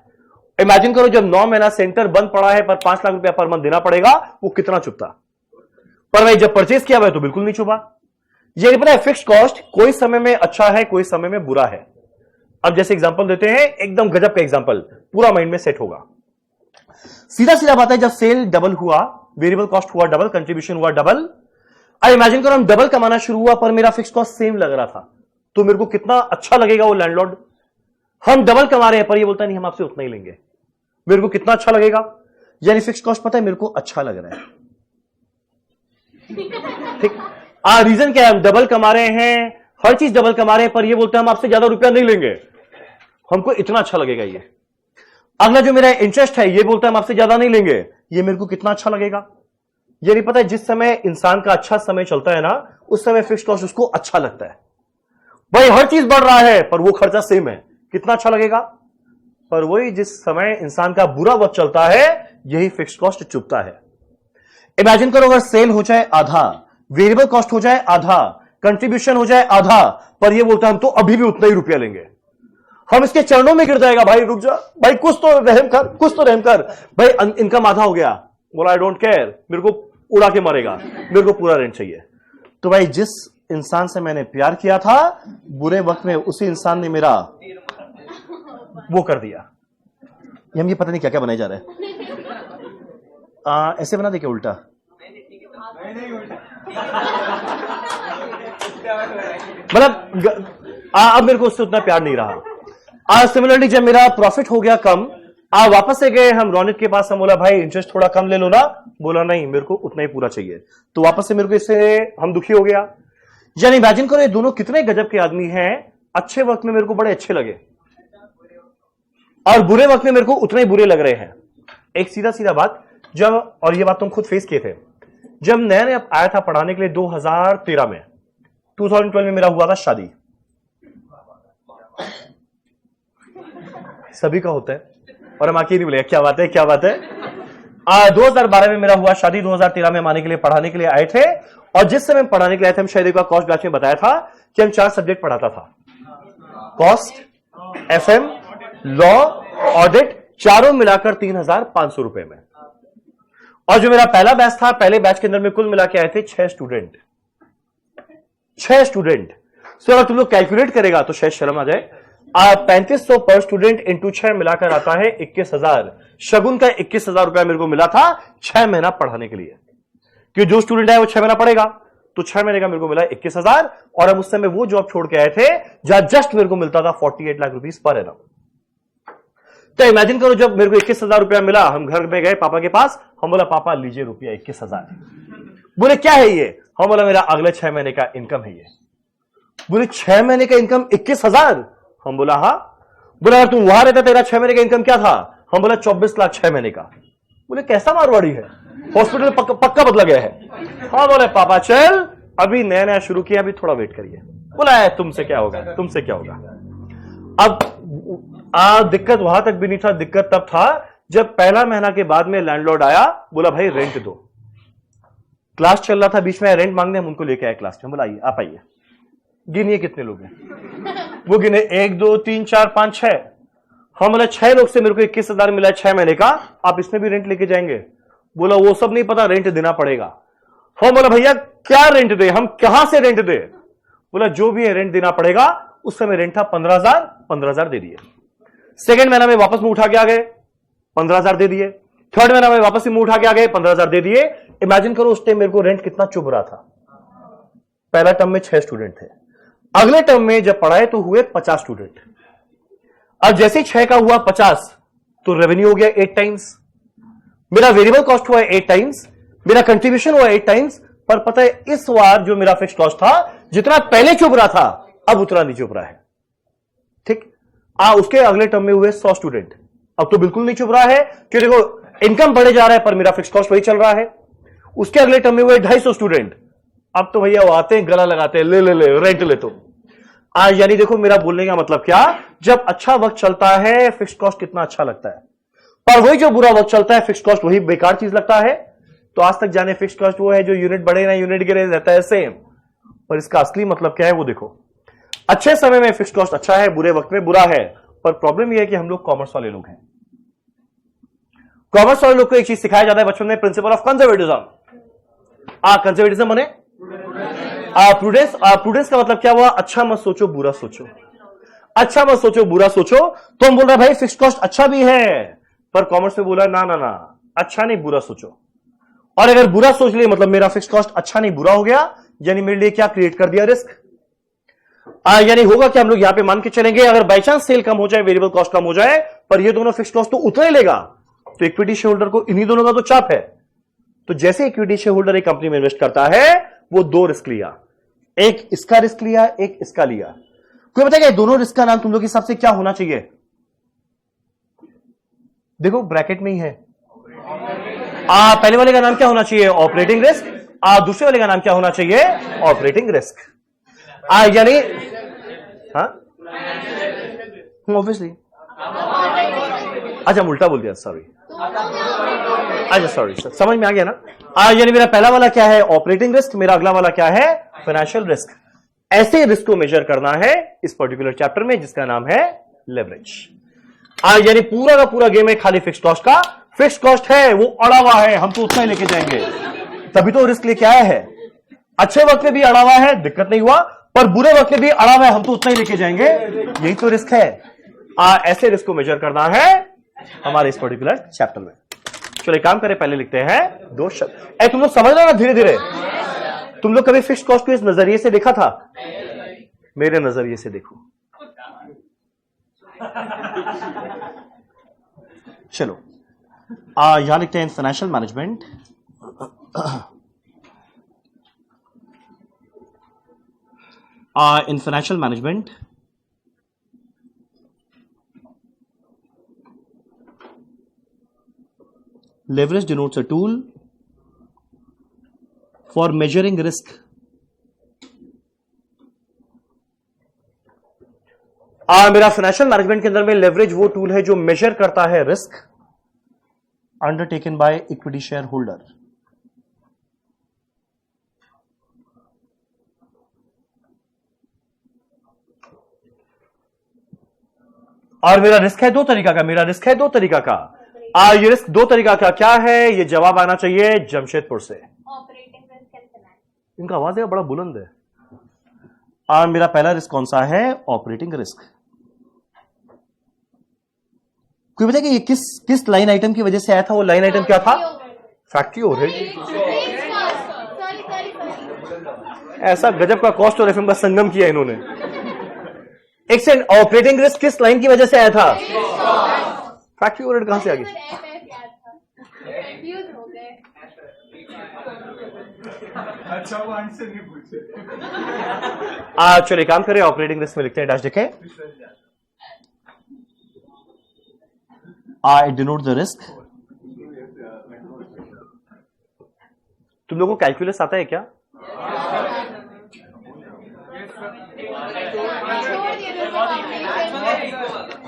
S1: इमेजिन करो जब 9 महीना सेंटर बंद पड़ा है, पर 5 लाख रुपया पर मंथ देना पड़ेगा, वो कितना चुभता? पर भाई जब परचेज किया हुआ तो बिल्कुल नहीं चुभा। ये पता है फिक्स्ड कॉस्ट कोई समय में अच्छा है, कोई समय में बुरा है। अब जैसे एग्जांपल देते हैं, एकदम गजब का एग्जांपल, पूरा माइंड में सेट होगा। सीधा सीधा बात है, जब सेल डबल हुआ, वेरिएबल कॉस्ट हुआ डबल, कंट्रीब्यूशन हुआ डबल। अब इमेजिन करो हम डबल कमाना शुरू हुआ, पर मेरा फिक्स्ड कॉस्ट सेम लग रहा था, तो मेरे को कितना अच्छा लगेगा वो लैंडलॉर्ड। हम डबल कमा रहे हैं, पर ये बोलता नहीं हम आपसे उतना ही लेंगे, मेरे को कितना अच्छा लगेगा। यानी फिक्स्ड कॉस्ट पता है मेरे को अच्छा लग रहा है, ठीक। रीजन क्या है? हम डबल कमा रहे हैं, हर चीज डबल कमा रहे हैं, पर ये बोलते हैं हम आपसे ज्यादा रुपया नहीं लेंगे, हमको इतना अच्छा लगेगा ये। अगला जो मेरा इंटरेस्ट है, ये बोलता है हम आपसे ज्यादा नहीं लेंगे, ये मेरे को कितना अच्छा लगेगा। ये नहीं पता है जिस समय इंसान का अच्छा समय चलता है ना, उस समय फिक्स्ड कॉस्ट उसको अच्छा लगता है। भाई हर चीज बढ़ रहा है पर वो खर्चा सेम है, कितना अच्छा लगेगा। पर वही जिस समय इंसान का बुरा वक्त चलता है, यही फिक्स्ड कॉस्ट चुभता है। इमेजिन करो अगर सेल हो जाए आधा, वेरिएबल कॉस्ट हो जाए आधा, कंट्रीब्यूशन हो जाए आधा, पर ये बोलता है हम तो अभी भी उतना ही रुपया लेंगे। हम इसके चरणों में गिर जाएगा, भाई रुक जा, भाई कुछ तो रहम कर, कुछ तो रहम कर। भाई इनकम आधा हो गया, बोला आई डोंट केयर, मेरे को उड़ा के मारेगा, मेरे को पूरा रेंट चाहिए। तो भाई जिस इंसान से मैंने प्यार किया था, बुरे वक्त में उसी इंसान ने मेरा वो कर दिया। हम ये पता नहीं क्या क्या बनाए जा रहे हैं, ऐसे बना दे क्या उल्टा? मतलब अब मेरे को उससे उतना प्यार नहीं रहा। सिमिलरली जब मेरा प्रॉफिट हो गया कम, वापस से गए हम रौनिक के पास, हम बोला भाई इंटरेस्ट थोड़ा कम ले लो ना, बोला नहीं मेरे को उतना ही पूरा चाहिए। तो वापस से मेरे को इससे हम दुखी हो गया। यानी इमेजिन करो ये दोनों कितने गजब के आदमी हैं, अच्छे वक्त में मेरे को बड़े अच्छे लगे और बुरे वक्त में मेरे को उतने ही बुरे लग रहे हैं। एक सीधा सीधा बात, जब, और ये बात तुम खुद फेस किए थे, जब नया नया आया था पढ़ाने के लिए 2013 में, 2012 में मेरा हुआ था शादी। सभी का होता है और हम आके नहीं बोले क्या बात है क्या बात है। 2012 में मेरा हुआ शादी, 2013 में हम आने के लिए पढ़ाने के लिए आए थे। और जिस समय पढ़ाने के लिए आए थे, हम शायद एक बार कॉस्ट बैच में बताया था कि हम 4 सब्जेक्ट पढ़ाता था, कॉस्ट, एफएम, लॉ, ऑडिट, चारों मिलाकर 3,500 रुपए में। और जो मेरा पहला बैच था, पहले बैच के अंदर में कुल मिला के आए थे 6 स्टूडेंट। 6 स्टूडेंट। सो अगर तुम लोग कैलकुलेट करेगा तो शायद शर्म आ जाए, 3500 पर स्टूडेंट इंटू 6 मिलाकर आता है 21,000। शगुन का 21,000 रुपया मेरे को मिला था 6 महीना पढ़ाने के लिए, क्योंकि जो स्टूडेंट है वो 6 महीना पढ़ेगा, तो 6 महीने का मेरे को मिला 21,000। और हम उस समय वो जॉब छोड़ के आए थे जहां जस्ट मेरे को मिलता था 48 लाख रुपीस पर एनम। तो इमेजिन करो, जब मेरे को 21,000 रुपया मिला, हम घर में गए पापा के पास, हम बोला पापा लीजिए रुपया 21,000। बोले क्या है ये? हम बोला मेरा अगले 6 महीने का इनकम है ये। बोले 6 महीने का इनकम 21,000? हम बोला हाँ। बोला अगर तुम वहां रहता तेरा 6 महीने का इनकम क्या था? हम बोला 24 लाख 6 महीने का। बोले कैसा मारवाड़ी है, हॉस्पिटल पक्का बदला गया है। हाँ बोले पापा चल अभी नया नया शुरू किया, अभी थोड़ा वेट करिए। बोला है तुमसे क्या होगा, तुमसे क्या होगा। अब दिक्कत वहां तक भी नहीं था, दिक्कत तब था जब पहला महीना के बाद में लैंडलॉर्ड आया, बोला भाई रेंट दो। क्लास चल रहा था, बीच में रेंट मांगने, हम उनको लेके आए क्लास में। बोला आइए आप आइए, गिनिए कितने लोग हैं। वो गिने 1 2 3 4 5 6। हम बोला 6 लोग से मेरे को 21,000 मिला 6 महीने का, आप इसमें भी रेंट लेके जाएंगे? बोला वो सब नहीं पता, रेंट देना पड़ेगा। हम बोला भैया क्या रेंट दे, हम कहां से रेंट दे? बोला जो भी है रेंट देना पड़ेगा। उस समय रेंट था 15,000, 15,000 दे दिए। सेकेंड महीना में वापस में उठा के आ गए, 15,000 दे दिए। थर्ड महीना में वापस में उठा के आ गए, 15,000 दे दिए। इमेजिन करो उस टाइम मेरे को रेंट कितना चुभ रहा था। पहला टर्म में 6 स्टूडेंट थे, अगले टर्म में जब पढ़ाए तो हुए 50 स्टूडेंट। अब जैसे 6 का हुआ 50, तो रेवेन्यू हो गया 8 टाइम्स, मेरा वेरिएबल कॉस्ट हुआ 8 टाइम्स, मेरा कंट्रीब्यूशन हुआ 8 टाइम्स। पर पता है इस बार जो मेरा फिक्स कॉस्ट था, जितना पहले चुभ रहा था अब उतना नहीं चुभ रहा है। ठीक, उसके अगले टर्म में हुए 100 स्टूडेंट, अब तो बिल्कुल नहीं चुभ रहा है, क्योंकि देखो इनकम बढ़े जा रहा है पर मेरा फिक्स कॉस्ट वही चल रहा है। उसके अगले टर्म में हुए 250 स्टूडेंट, अब तो भैया वो आते हैं गला लगाते हैं, ले ले ले रेंट ले। तो यानी देखो मेरा बोलने का मतलब क्या, जब अच्छा वक्त चलता है फिक्स कॉस्ट कितना अच्छा लगता है, पर वही जो बुरा वक्त चलता है फिक्स कॉस्ट वही बेकार चीज लगता है। तो आज तक जाने फिक्स कॉस्ट वो है जो यूनिट बढ़े ना यूनिट गिरे रहता है सेम, पर इसका असली मतलब क्या है वो देखो। अच्छे समय में फिक्स कॉस्ट अच्छा है, बुरे वक्त में बुरा है। पर प्रॉब्लम यह है कि हम लोग कॉमर्स वाले लोग हैं। कॉमर्स वाले लोग को एक चीज सिखाया जाता है बचपन में, प्रिंसिपल ऑफ कंजर्वेटिज्म। कंजर्वेटिज्म माने प्रूडेंस। प्रूडेंस का मतलब क्या हुआ? अच्छा मत सोचो बुरा सोचो, अच्छा मत सोचो बुरा सोचो। तो हम बोल रहे भाई फिक्स कॉस्ट अच्छा भी है, पर कॉमर्स में बोला ना ना ना, अच्छा नहीं बुरा सोचो। और अगर बुरा सोच लिए मतलब मेरा फिक्स कॉस्ट अच्छा नहीं बुरा हो गया, यानी मेरे लिए क्या क्रिएट कर दिया? रिस्क। यानी होगा कि हम लोग यहां पे मान के चलेंगे अगर बाई चांस सेल कम हो जाए, वेरिएबल कॉस्ट कम हो जाए, पर ये दोनों फिक्स कॉस्ट तो उतना ही लेगा, तो इक्विटी शेयर होल्डर को इन्हीं दोनों का तो चाप है। तो जैसे इक्विटी शेयर होल्डर एक कंपनी में इन्वेस्ट करता है, वो 2 रिस्क लिया, एक इसका रिस्क लिया, एक इसका लिया। कोई बताएगा दोनों रिस्क का नाम तुम लोग के हिसाब से क्या होना चाहिए? देखो ब्रैकेट में ही है। पहले वाले का नाम क्या होना चाहिए? Operating risk. दूसरे वाले का नाम क्या होना चाहिए? Operating risk. यानी हाँ ऑब्वियसली, अच्छा उल्टा बोल दिया, सॉरी। अच्छा सॉरी, समझ में आ गया ना। यानी मेरा पहला वाला क्या है? Operating risk. मेरा अगला वाला क्या है? Financial risk. ऐसे रिस्क को मेजर करना है इस पर्टिकुलर चैप्टर में, जिसका नाम है लेवरेज। यानी पूरा का पूरा गेम है खाली फिक्स कॉस्ट का। फिक्स कॉस्ट है वो अड़ा हुआ है, हम तो उतना ही लेके जाएंगे, तभी तो रिस्क लेके आया है। अच्छे वक्त में भी अड़ा हुआ है, दिक्कत नहीं हुआ, पर बुरे वक्त में भी अड़ा हुआ है, हम तो उतना ही लेके जाएंगे, यही तो रिस्क है। ऐसे रिस्क को मेजर करना है हमारे इस पर्टिकुलर चैप्टर में। चलो काम करें, पहले लिखते हैं 2 शब्द। तुम लोग समझ लो ना धीरे धीरे। तुम लोग कभी फिक्स कॉस्ट को इस नजरिए से देखा था? मेरे नजरिए से देखो। चलो यहां लिखते हैं financial management. In financial management leverage denotes a tool for measuring risk। मेरा फाइनेंशियल मैनेजमेंट के अंदर में लेवरेज वो टूल है जो मेजर करता है risk undertaken by equity share holder. और मेरा रिस्क है दो तरीका का, ये रिस्क दो तरीका का क्या है? ये जवाब आना चाहिए जमशेदपुर से। इनका आवाज है बड़ा बुलंद है। मेरा पहला रिस्क कौन सा है? Operating risk. कोई बताए कि ये किस लाइन आइटम की वजह से आया था? वो लाइन आइटम क्या था? Factory overhead. ऐसा गजब का कॉस्ट और एफएम का संगम किया इन्होंने। एक सेकंड, ऑपरेटिंग रिस्क किस लाइन की वजह से आया था? फैक्ट्री ओवरहेड कहां से आ गई?
S3: अच्छा वो आंसर नहीं पूछे।
S1: चलिए काम करें, ऑपरेटिंग रिस्क में लिखते हैं डैश लिखे। आई डिनोट द रिस्क। तुम लोगों को कैलकुलस आता है क्या?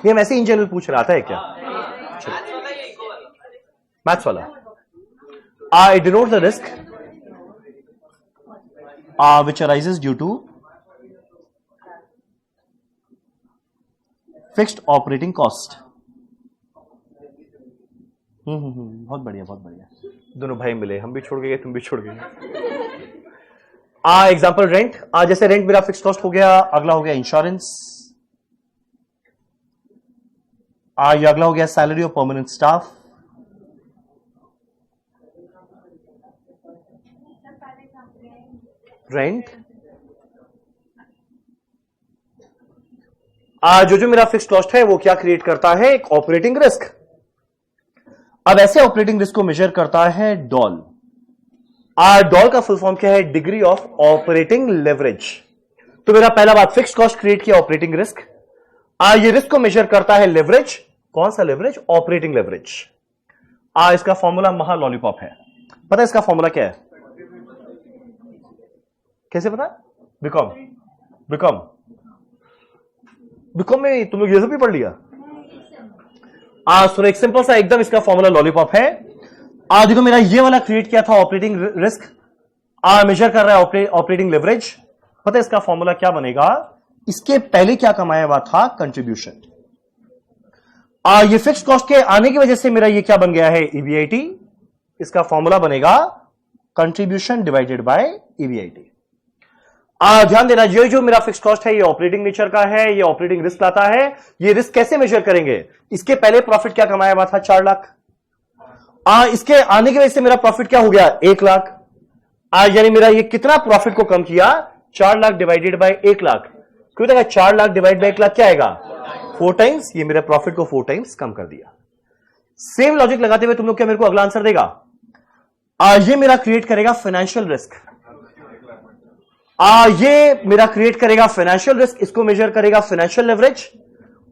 S1: ये हम ऐसे इन जनरल पूछ रहा था है क्या? मैथ्स वाला। I denote the risk which arises due to fixed operating cost। बहुत बढ़िया, बहुत बढ़िया। दोनों भाई मिले, हम भी छोड़ गए, तुम भी छोड़ गए। Example rent. जैसे रेंट मेरा फिक्स कॉस्ट हो गया, अगला हो गया इंश्योरेंस, ये अगला हो गया salary of permanent staff, rent. जो मेरा फिक्स कॉस्ट है वो क्या क्रिएट करता है? एक ऑपरेटिंग रिस्क। अब ऐसे ऑपरेटिंग रिस्क को मेजर करता है डॉल। डॉल का फुल फॉर्म क्या है? Degree of operating leverage. तो मेरा पहला बात, फिक्स कॉस्ट क्रिएट किया ऑपरेटिंग रिस्क। ये रिस्क को मेजर करता है लेवरेज। कौन सा लेवरेज? Operating leverage. इसका फॉर्मूला महा लॉलीपॉप है। पता है इसका फॉर्मूला क्या है? कैसे पता? बीकॉम में तुम लोग ये सब भी पढ़ लिया? सुनो, एक सिंपल सा एकदम इसका फॉर्मूला लॉलीपॉप है। देखो मेरा ये वाला क्रिएट किया था ऑपरेटिंग रिस्क, मेजर कर रहा है ऑपरेटिंग लेवरेज। पता है इसका फॉर्मूला क्या बनेगा? इसके पहले क्या कमाया हुआ था? कंट्रीब्यूशन। ये फिक्स कॉस्ट के आने की वजह से मेरा ये क्या बन गया है? ईबीआईटी। इसका फॉर्मूला बनेगा कंट्रीब्यूशन डिवाइडेड बाय ईबीआईटी। ध्यान देना, ये जो मेरा फिक्स कॉस्ट है ये ऑपरेटिंग नेचर का है, ये ऑपरेटिंग रिस्क लाता है। ये रिस्क कैसे मेजर करेंगे? इसके पहले प्रॉफिट क्या कमाया हुआ था? 4 लाख। इसके आने की वजह से मेरा प्रॉफिट क्या हो गया? 1 लाख। यानी मेरा ये कितना प्रॉफिट को कम किया? 4 लाख डिवाइडेड बाय 1 लाख। क्यों देखा? 4 लाख डिवाइड बाय 1 लाख क्या आएगा? 4 टाइम्स। ये मेरे प्रॉफिट को 4 टाइम्स कम कर दिया। सेम लॉजिक लगाते हुए तुम लोग क्या मेरे को अगला आंसर देगा? ये मेरा क्रिएट करेगा फाइनेंशियल रिस्क। ये मेरा क्रिएट करेगा फाइनेंशियल रिस्क, इसको मेजर करेगा फाइनेंशियल लेवरेज।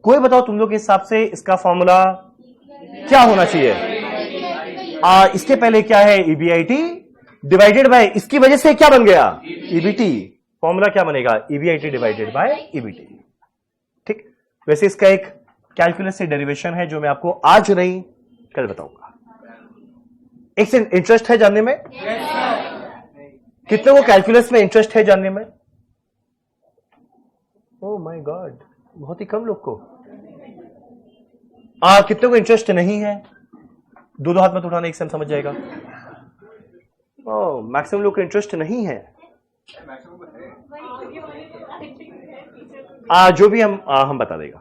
S1: कोई बताओ तुम लोग के हिसाब से इसका फॉर्मूला क्या होना चाहिए? इसके पहले क्या है? ईबीआईटी डिवाइडेड बाय, इसकी वजह से क्या बन गया? ईबीटी। फॉर्मूला क्या बनेगा? EBIT divided by EBT. ठीक। वैसे इसका एक कैलकुलस से डेरिवेशन है जो मैं आपको आज नहीं कल बताऊंगा। एक से इंटरेस्ट है जानने में? कितने को कैलकुलस में इंटरेस्ट है जानने में? ओह माय गॉड, बहुत ही कम लोग को। कितने को इंटरेस्ट नहीं है? दो हाथ में उठाने, एक से समझ जाएगा। ओह, मैक्सिमम लोग को इंटरेस्ट नहीं है। जो भी हम बता देगा।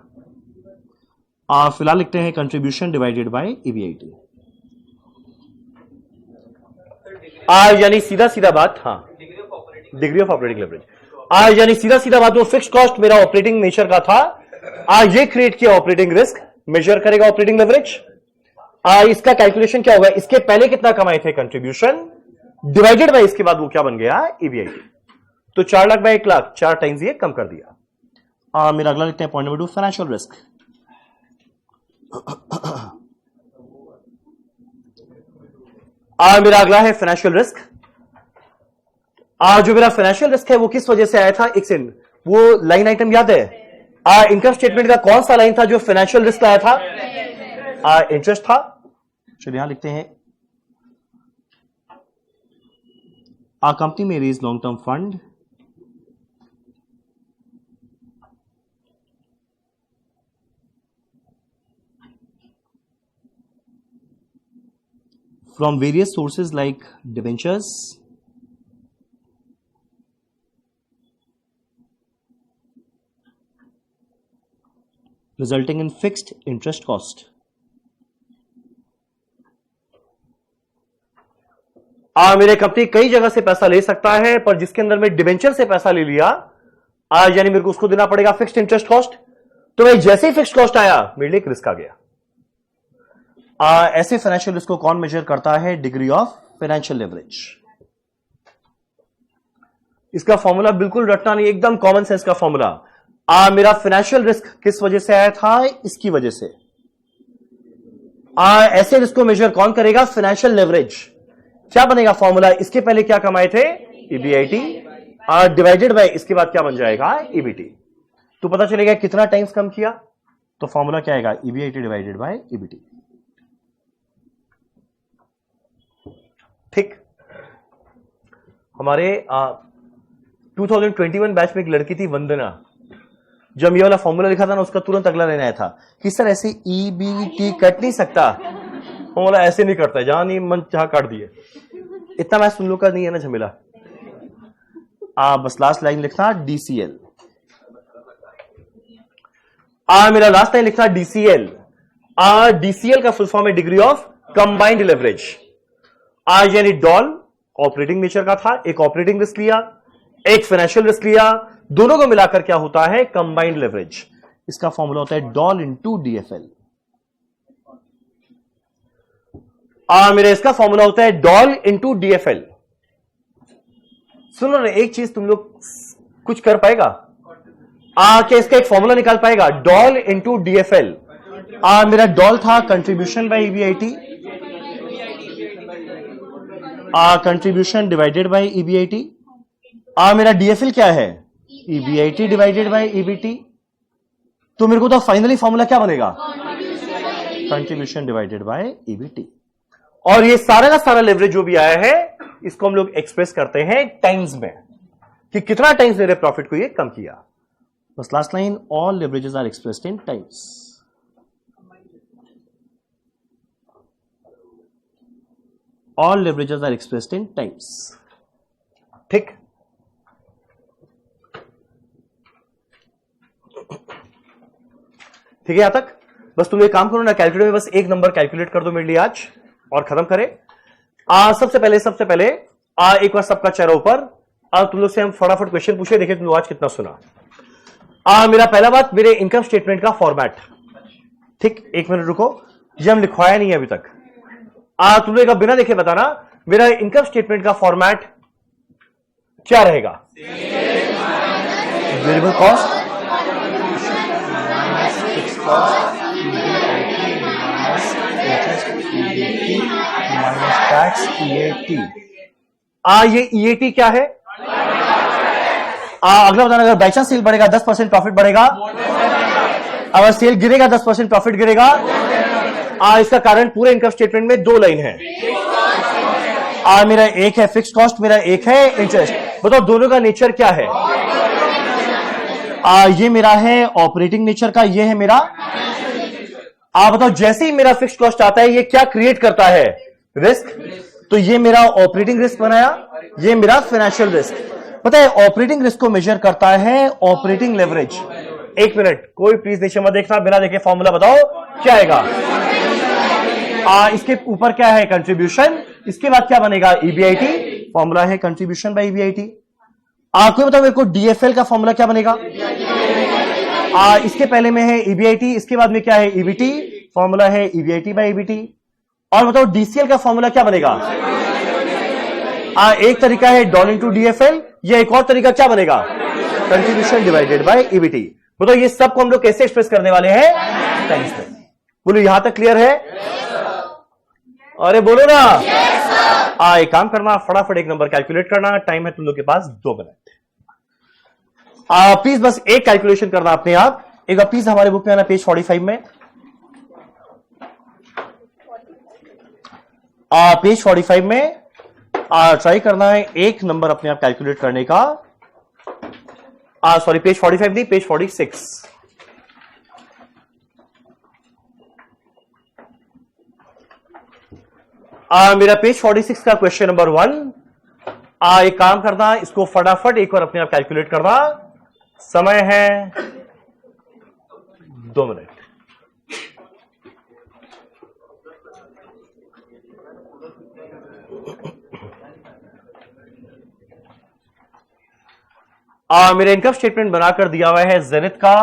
S1: फिलहाल लिखते हैं कंट्रीब्यूशन डिवाइडेड बाय ईबीआईटी। यानी सीधा सीधा बात, हाँ, डिग्री ऑफ ऑपरेटिंग लेवरेज। यानी सीधा सीधा बात, वो फिक्स कॉस्ट मेरा ऑपरेटिंग नेचर का था, ये क्रिएट किया ऑपरेटिंग रिस्क, मेजर करेगा ऑपरेटिंग लेवरेज। इसका कैलकुलेशन क्या होगा, इसके पहले कितना कमाए थे कंट्रीब्यूशन, डिवाइडेड बाय इसके बाद वो क्या बन गया, ईबीआईटी। तो 4 लाख बाय 1 लाख, 4 टाइम्स ये कम कर दिया। मेरा अगला लिखते हैं पॉइंट नंबर 2, फाइनेंशियल रिस्क। मेरा अगला है फाइनेंशियल रिस्क। जो मेरा फाइनेंशियल रिस्क है वो किस वजह से आया था, एक सेकंड, वो लाइन आइटम याद है, इनकम स्टेटमेंट का कौन सा लाइन था जो फाइनेंशियल रिस्क आया था, इंटरेस्ट था। चलिए यहां लिखते हैं, कंपनी में raise long term fund from various sources like debentures, resulting in fixed interest cost. मेरे कंपनी कई जगह से पैसा ले सकता है, पर जिसके अंदर में डिबेंचर से पैसा ले लिया, यानी मेरे को उसको देना पड़ेगा फिक्स्ड इंटरेस्ट कॉस्ट। तो मैं जैसे ही फिक्स्ड कॉस्ट आया, मेरे लिए एक रिस्क आ गया। ऐसे फाइनेंशियल रिस्क को कौन मेजर करता है, डिग्री ऑफ फाइनेंशियल लेवरेज। इसका फॉर्मूला बिल्कुल रटना नहीं, एकदम कॉमन सेंस का फॉर्मूला। मेरा फाइनेंशियल रिस्क किस वजह से आया था, इसकी वजह से। ऐसे रिस्क को मेजर कौन करेगा, फाइनेंशियल लेवरेज। क्या बनेगा फॉर्मूला, इसके पहले क्या कमाए थे, ईबीआईटी, डिवाइडेड बाय इसके बाद क्या बन जाएगा, ईबीटी। तो पता चलेगा कितना टाइम्स कम किया, तो फॉर्मूला क्या आएगा, ईबीआईटी डिवाइडेड बाय ईबीटी। ठीक। हमारे 2021 बैच में एक लड़की थी वंदना, जब ये वाला फॉर्मूला लिखा था ना, उसका तुरंत अगला लेना आया था कि सर ऐसे ईबीटी कट नहीं सकता, फॉर्मूला ऐसे नहीं करता, जहां नहीं मन जहां काट दिए। इतना मैं सुन लो का नहीं है ना झमेला। बस लास्ट लाइन लिखना डीसीएल। मेरा लास्ट लाइन लिखना डीसीएल। डीसीएल का फुल फॉर्म है डिग्री ऑफ कंबाइंड लेवरेज। यानी डॉल ऑपरेटिंग नेचर का था, एक ऑपरेटिंग रिस्क लिया, एक फाइनेंशियल रिस्क लिया, दोनों को मिलाकर क्या होता है, कंबाइंड लेवरेज। इसका फॉर्मूला होता है डॉल इनटू डीएफएल। मेरा इसका फॉर्मूला होता है डॉल इनटू डीएफएल। सुनो ना, एक चीज तुम लोग कुछ कर पाएगा, क्या इसका एक फॉर्मूला निकाल पाएगा, डॉल इनटू डीएफएल। मेरा डॉल था contribution by EBIT, contribution divided by EBIT. मेरा डीएफएल क्या है, ईबीआईटी डिवाइडेड बाय ईबीटी। तो मेरे को तो फाइनली फॉर्मूला क्या बनेगा, कंट्रीब्यूशन डिवाइडेड बाय ईबीटी। और ये सारा का सारा लेवरेज जो भी आया है, इसको हम लोग एक्सप्रेस करते हैं टाइम्स में, कि कितना टाइम्स मेरे प्रॉफिट को ये कम किया। बस last line, all leverages are expressed in times. All leverages are expressed in times. ठीक। ठीक है यहां तक। बस तुम एक काम करो ना, कैलकुलेटर में बस एक नंबर कैलकुलेट कर दो मेरे लिए आज, और खत्म करें। सबसे पहले एक बार सबका चेहरा ऊपर। तुम लोग से हम फटाफट क्वेश्चन पूछे, देखिए तुम लोग आज कितना सुना। मेरा पहला बात, मेरे इनकम स्टेटमेंट का फॉर्मेट। ठीक, एक मिनट रुको, ये हम लिखवाया नहीं है अभी तक। तुम लोग बिना देखे बताना, मेरा इनकम स्टेटमेंट का फॉर्मेट क्या रहेगा, variable cost, fixed cost, minus tax, EAT. ये ईएटी क्या है, अगला बताना। अगर बाई चांस सेल बढ़ेगा 10% प्रॉफिट बढ़ेगा, अगर सेल गिरेगा 10% प्रॉफिट गिरेगा। इसका कारण पूरे इनकम स्टेटमेंट में 2 लाइन है। मेरा एक है फिक्स्ड कॉस्ट, मेरा एक है इंटरेस्ट। बताओ दोनों का नेचर क्या है। ये मेरा है ऑपरेटिंग नेचर का, ये है मेरा। बताओ जैसे ही मेरा फिक्स्ड कॉस्ट आता है, ये क्या क्रिएट करता है, रिस्क। तो ये मेरा ऑपरेटिंग रिस्क बनाया, ये मेरा फाइनेंशियल रिस्क। पता है ऑपरेटिंग रिस्क को मेजर करता है ऑपरेटिंग लेवरेज। एक मिनट, कोई प्लीज नीचे मत देखना, बिना देखे फॉर्मूला बताओ क्या आएगा। इसके ऊपर क्या है, कंट्रीब्यूशन, इसके बाद क्या बनेगा, ईबीआईटी। फॉर्मूला है कंट्रीब्यूशन बाय ईबीआईटी। कोई बताओ मेरे को डीएफएल का फॉर्मूला क्या बनेगा। इसके पहले में है ईबीआईटी, इसके बाद में क्या है, ईबीटी। फॉर्मूला है ईबीआईटी बाय ईबीटी। और बताओ डीसीएल का फॉर्मूला क्या बनेगा? एक तरीका है डॉल इंटू डीएफएल, या एक और तरीका क्या बनेगा? Contribution divided by EBT. बताओ ये सब को हम लोग कैसे एक्सप्रेस करने वाले हैं? टाइम्स में। बोलो यहां तक क्लियर है? अरे बोलो ना। एक काम करना, फटाफट एक नंबर कैलकुलेट करना। टाइम है तुम लोग के पास 2 मिनट। प्लीज बस एक कैलकुलेशन करना अपने आप। एक बार प्लीज हमारे बुक में आना, पेज 45 में। पेज 45 में ट्राई करना है एक नंबर अपने आप कैलकुलेट करने का। सॉरी, पेज 45 नहीं, पेज 46। मेरा पेज 46 का क्वेश्चन नंबर 1। एक काम करना, इसको फटाफट एक बार अपने आप कैलकुलेट करना। समय है 2 मिनट। मेरा इनकम स्टेटमेंट बनाकर दिया हुआ है जेनिथ का।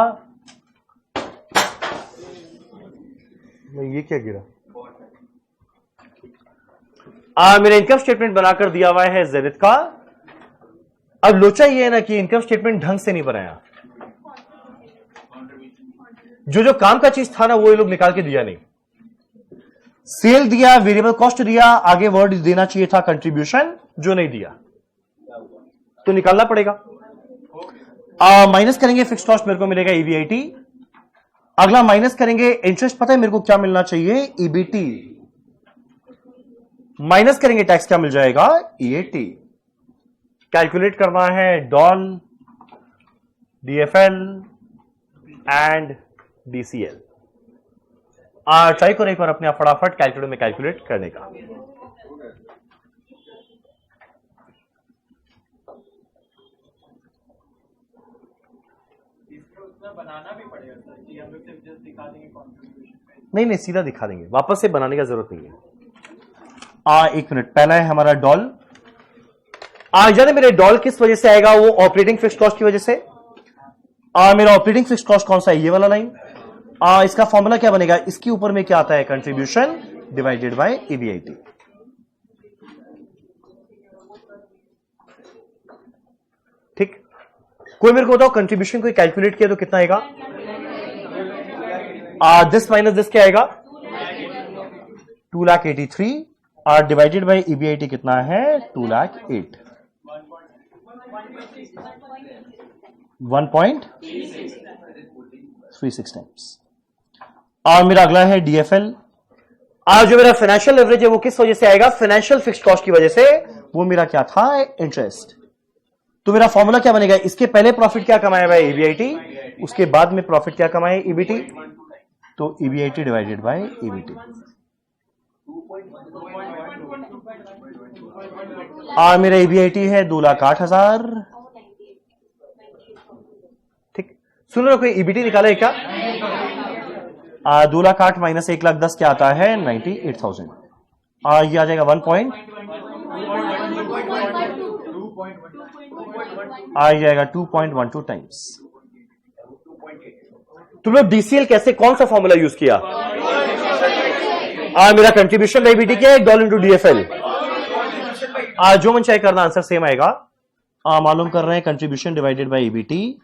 S1: ये क्या गिरा? मेरा इनकम स्टेटमेंट बनाकर दिया हुआ है जेनिथ का। अब लोचा ये है ना कि इनकम स्टेटमेंट ढंग से नहीं बनाया। जो काम का चीज था ना वो ये लोग निकाल के दिया नहीं। सेल दिया, वेरिएबल कॉस्ट दिया, आगे वर्ड देना चाहिए था कंट्रीब्यूशन, जो नहीं दिया, तो निकालना पड़ेगा। माइनस करेंगे फिक्स कॉस्ट, मेरे को मिलेगा ईबीआईटी। अगला माइनस करेंगे इंटरेस्ट, पता है मेरे को क्या मिलना चाहिए? ईबीटी। माइनस करेंगे टैक्स, क्या मिल जाएगा? ईएटी। कैलकुलेट करना है doll, DFL and DCL. Try करो एक बार अपने आप फटाफट कैलकुलेटर में कैलकुलेट करने का।
S3: बनाना भी पड़ेगा सर कि हम लोग सिर्फ जस्ट दिखा देंगे कंट्रीब्यूशन।
S1: नहीं, सीधा दिखा देंगे, वापस से बनाने का जरूरत नहीं है। एक मिनट, पहला है हमारा डॉल। जाने मेरे डॉल किस वजह से आएगा? वो ऑपरेटिंग फिक्स कॉस्ट की वजह से। मेरा ऑपरेटिंग फिक्स कॉस्ट कौन सा है? ये वाला लाइन। इसका फॉर्मूला क्या बनेगा? इसके ऊपर में क्या आता है? Contribution divided by EBIT. ठीक, कोई मेरे को बताओ कंट्रीब्यूशन को कैलकुलेट किया तो कितना आएगा? दिस माइनस दिस क्या आएगा? 2,83,000 और डिवाइडेड बाय ईबीआईटी कितना है? 2,08,000। 1.36 टाइम्स। और मेरा अगला है डीएफएल। आज जो मेरा फाइनेंशियल लेवरेज है वो किस वजह से आएगा? फाइनेंशियल फिक्स्ड कॉस्ट की वजह से। वो मेरा क्या था? इंटरेस्ट। तो मेरा फॉर्मूला क्या बनेगा? इसके पहले प्रॉफिट क्या कमाया हुआ है? ईबीआईटी। उसके बाद में प्रॉफिट क्या कमाए? ईबीटी। तो ईबीआईटी डिवाइडेड बाय ईबीटी। मेरा ईबीआईटी है 2,08,000। ठीक, सुनो ना, कोई ईबीटी निकाला है क्या? 2,08,000 माइनस 1,10,000 क्या आता है? 98,000। ये आ जाएगा 1 पॉइंट, आ जाएगा 2.12 टाइम्स। तुम लोग डीसीएल कैसे, कौन सा फॉर्मूला यूज किया? मेरा कंट्रीब्यूशन बाय ईबीटी क्या है? Doll into DFL. जो मन चाहे करना, आंसर सेम आएगा। मालूम कर रहे हैं कंट्रीब्यूशन डिवाइडेड बाय ईबीटी,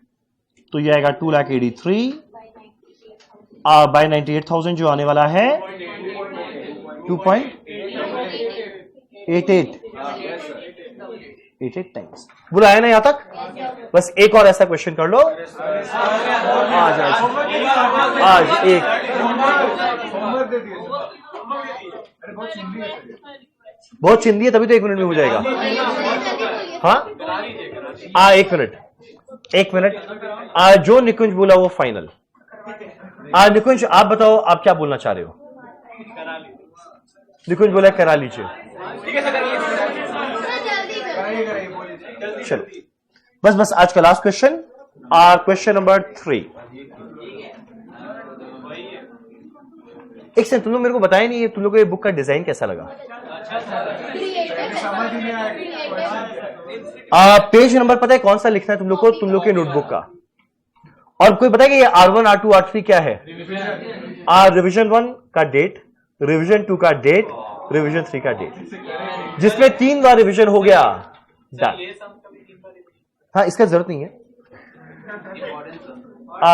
S1: तो ये आएगा 2,83,000 बाय 98,000 जो आने वाला है 2.88 टाइम्स। बुलाया ना यहां तक? बस एक और ऐसा क्वेश्चन कर लो आज एक। बहुत चिंदी है, तभी तो 1 मिनट में हो जाएगा। हाँ, एक मिनट। जो निकुंज बोला वो फाइनल। निकुंज आप बताओ, आप क्या बोलना चाह रहे हो? निकुंज बोला करा लीजिए। चलो, बस आज का लास्ट क्वेश्चन, क्वेश्चन नंबर 3। एक सेकंड, तुम लोग मेरे को बताया नहीं, तुम लोग को ये बुक का डिजाइन कैसा लगा? पेज नंबर पता है कौन सा लिखना है तुम लोग को? तुम लोग के नोटबुक का। और कोई बताएगा ये R1, R2, R3 क्या है? रिवीजन 1 का डेट, रिवीजन 2 का डेट, रिवीजन 3 का डेट, जिसमें 3 बार रिवीजन हो गया। डन। हाँ, इसका जरूरत नहीं है।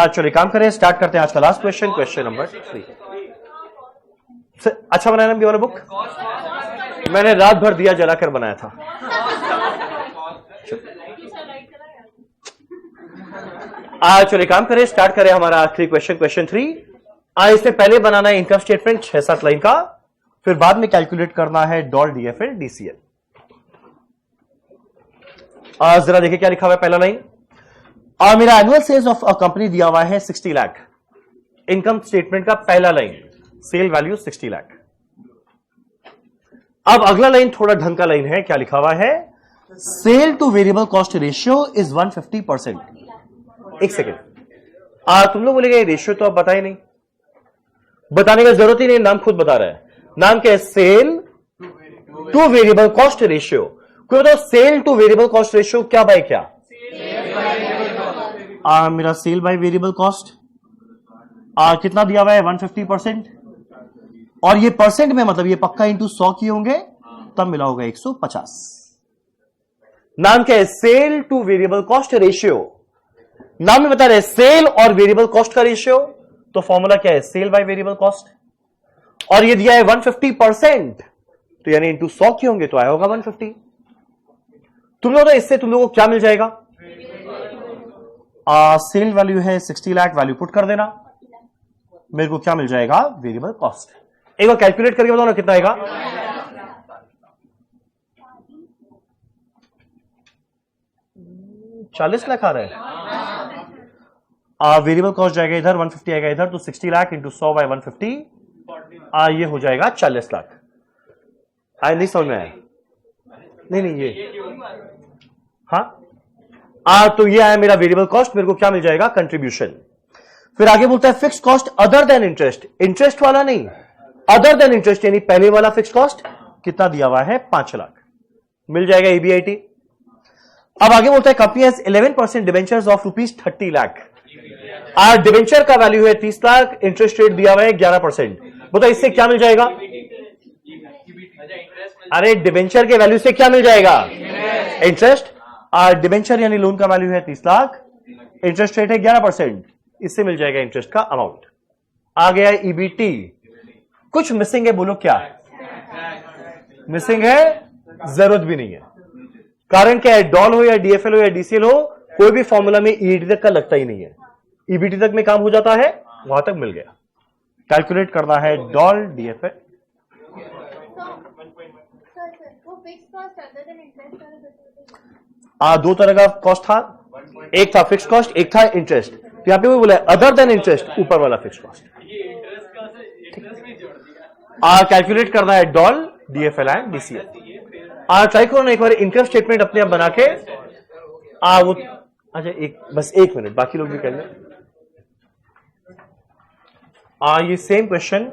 S1: चलिए काम करें, स्टार्ट करते हैं आज का लास्ट क्वेश्चन, क्वेश्चन नंबर 3। अच्छा बनाया ना ये वाला बुक? मैंने रात भर दिया जलाकर बनाया था। चलिए काम करें, स्टार्ट करें हमारा आखिरी क्वेश्चन, क्वेश्चन 3। इससे पहले बनाना है इनकम स्टेटमेंट 6-7 लाइन का, फिर बाद में कैलकुलेट करना है डॉल, डीएफएल, डीसीएल। जरा देखिए क्या लिखा हुआ है पहला लाइन। मेरा annual sales of a company दिया हुआ है 60 लाख। इनकम स्टेटमेंट का पहला लाइन, सेल वैल्यू 60 लाख। अब अगला लाइन थोड़ा ढंग का लाइन है, क्या लिखा हुआ है? Sale to variable cost ratio is 150%। एक सेकेंड, तुम लोग बोलेगे रेशियो तो आप बताए नहीं, बताने की जरूरत ही नहीं, नाम खुद बता रहा है। नाम क्या है? Sale to variable cost ratio. कोई बताओ sale to variable cost ratio क्या बाय क्या? मेरा सेल बाय वेरिएबल कॉस्ट कितना दिया हुआ है? 150%। और ये परसेंट में मतलब ये पक्का इंटू 100 किए होंगे, तब मिला होगा 150। नाम क्या है? Sale to variable cost ratio. नाम में बता रहे सेल और वेरिएबल कॉस्ट का रेशियो, तो फॉर्मूला क्या है? Sale by variable cost. और ये दिया है 150%, तो यानी इंटू 100 किए होंगे तो आया होगा 150। तुम लोग इससे तुम लोगों को क्या मिल जाएगा? सेल वैल्यू है 60 लाख, वैल्यू पुट कर देना, मेरे को क्या मिल जाएगा? Variable cost. एक बार कैलकुलेट करके बताओ ना कितना आएगा। 40 लाख आ रहा है। वेरिएबल कॉस्ट जाएगा इधर, 150 आएगा इधर, तो 60 लाख इंटू 100 बाय 150, ये हो जाएगा 40 लाख। नहीं समझ में आया? नहीं ये हाँ, तो ये आया मेरा वेरिएबल कॉस्ट। मेरे को क्या मिल जाएगा? कंट्रीब्यूशन। फिर आगे बोलता है fix cost other than interest. Interest वाला नहीं, अदर देन इंटरेस्ट, यानी पहले वाला फिक्स कॉस्ट कितना दिया हुआ है? 5 लाख, मिल जाएगा EBIT। अब आगे बोलता है company has 11% debentures of ₹30 lakh. Debenture का वैल्यू है 30 लाख, इंटरेस्ट रेट दिया हुआ है 11%। बताओ इससे क्या मिल जाएगा? अरे डिबेंचर के वैल्यू से क्या मिल जाएगा? इंटरेस्ट। डिबेंचर यानी लोन का वैल्यू है 30 लाख, इंटरेस्ट रेट है 11%, इससे मिल जाएगा इंटरेस्ट का अमाउंट। आ गया EBT। कुछ मिसिंग है, बोलो क्या मिसिंग है? जरूरत भी नहीं है। कारण क्या है? डॉल हो या DFL हो या DCL हो, कोई भी फॉर्मूला में EBT तक का लगता ही नहीं है। EBT तक में काम हो जाता है, वहां तक मिल गया। कैलकुलेट करना है डॉल, DFL। दो तरह का कॉस्ट था, एक था फिक्स कॉस्ट, एक था इंटरेस्ट। तो यहां पे वो बोला अदर देन इंटरेस्ट, ऊपर वाला फिक्स कॉस्ट। कैलकुलेट करना है doll, DFL and DCL। Try करो ना एक बार इनकम स्टेटमेंट अपने आप बना के। वो अच्छा बस 1 मिनट, बाकी लोग भी कर लें। ये सेम क्वेश्चन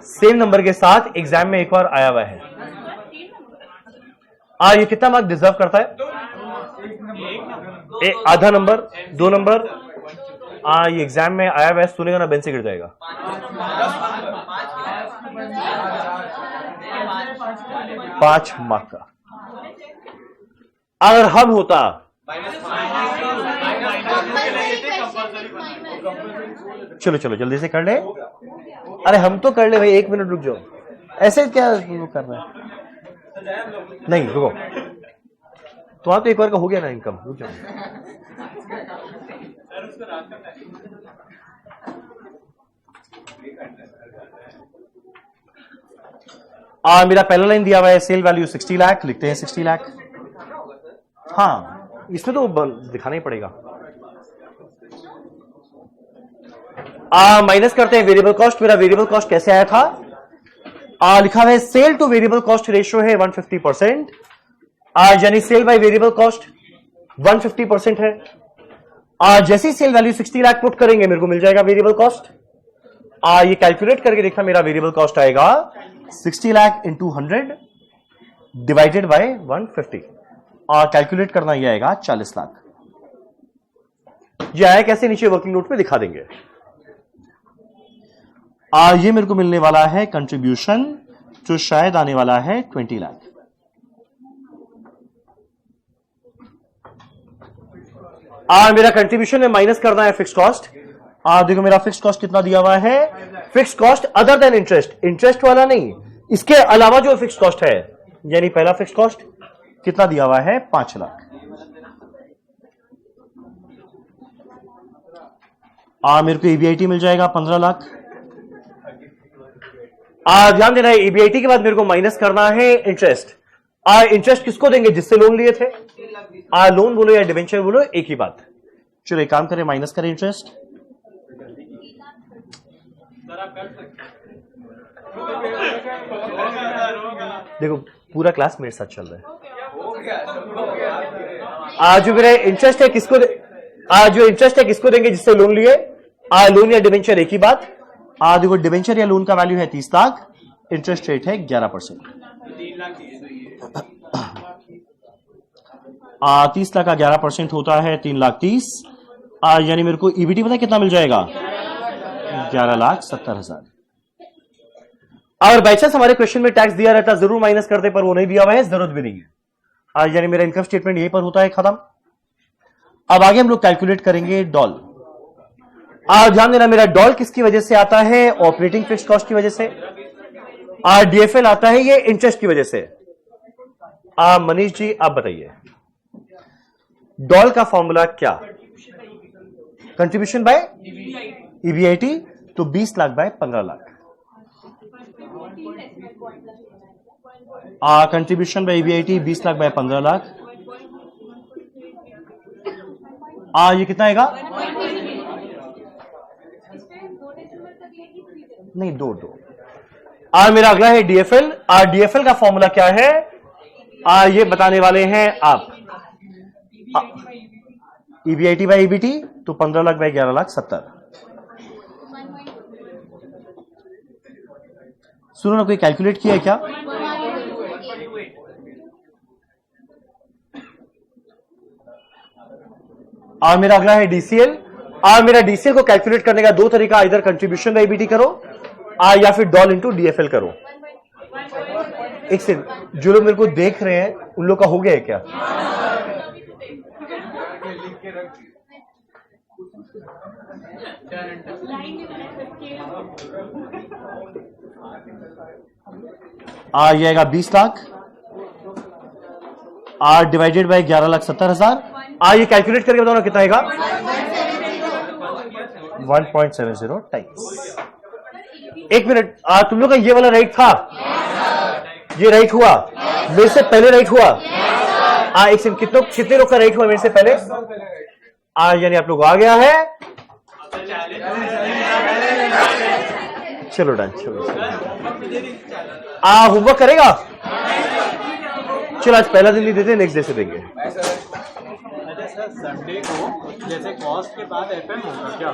S1: सेम नंबर के साथ एग्जाम में एक बार आया हुआ है। ये कितना मार्क डिजर्व करता है? आधा नंबर, 2 नंबर। ये एग्जाम में आया हुआ है, सुनेगा ना बेंच से गिर जाएगा। 5 मार्क का। अगर हम होता चलो जल्दी से कर ले। अरे हम तो कर ले भाई, 1 मिनट रुक जाओ। ऐसे क्या कर रहा है? नहीं रुको, तो आप तो एक बार का हो गया ना इनकम, रुक जाओ। मेरा पहला लाइन दिया हुआ है सेल वैल्यू 60 लाख, लिखते हैं 60 लाख। हाँ, इसमें तो दिखाना ही पड़ेगा। माइनस करते हैं वेरिएबल कॉस्ट। मेरा वेरिएबल कॉस्ट कैसे आया था? लिखा हुआ है sale to variable cost ratio है 150%, यानी सेल बाय वेरिएबल कॉस्ट 150% है। जैसी सेल वैल्यू 60 लाख पुट करेंगे मेरे को मिल जाएगा वेरिएबल कॉस्ट। ये कैलकुलेट करके देखा, मेरा वेरिएबल कॉस्ट आएगा 60 lakh into 100 divided by 150। Calculate करना ये आएगा 40 लाख। ये आया कैसे नीचे वर्किंग नोट में दिखा देंगे। ये मेरे को मिलने वाला है कंट्रीब्यूशन, जो शायद आने वाला है 20 लाख। मेरा कंट्रीब्यूशन में माइनस करना है फिक्स कॉस्ट। देखो मेरा फिक्स कॉस्ट कितना दिया हुआ है, fix cost other than interest, interest वाला नहीं, इसके अलावा जो फिक्स कॉस्ट है, यानी पहला फिक्स कॉस्ट कितना दिया हुआ है 5 लाख। मेरे को ईबीआईटी मिल जाएगा 15 लाख। ध्यान देना है, ईबीआईटी के बाद मेरे को माइनस करना है इंटरेस्ट। इंटरेस्ट किसको देंगे, जिससे लोन लिए थे। लोन बोलो या डिवेंचर बोलो, एक ही बात। चलो एक काम करें, माइनस करें इंटरेस्ट। देखो पूरा क्लास मेरे साथ चल रहा है। जो मेरा इंटरेस्ट है किसको जो इंटरेस्ट है किसको देंगे, जिससे लोन लिए। लोन या डिवेंचर एक ही बात। देखो डिवेंचर या लोन का वैल्यू है 30 लाख, इंटरेस्ट रेट है 11%। 30 लाख का 11% होता है 3,30,000। यानी मेरे को ईबीटी पता कितना मिल जाएगा, 11,70,000। अगर बाई चांस हमारे क्वेश्चन में टैक्स दिया रहता जरूर माइनस करते, पर वो नहीं दिया हुआ है, जरूरत भी नहीं है। यानी मेरा इनकम स्टेटमेंट यहीं पर होता है, खत्म। अब आगे हम लोग कैलकुलेट करेंगे डॉल। ध्यान देना, मेरा डॉल किसकी वजह से आता है, ऑपरेटिंग फिक्स कॉस्ट की वजह से। डीएफएल आता है ये इंटरेस्ट की वजह से। मनीष जी आप बताइए डॉल का फॉर्मूला क्या, कंट्रीब्यूशन बाय ईबीआईटी, तो 20 lakh by 15 lakh. Contribution by EBIT 20 lakh by 15 lakh. ये कितना आएगा, नहीं दो। मेरा अगला है डीएफएल। डीएफएल का फॉर्मूला क्या है, ये बताने वाले हैं आप। ईबीआईटी बाय ईबीटी, तो 15 लाख बाय 11,70,000। सुनो ना, कोई कैलकुलेट किया है क्या। मेरा अगला है डीसीएल। मेरा डीसीएल को कैलकुलेट करने का दो तरीका, इधर कंट्रीब्यूशन बाय ईबीटी करो या फिर डॉल इनटू डीएफएल करो। एक सेकंड, जो लोग मेरे को देख रहे हैं उन लोग का हो गया है क्या। ये आएगा 20 लाख डिवाइडेड बाय 11,70,000। ये कैलकुलेट करके बताओ ना कितना आएगा, 1.70 टाइम्स। एक मिनट, तुम लोग का ये वाला राइट था, ये राइट हुआ, मेरे से पहले राइट हुआ। एक सेकंड, कितने लोग का राइट हुआ मेरे से पहले। यानी आप लोग आ गया है, चलो डन। चलो होमवर्क करेगा, चलो आज पहला दिन नहीं देते, नेक्स्ट डे से देंगे।
S3: अच्छा सर, संडे को जैसे कॉस्ट के बाद एफएम होगा क्या।